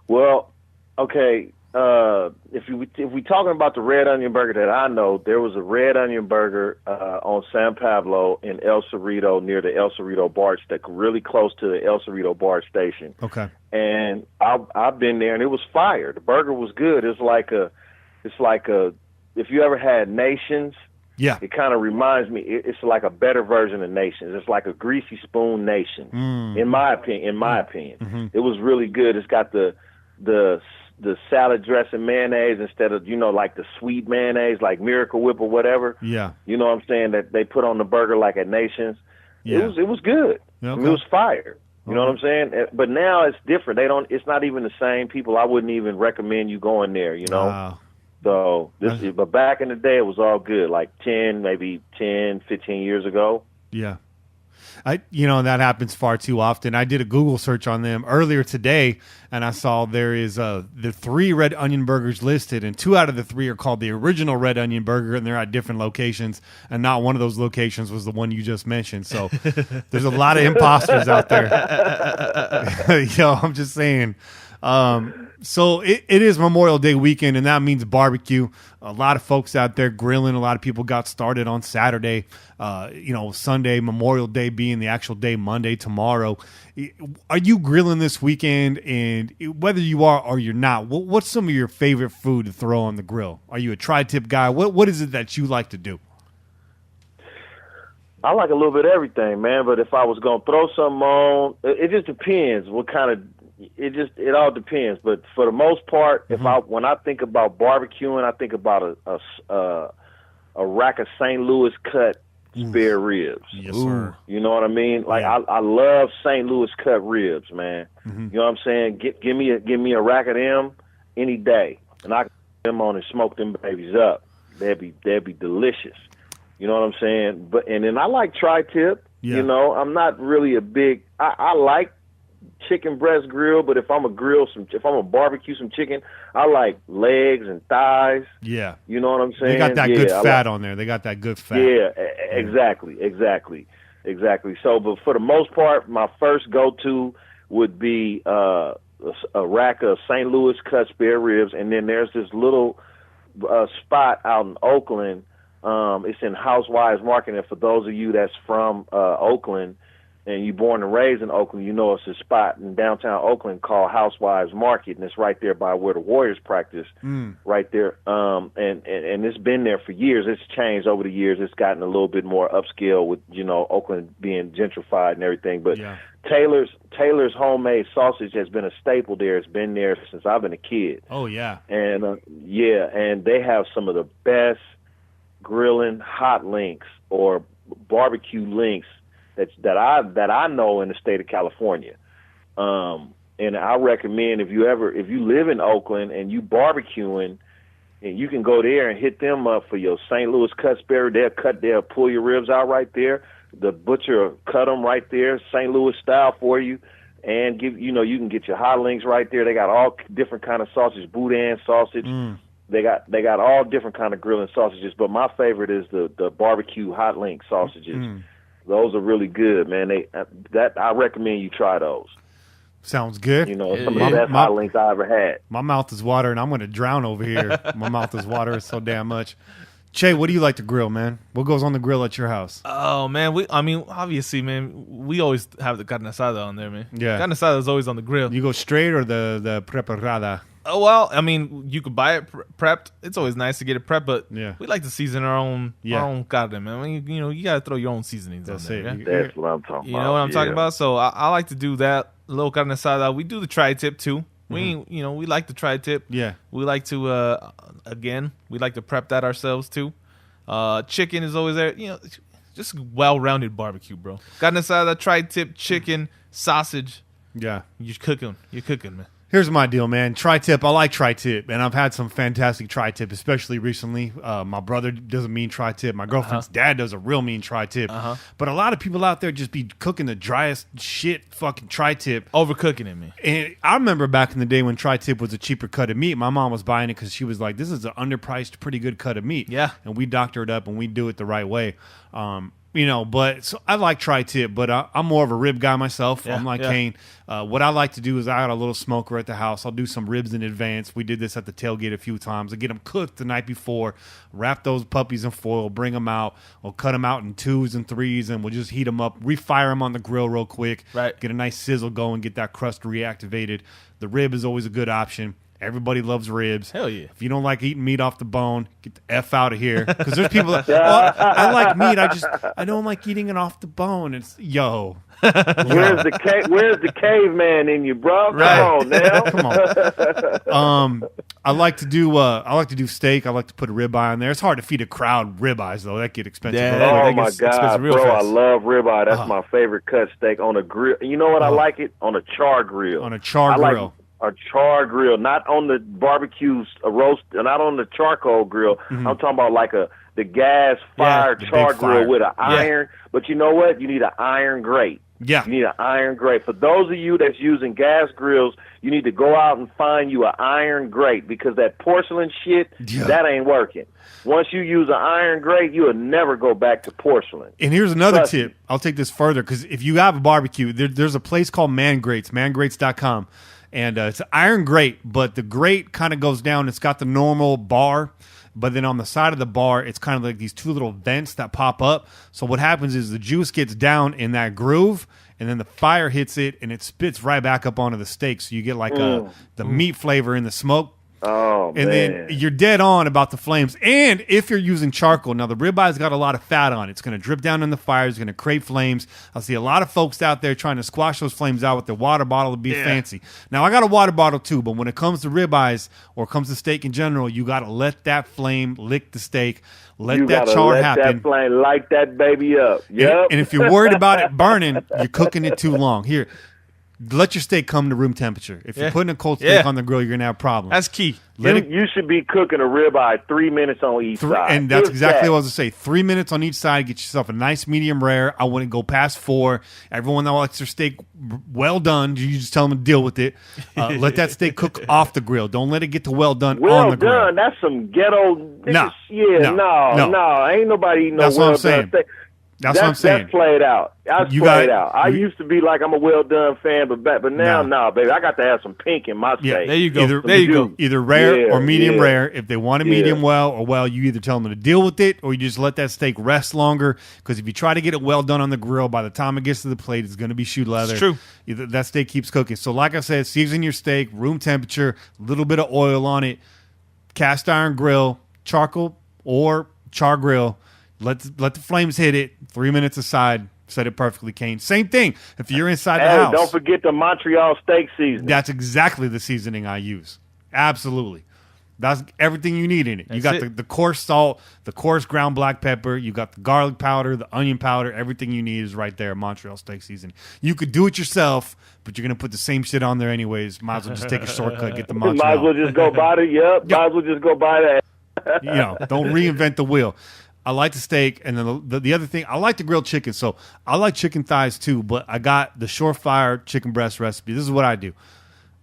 Well, okay, if we talking about the Red Onion Burger that I know, there was a Red Onion Burger on San Pablo in El Cerrito, near the El Cerrito BART station, really close to the El Cerrito BART station. Okay. And I've been there, and it was fire. The burger was good. It's like a if you ever had Nations, yeah, it kind of reminds me. It's like a better version of Nations. It's like a greasy spoon Nations, in my opinion. It was really good. It's got the salad dressing mayonnaise instead of like the sweet mayonnaise, like Miracle Whip or whatever. Yeah, you know what I'm saying, that they put on the burger like at Nations. Yeah. It was good. Okay. I mean, it was fire. You know what I'm saying? But now it's different. It's not even the same people. I wouldn't even recommend you going there. Wow. So but back in the day, it was all good, like 15 years ago. Yeah. That happens far too often. I did a Google search on them earlier today, and I saw there is the 3 Red Onion Burgers listed, and 2 out of the 3 are called the original Red Onion Burger, and they're at different locations, and not one of those locations was the one you just mentioned. So there's a lot of imposters out there. I'm just saying. So it is Memorial Day weekend, and that means barbecue. A lot of folks out there grilling. A lot of people got started on Saturday. Sunday, Memorial Day being the actual day, Monday, tomorrow. Are you grilling this weekend? And whether you are or you're not, what's some of your favorite food to throw on the grill? Are you a tri-tip guy? What is it that you like to do? I like a little bit of everything, man. But if I was going to throw something on, it just depends what kind of. It all depends, but for the most part, when I think about barbecuing, I think about a rack of St. Louis cut spare ribs. Yes, sir. You know what I mean? Like I love St. Louis cut ribs, man. You know what I'm saying? Give me a rack of them any day, and I can put them on and smoke them babies up. They'd be delicious. You know what I'm saying? And then I like tri-tip. Yeah. You know, I'm not really a big. I like chicken breast grill, but if I'm a barbecue some chicken, I like legs and thighs. Yeah. You know what I'm saying? They got that good fat on there. They got that good fat. Yeah, exactly. So, but for the most part, my first go-to would be a rack of St. Louis cut spare ribs, and then there's this little spot out in Oakland. It's in Housewives Market, and for those of you that's from Oakland and you born and raised in Oakland, you know it's a spot in downtown Oakland called Housewives Market, and it's right there by where the Warriors practice, right there. And it's been there for years. It's changed over the years. It's gotten a little bit more upscale with, you know, Oakland being gentrified and everything. But Taylor's homemade sausage has been a staple there. It's been there since I've been a kid. Oh, yeah. And, and they have some of the best grilling hot links or barbecue links that I know in the state of California. And I recommend if you live in Oakland and you barbecuing, and you can go there and hit them up for your St. Louis cut spare. They'll pull your ribs out right there. The butcher will cut them right there, St. Louis style for you, and you can get your hot links right there. They got all different kind of sausage, boudin sausage. They got all different kind of grilling sausages, but my favorite is the barbecue hot link sausages. Those are really good, man. I recommend you try those. Sounds good. You know, some of the best hot links I ever had. My mouth is watering. I'm going to drown over here. My mouth is watering so damn much. Che, what do you like to grill, man? What goes on the grill at your house? Oh, man. Obviously, man, we always have the carne asada on there, man. Yeah. Carne asada is always on the grill. You go straight or the preparada? Oh, well, I mean, you could buy it prepped. It's always nice to get it prepped, but we like to season our own carne, man. I mean, you got to throw your own seasonings on there. Yeah? That's what I'm talking about. You know what I'm talking about? So I like to do that. A little carne asada. We do the tri-tip, too. We like the tri-tip. Yeah. We like to, we like to prep that ourselves, too. Chicken is always there. You know, just well-rounded barbecue, bro. Carne asada, tri-tip, chicken, sausage. Yeah. You're cooking, man. Here's my deal, man. Tri-tip. I like tri-tip, and I've had some fantastic tri-tip, especially recently. My brother does a mean tri-tip. My girlfriend's dad does a real mean tri-tip. But a lot of people out there just be cooking the driest shit fucking tri-tip. Overcooking it, man. And I remember back in the day when tri-tip was a cheaper cut of meat, my mom was buying it because she was like, this is an underpriced, pretty good cut of meat. Yeah. And we doctor it up, and we do it the right way. But so I like tri-tip, but I'm more of a rib guy myself. I'm like Cain. What I like to do is I got a little smoker at the house. I'll do some ribs in advance. We did this at the tailgate a few times. I get them cooked the night before, wrap those puppies in foil, bring them out. We'll cut them out in 2s and 3s, and we'll just heat them up, refire them on the grill real quick, get a nice sizzle going, get that crust reactivated. The rib is always a good option. Everybody loves ribs. Hell yeah. If you don't like eating meat off the bone, get the F out of here. Because there's people that, I like meat. I don't like eating it off the bone. It's, yo. Where's the caveman in you, bro? Come on now. Come on. I like to do steak. I like to put a ribeye on there. It's hard to feed a crowd ribeyes though. That get expensive. Oh my God, bro! I love ribeye. That's my favorite cut steak on a grill. You know what? I like it on a char grill. On a char grill. A char grill, not on the barbecues, a roast, not on the charcoal grill. I'm talking about like the gas fire char grill with an iron. But you know what? You need an iron grate. Yeah. You need an iron grate. For those of you that's using gas grills, you need to go out and find you an iron grate because that porcelain shit, that ain't working. Once you use an iron grate, you'll never go back to porcelain. And here's another tip. I'll take this further because if you have a barbecue, there's a place called Man Grates, mangrates.com. And it's an iron grate, but the grate kind of goes down. It's got the normal bar, but then on the side of the bar, it's kind of like these 2 little vents that pop up. So what happens is the juice gets down in that groove, and then the fire hits it, and it spits right back up onto the steak. So you get like the meat flavor in the smoke. Oh, and man. then you're dead on about the flames. And if you're using charcoal, now the ribeye's got a lot of fat on it. It's going to drip down in the fire. It's going to create flames. I see a lot of folks out there trying to squash those flames out with their water bottle to be fancy. Now, I got a water bottle too, but when it comes to ribeyes or comes to steak in general, you got to let that flame lick the steak. Let that char happen. That flame light that baby up. Yep. And if you're worried about it burning, you're cooking it too long. Here, let your steak come to room temperature. If you're putting a cold steak on the grill, you're going to have problems. That's key. You should be cooking a ribeye 3 minutes on each side. And that's exactly what I was going to say. 3 minutes on each side. Get yourself a nice medium rare. I wouldn't go past 4. Everyone that likes their steak well done, you just tell them to deal with it. Let that steak cook off the grill. Don't let it get to well done on the grill. Well done. That's some ghetto. No. Ain't nobody eating no that's well what I'm saying. done steak. That's what I'm saying. That's played out. That's played out. I used to be like I'm a well done fan, but now, baby, I got to have some pink in my steak. Yeah, there you go. Either rare or medium rare. If they want a medium well, you either tell them to deal with it or you just let that steak rest longer. Because if you try to get it well done on the grill, by the time it gets to the plate, it's going to be shoe leather. It's true. That steak keeps cooking. So like I said, season your steak, room temperature, a little bit of oil on it, cast iron grill, charcoal or char grill. Let the flames hit it. 3 minutes aside. Said it perfectly, Cain. Same thing. If you're inside the house. Don't forget the Montreal steak seasoning. That's exactly the seasoning I use. Absolutely. That's everything you need in it. You got the coarse salt, the coarse ground black pepper. You got the garlic powder, the onion powder. Everything you need is right there. Montreal steak seasoning. You could do it yourself, but you're going to put the same shit on there anyways. Might as well just take a shortcut. Get the Montreal. Might as well just go buy it. Yep. Might as well just go buy that. Don't reinvent the wheel. I like the steak, and then the other thing, I like the grilled chicken. So I like chicken thighs too, but I got the Surefire chicken breast recipe. This is what I do.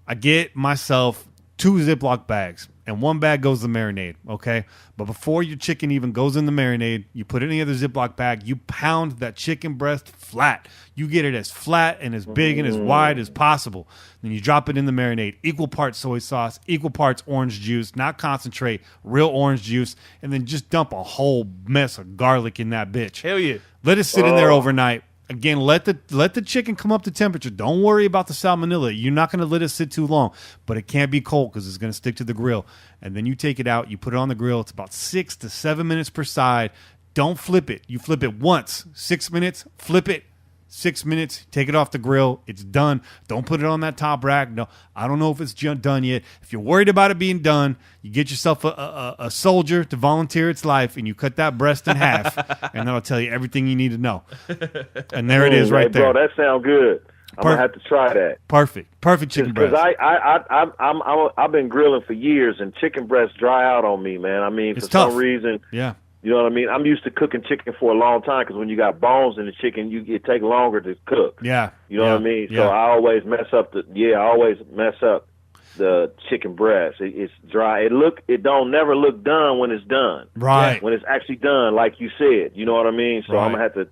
I get myself 2 Ziploc bags, and 1 bag goes to marinade, okay? But before your chicken even goes in the marinade, you put it in the other Ziploc bag, you pound that chicken breast flat. You get it as flat and as big and as wide as possible. Then you drop it in the marinade. Equal parts soy sauce, equal parts orange juice, not concentrate, real orange juice, and then just dump a whole mess of garlic in that bitch. Hell yeah. Let it sit in there overnight. Again, let the chicken come up to temperature. Don't worry about the salmonella. You're not going to let it sit too long, but it can't be cold because it's going to stick to the grill. And then you take it out, you put it on the grill. It's about 6 to 7 minutes per side. Don't flip it. You flip it once, 6 minutes, flip it, 6 minutes, take it off the grill. It's done. Don't put it on that top rack. No, I don't know if it's done yet. If you're worried about it being done, you get yourself a soldier to volunteer its life, and you cut that breast in half, and that'll tell you everything you need to know. And there it is right there. Bro, that sounds good. I'm going to have to try that. Perfect chicken breast. Because I've been grilling for years, and chicken breasts dry out on me, man. I mean, it's for tough. some reason. Yeah. You know what I mean? I'm used to cooking chicken for a long time because when you got bones in the chicken, it take longer to cook. Yeah. You know what I mean? So I always mess up the chicken breast. It's dry. It don't never look done when it's done. Right. When it's actually done, like you said. You know what I mean? So I'm gonna have to.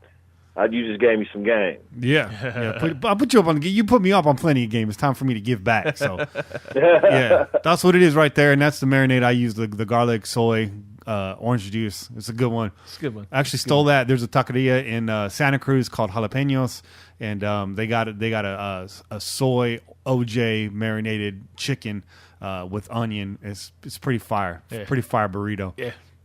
You just gave me some game. Yeah. I'll put you up on. You put me up on plenty of game. It's time for me to give back. So yeah, that's what it is right there, and that's the marinade I use. The garlic, soy, orange juice. It's a good one. It's a good one. I actually stole that. There's a taqueria in Santa Cruz called Jalapenos, and they got a soy OJ marinated chicken with onion. It's pretty fire. It's pretty fire burrito.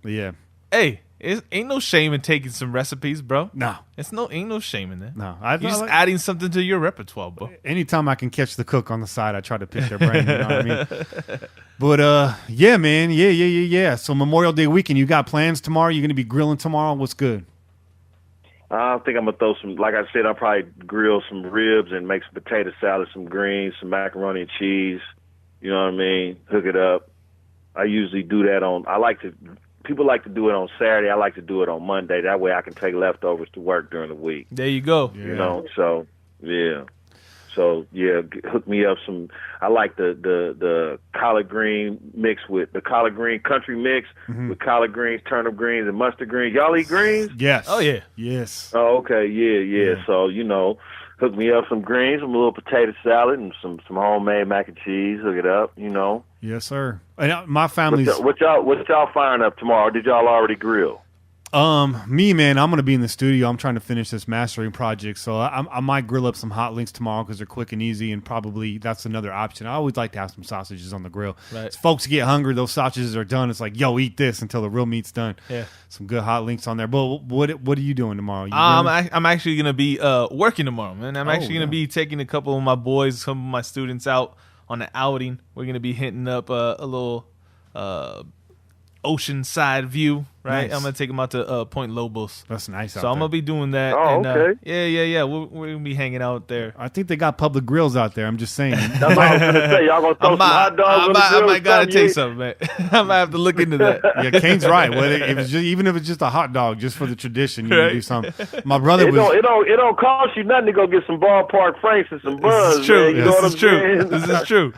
Yeah. Hey, ain't no shame in taking some recipes, bro. No. Ain't no shame in that. No. You're just adding something to your repertoire, bro. Anytime I can catch the cook on the side, I try to pick their brain. You know what I mean? But, yeah, man. Yeah. So Memorial Day weekend, you got plans tomorrow? You going to be grilling tomorrow? What's good? I think I'm going to throw some, like I said, I'll probably grill some ribs and make some potato salad, some greens, some macaroni and cheese. You know what I mean? Hook it up. I usually do that people like to do it on Saturday. I like to do it on Monday. That way I can take leftovers to work during the week. There you go. Yeah. You know, so, yeah. So, yeah, hook me up some. I like the collard green mix with the collard green country mix with collard greens, turnip greens, and mustard greens. Y'all eat greens? Yes. Oh, yeah. Yes. Oh, okay. Yeah. So, hook me up some greens, some little potato salad, and some homemade mac and cheese. Hook it up, Yes, sir. And my family's... What y'all firing up tomorrow? Did y'all already grill? Me, man, I'm gonna be in the studio. I'm trying to finish this mastering project, so I might grill up some hot links tomorrow because they're quick and easy, and probably that's another option. I always like to have some sausages on the grill. Right. As folks get hungry, those sausages are done. It's like, yo, eat this until the real meat's done. Yeah. Some good hot links on there. But what are you doing tomorrow? I'm actually gonna be working tomorrow, man. I'm actually gonna yeah. be taking a couple of my boys, some of my students out on an outing. We're gonna be hitting up a little oceanside view, right? Nice. I'm gonna take them out to Point Lobos. That's nice. So I'm gonna be doing that. Oh, and, okay. Yeah. We're gonna be hanging out there. I think they got public grills out there. I'm just saying. That's what I was gonna say. Y'all gonna throw some hot dogs on the grill? I might gotta or take something? something, man. I might have to look into that. Yeah, Cain's right. Even if it's just a hot dog, just for the tradition, you Right. can do something. My brother It was. don't cost you nothing to go get some ballpark franks and some buzz. This is true. Man. You know what This I'm is true. saying? This is true.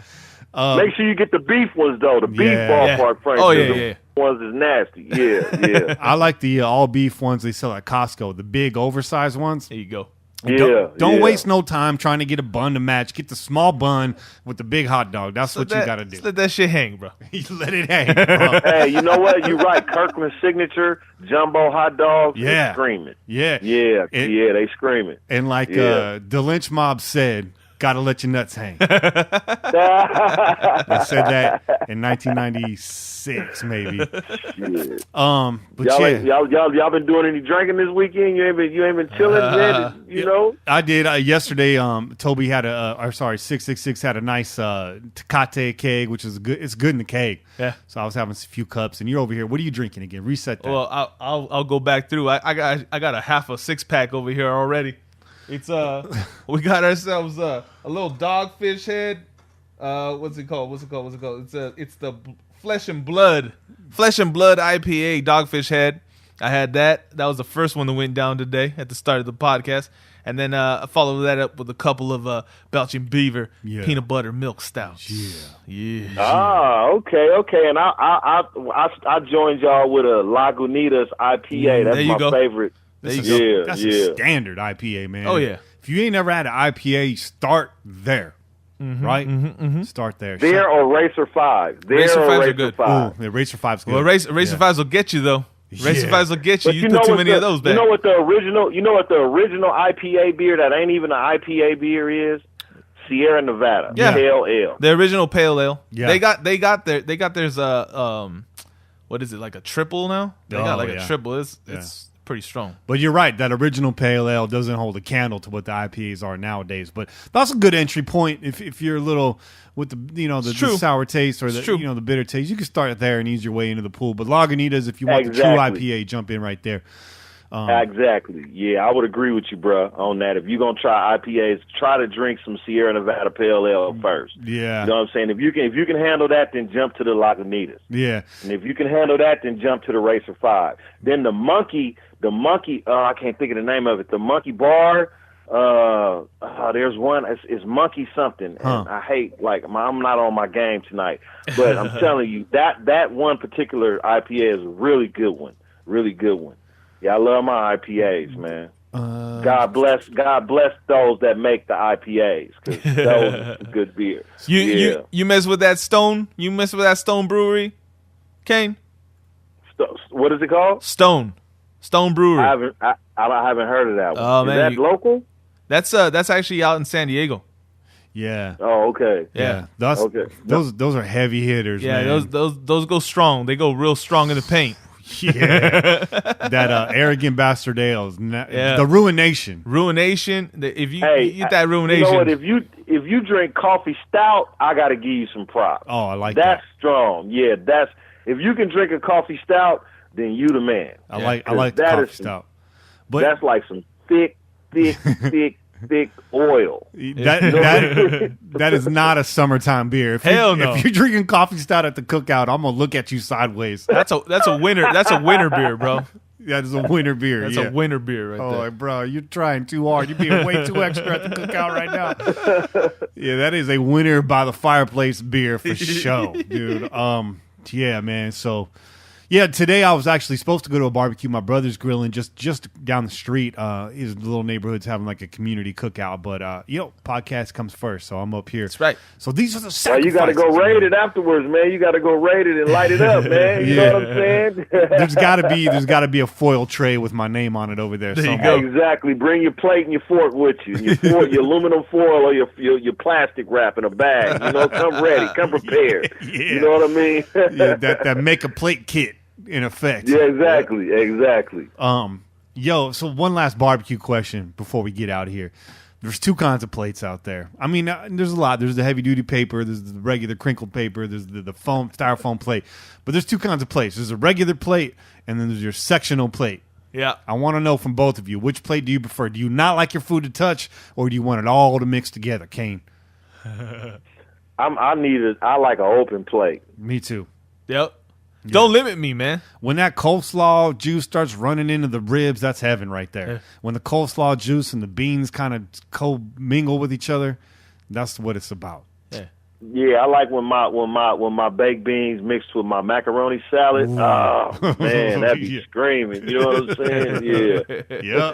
Make sure you get the beef ones though. The beef Yeah. ballpark franks. Oh, 'cause yeah, the yeah. ones is nasty. Yeah. I like the all beef ones they sell at Costco, the big oversized ones. There you go. Don't waste no time trying to get a bun to match. Get the small bun with the big hot dog. That's what you got to do. Just let that shit hang, bro. Let it hang. Bro. Hey, you know what? You're right. Kirkland's signature jumbo hot dogs. Yeah. They screaming. Yeah. They screaming. And like Yeah. the lynch mob said, gotta let your nuts hang. They said that in 1996, maybe. Shit. But Y'all been doing any drinking this weekend? You ain't been chilling, man. You know. I did yesterday. Toby had 666 had a nice Tecate keg, which is good. It's good in the keg. Yeah. So I was having a few cups, and you're over here. What are you drinking again? Reset that. Well, I'll go back through. I got a half a 6-pack over here already. It's we got ourselves a little dogfish head. What's it called? It's the flesh and blood IPA dogfish head. I had that. That was the first one that went down today at the start of the podcast. And then I followed that up with a couple of Belching Beaver peanut butter milk stouts. Yeah. Ah, okay. And I joined y'all with a Lagunitas IPA. That's there you my go. favorite. That's Yeah. a standard IPA, man. Oh, yeah. If you ain't never had an IPA, start there. Right? Start there. There or Racer 5. Racer 5s are good. 5. Ooh, yeah, Racer 5's good. Well, Racer 5s will get you though. Racer 5s will get you. But You put too many of those back. You know what the original IPA beer that ain't even an IPA beer is? Sierra Nevada. Yeah. Pale Ale. The original pale ale. Yeah. They got theirs what is it, like a triple now? They got like a triple. It's pretty strong. But you're right. That original pale ale doesn't hold a candle to what the IPAs are nowadays. But that's a good entry point if you're a little with the sour taste or the bitter taste. You can start there and ease your way into the pool. But Lagunitas, if you want the true IPA, jump in right there. Exactly. Yeah, I would agree with you, bro, on that. If you're gonna try IPAs, try to drink some Sierra Nevada Pale Ale first. Yeah. You know what I'm saying? If you can handle that, then jump to the Lagunitas. Yeah. And if you can handle that, then jump to the Racer 5. Then the monkey. I can't think of the name of it. The Monkey Bar. There's one. It's Monkey something. And I hate I'm not on my game tonight, but I'm telling you that one particular IPA is a really good one. Really good one. Yeah, I love my IPAs, man. God bless those that make the IPAs, because those are some good beer. You mess with that Stone? You mess with that Stone Brewery, Cain? What is it called? Stone Brewery. I haven't heard of that one. Oh, is man, that local? That's actually out in San Diego. Yeah. Oh, okay. Yeah. Those are heavy hitters. Yeah, man. those go strong. They go real strong in the paint. Yeah. That arrogant bastard ales. The Ruination. If you get that Ruination. You know what? If you drink coffee stout, I got to give you some props. Oh, I like that's strong. Yeah, if you can drink a coffee stout, then you the man. I like the coffee stout. But that's like some thick oil. That is not a summertime beer. No. If you're drinking coffee stout at the cookout, I'm gonna look at you sideways. That's a winter. That's a winter beer, bro. That is a winter beer. That's a winter beer right there. Oh, bro, you're trying too hard. You're being way too extra at the cookout right now. Yeah, that is a winter by the fireplace beer for show, dude. Yeah, man. So, Yeah, today I was actually supposed to go to a barbecue. My brother's grilling just down the street. His little neighborhood's having like a community cookout. But, podcast comes first, so I'm up here. That's right. So these are the Well, sacrifices. you got to go raid it afterwards, man. You got to go raid it and light it up, man. You know what I'm saying? There's got to be a foil tray with my name on it over there. There you somewhere. go. Exactly. Bring your plate and your fork with you. Your aluminum foil or your plastic wrap in a bag. You know, come ready. Come prepared. Yeah. You know what I mean? Yeah, that make a plate kit in effect. Yeah, exactly. Exactly. So one last barbecue question before we get out of here. There's two kinds of plates out there. I mean, there's a lot. There's the heavy duty paper. There's the regular crinkled paper. There's the foam styrofoam plate. But there's two kinds of plates. There's a regular plate, and then there's your sectional plate. Yeah. I want to know from both of you, which plate do you prefer? Do you not like your food to touch, or do you want it all to mix together, Cain? I like an open plate. Me too. Yep. Don't limit me, man. When that coleslaw juice starts running into the ribs, that's heaven right there. Yeah. When the coleslaw juice and the beans kind of co-mingle with each other, that's what it's about. Yeah. Yeah, I like when my baked beans mixed with my macaroni salad. Ooh. Oh man, that'd be Yeah. screaming. You know what I'm saying? Yeah. Yeah.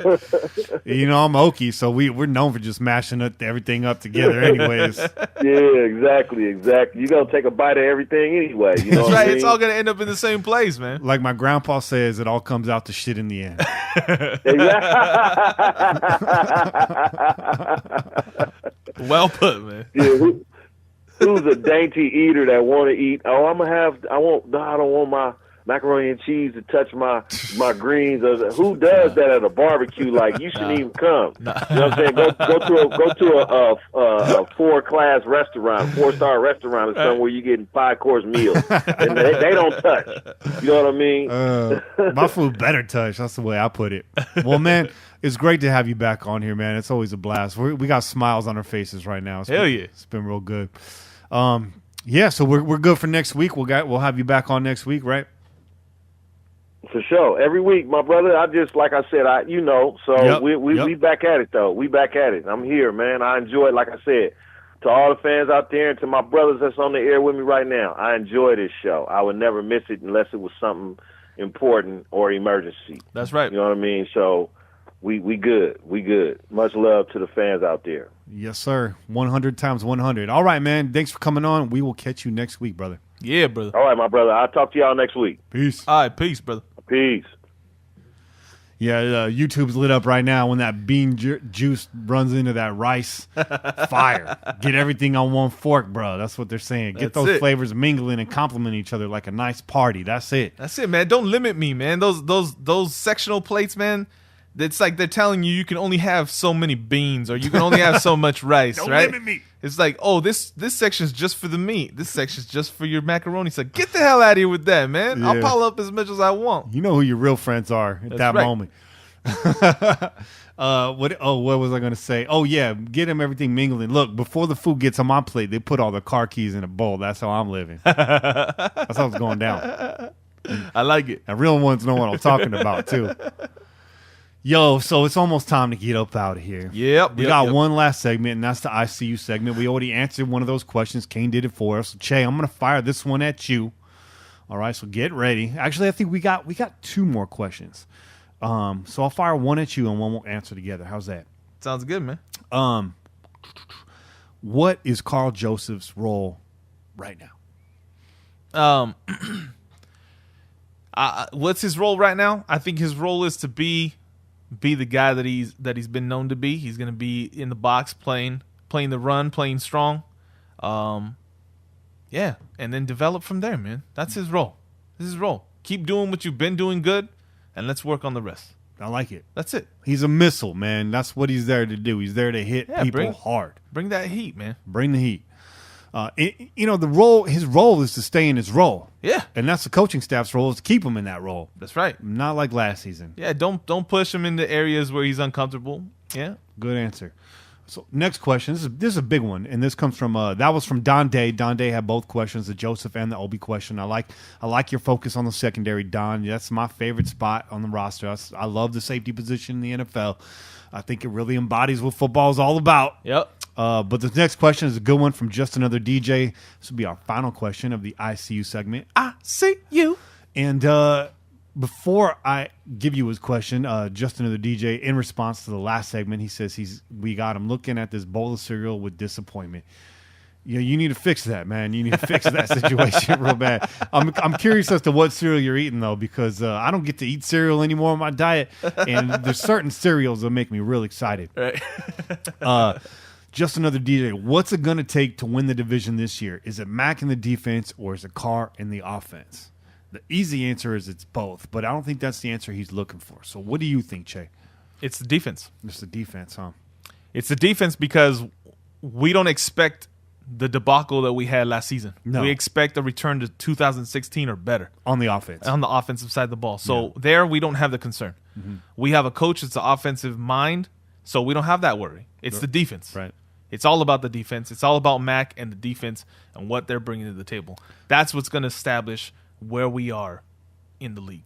I'm Okie, so we're known for just mashing everything up together anyways. Yeah, exactly. You're gonna take a bite of everything anyway. You know That's what I right. mean? It's all going to end up in the same place, man. Like my grandpa says, it all comes out to shit in the end. Well put, man. Yeah, who's a dainty eater that want to eat? Oh, I don't want my macaroni and cheese to touch my greens. Who does that at a barbecue? Like, you shouldn't even come. You know what I'm saying? Go to a 4-class restaurant, 4-star restaurant, or somewhere you getting 5-course meals, and they don't touch. You know what I mean? My food better touch. That's the way I put it. Well, man, it's great to have you back on here, man. It's always a blast. We got smiles on our faces right now. Hell yeah. It's been real good. So we're good for next week. We'll have you back on next week, right? For sure. Every week, my brother, like I said, Yep. we back at it, though. We back at it. I'm here, man. I enjoy it, like I said. To all the fans out there and to my brothers that's on the air with me right now, I enjoy this show. I would never miss it unless it was something important or emergency. That's right. You know what I mean? So we good. We good. Much love to the fans out there. Yes, sir. 100 times 100. All right, man. Thanks for coming on. We will catch you next week, brother. Yeah, brother. All right, my brother. I'll talk to y'all next week. Peace. All right, peace, brother. Peace. Yeah, YouTube's lit up right now when that bean juice runs into that rice. Fire. Get everything on one fork, bro. That's what they're saying. Get That's those it. flavors mingling and complement each other like a nice party. That's it. That's it, man. Don't limit me, man. Those sectional plates, man. It's like they're telling you can only have so many beans or you can only have so much rice, Don't right? limit me. It's like, oh, this section's just for the meat. This section's just for your macaroni. So get the hell out of here with that, man. I'll Yeah. pile up as much as I want. You know who your real friends are at That's that right. moment. What was I going to say? Oh, yeah, get them everything mingling. Look, before the food gets on my plate, they put all the car keys in a bowl. That's how I'm living. That's how it's going down. I like it. And real ones know what I'm talking about, too. Yo, so it's almost time to get up out of here. Yep. We got one last segment, and that's the ICU segment. We already answered one of those questions. Cain did it for us. So, Che, I'm going to fire this one at you. All right, so get ready. Actually, I think we got 2 more questions. So I'll fire one at you and one we'll answer together. How's that? Sounds good, man. What is Carl Joseph's role right now? What's his role right now? I think his role is to be the guy that he's been known to be. He's going to be in the box playing the run, playing strong. Yeah, and then develop from there, man. That's his role. This is his role. Keep doing what you've been doing good, and let's work on the rest. I like it. That's it. He's a missile, man. That's what he's there to do. He's there to hit people hard. Bring that heat, man. Bring the heat. His role is to stay in his role. Yeah. And that's the coaching staff's role, is to keep him in that role. That's right. Not like last season. Yeah, don't push him into areas where he's uncomfortable. Yeah. Good answer. So next question. This is a big one, and this comes from that was from Don Day. Don Day had both questions, the Joseph and the Obi question. I like your focus on the secondary, Don. That's my favorite spot on the roster. I love the safety position in the NFL. I think it really embodies what football is all about. Yep. But the next question is a good one from Just Another DJ. This will be our final question of the ICU segment. I see you. And before I give you his question, just another DJ, in response to the last segment, he says we got him looking at this bowl of cereal with disappointment. You need to fix that, man. You need to fix that situation real bad. I'm curious as to what cereal you're eating, though, because I don't get to eat cereal anymore on my diet, and there's certain cereals that make me real excited. Right. Just another DJ. What's it going to take to win the division this year? Is it Mac in the defense, or is it Carr in the offense? The easy answer is it's both, but I don't think that's the answer he's looking for. So what do you think, Che? It's the defense. It's the defense, huh? It's the defense because we don't expect the debacle that we had last season. No. We expect a return to 2016 or better. On the offense. On the offensive side of the ball. So there we don't have the concern. Mm-hmm. We have a coach that's an offensive mind, so we don't have that worry. It's the defense. Right. It's all about the defense. It's all about Mac and the defense and what they're bringing to the table. That's what's going to establish where we are in the league.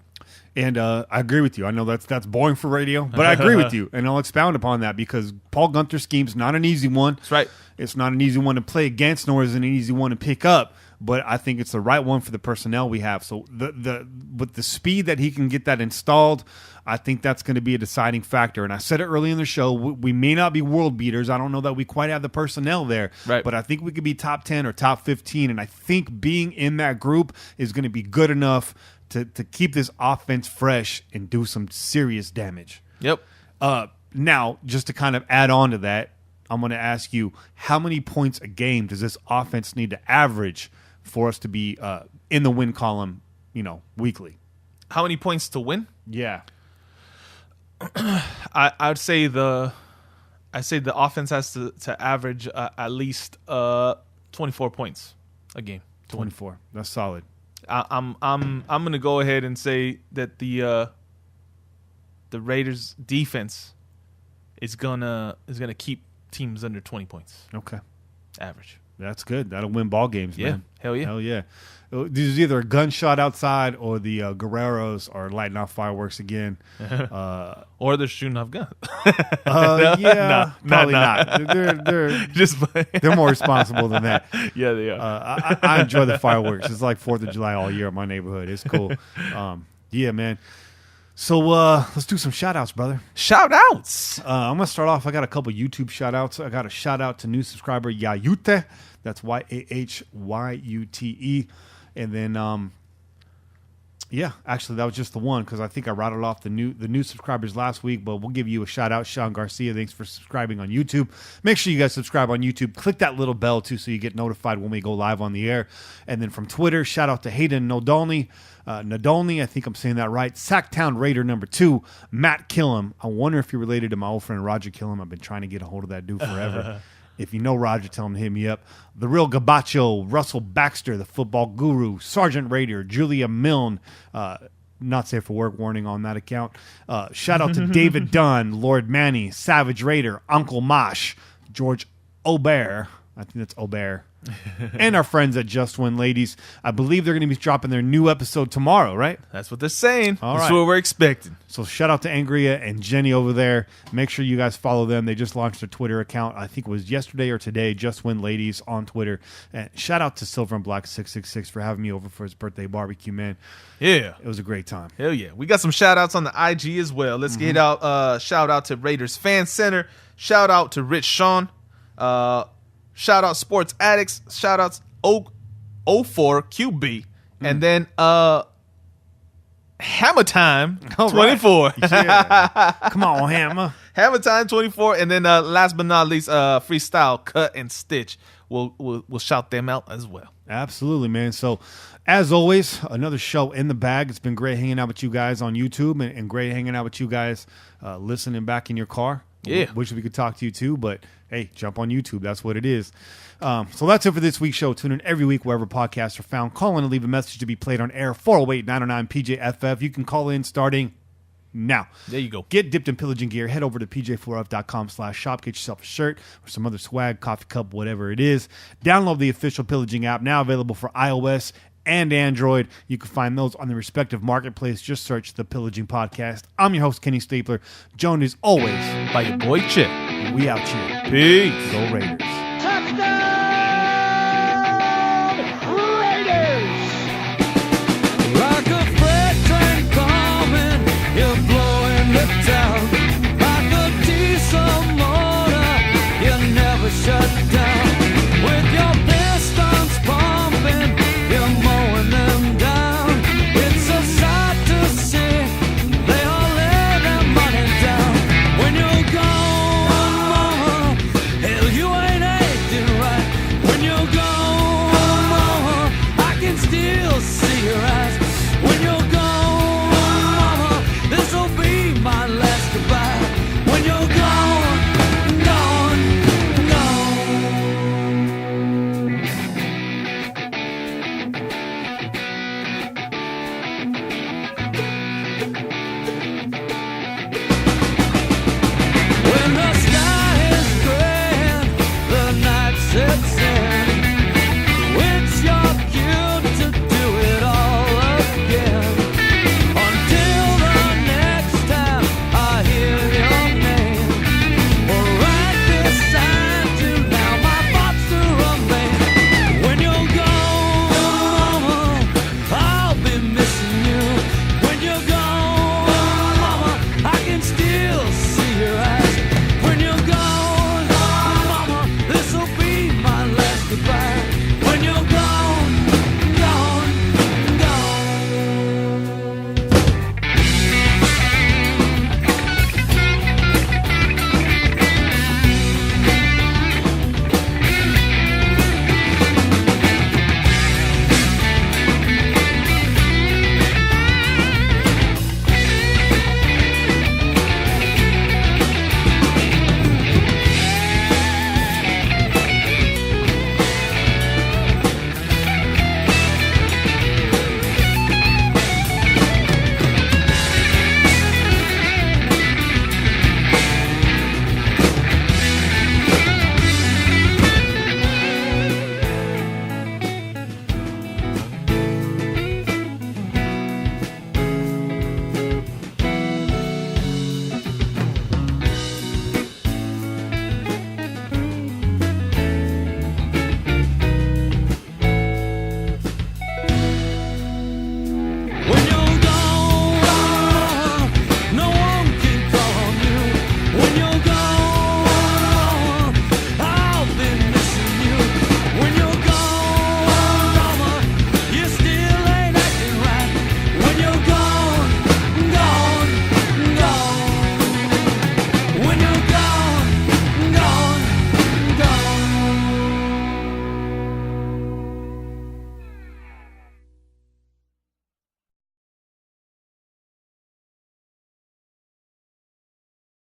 And I agree with you. I know that's boring for radio, but I agree with you. And I'll expound upon that because Paul Gunther's scheme's not an easy one. That's right. It's not an easy one to play against, nor is it an easy one to pick up. But I think it's the right one for the personnel we have. So with the speed that he can get that installed, I think that's going to be a deciding factor. And I said it early in the show, we may not be world beaters. I don't know that we quite have the personnel there. Right. But I think we could be top 10 or top 15. And I think being in that group is going to be good enough to keep this offense fresh and do some serious damage. Yep. Now, just to kind of add on to that, I'm going to ask you, how many points a game does this offense need to average for us to be in the win column, weekly? How many points to win? Yeah. I'd say the offense has to average at least 24 points a game. 24. That's solid. I'm gonna go ahead and say that the Raiders defense is gonna keep teams under 20 points. Okay. Average. That's good. That'll win ball games, man. Hell yeah. Hell yeah. There's either a gunshot outside or the Guerreros are lighting off fireworks again. Or they're shooting off guns. Yeah, probably not. They're more responsible than that. Yeah, they are. I enjoy the fireworks. It's like 4th of July all year in my neighborhood. It's cool. Yeah, man. So let's do some shout-outs, brother. Shout-outs. I'm going to start off. I got a couple YouTube shout-outs. I got a shout-out to new subscriber Yayute. That's Yahyute. And then, actually, that was just the one because I think I rattled off the new subscribers last week. But we'll give you a shout-out. Sean Garcia, thanks for subscribing on YouTube. Make sure you guys subscribe on YouTube. Click that little bell, too, so you get notified when we go live on the air. And then from Twitter, shout-out to Hayden Nadolny, I think I'm saying that right. Sacktown Raider #2, Matt Killam. I wonder if you're related to my old friend Roger Killam. I've been trying to get a hold of that dude forever. If you know Roger, tell him to hit me up. The Real Gabacho, Russell Baxter, the football guru, Sergeant Raider, Julia Milne, not safe for work warning on that account. Shout out to David Dunn, Lord Manny, Savage Raider, Uncle Mosh, George Aubert. I think that's Aubert. And our friends at Just Win Ladies. I believe they're going to be dropping their new episode tomorrow, right? That's what they're saying. All That's right. what we're expecting. So shout out to Angria and Jenny over there. Make sure you guys follow them. They just launched their Twitter account. I think it was yesterday or today. Just Win Ladies on Twitter. And shout out to Silver and Black 666 for having me over for his birthday barbecue, man. Yeah. It was a great time. Hell yeah. We got some shout outs on the IG as well. Let's get out. Shout out to Raiders Fan Center. Shout out to Rich Sean. Shout out Sports Addicts. Shout outs 04 QB. And then Hammer Time 24. Right. Yeah. Come on, Hammer. Hammer Time 24. And then last but not least, Freestyle Cut and Stitch. We'll shout them out as well. Absolutely, man. So, as always, another show in the bag. It's been great hanging out with you guys on YouTube and great hanging out with you guys listening back in your car. Yeah. Wish we could talk to you too, but hey, jump on YouTube. That's what it is. So that's it for this week's show. Tune in every week wherever podcasts are found. Call in and leave a message to be played on air. 408-909-PJFF. You can call in starting now. There you go. Get dipped in pillaging gear. Head over to pj4f.com/shop. Get yourself a shirt or some other swag, coffee cup, whatever it is. Download the official Pillaging app, now available for iOS and Android. You can find those on the respective marketplace. Just search the Pillaging Podcast. I'm your host, Kenny Stapler, joined as always by your boy Chip. We out here. Peace. Go Raiders.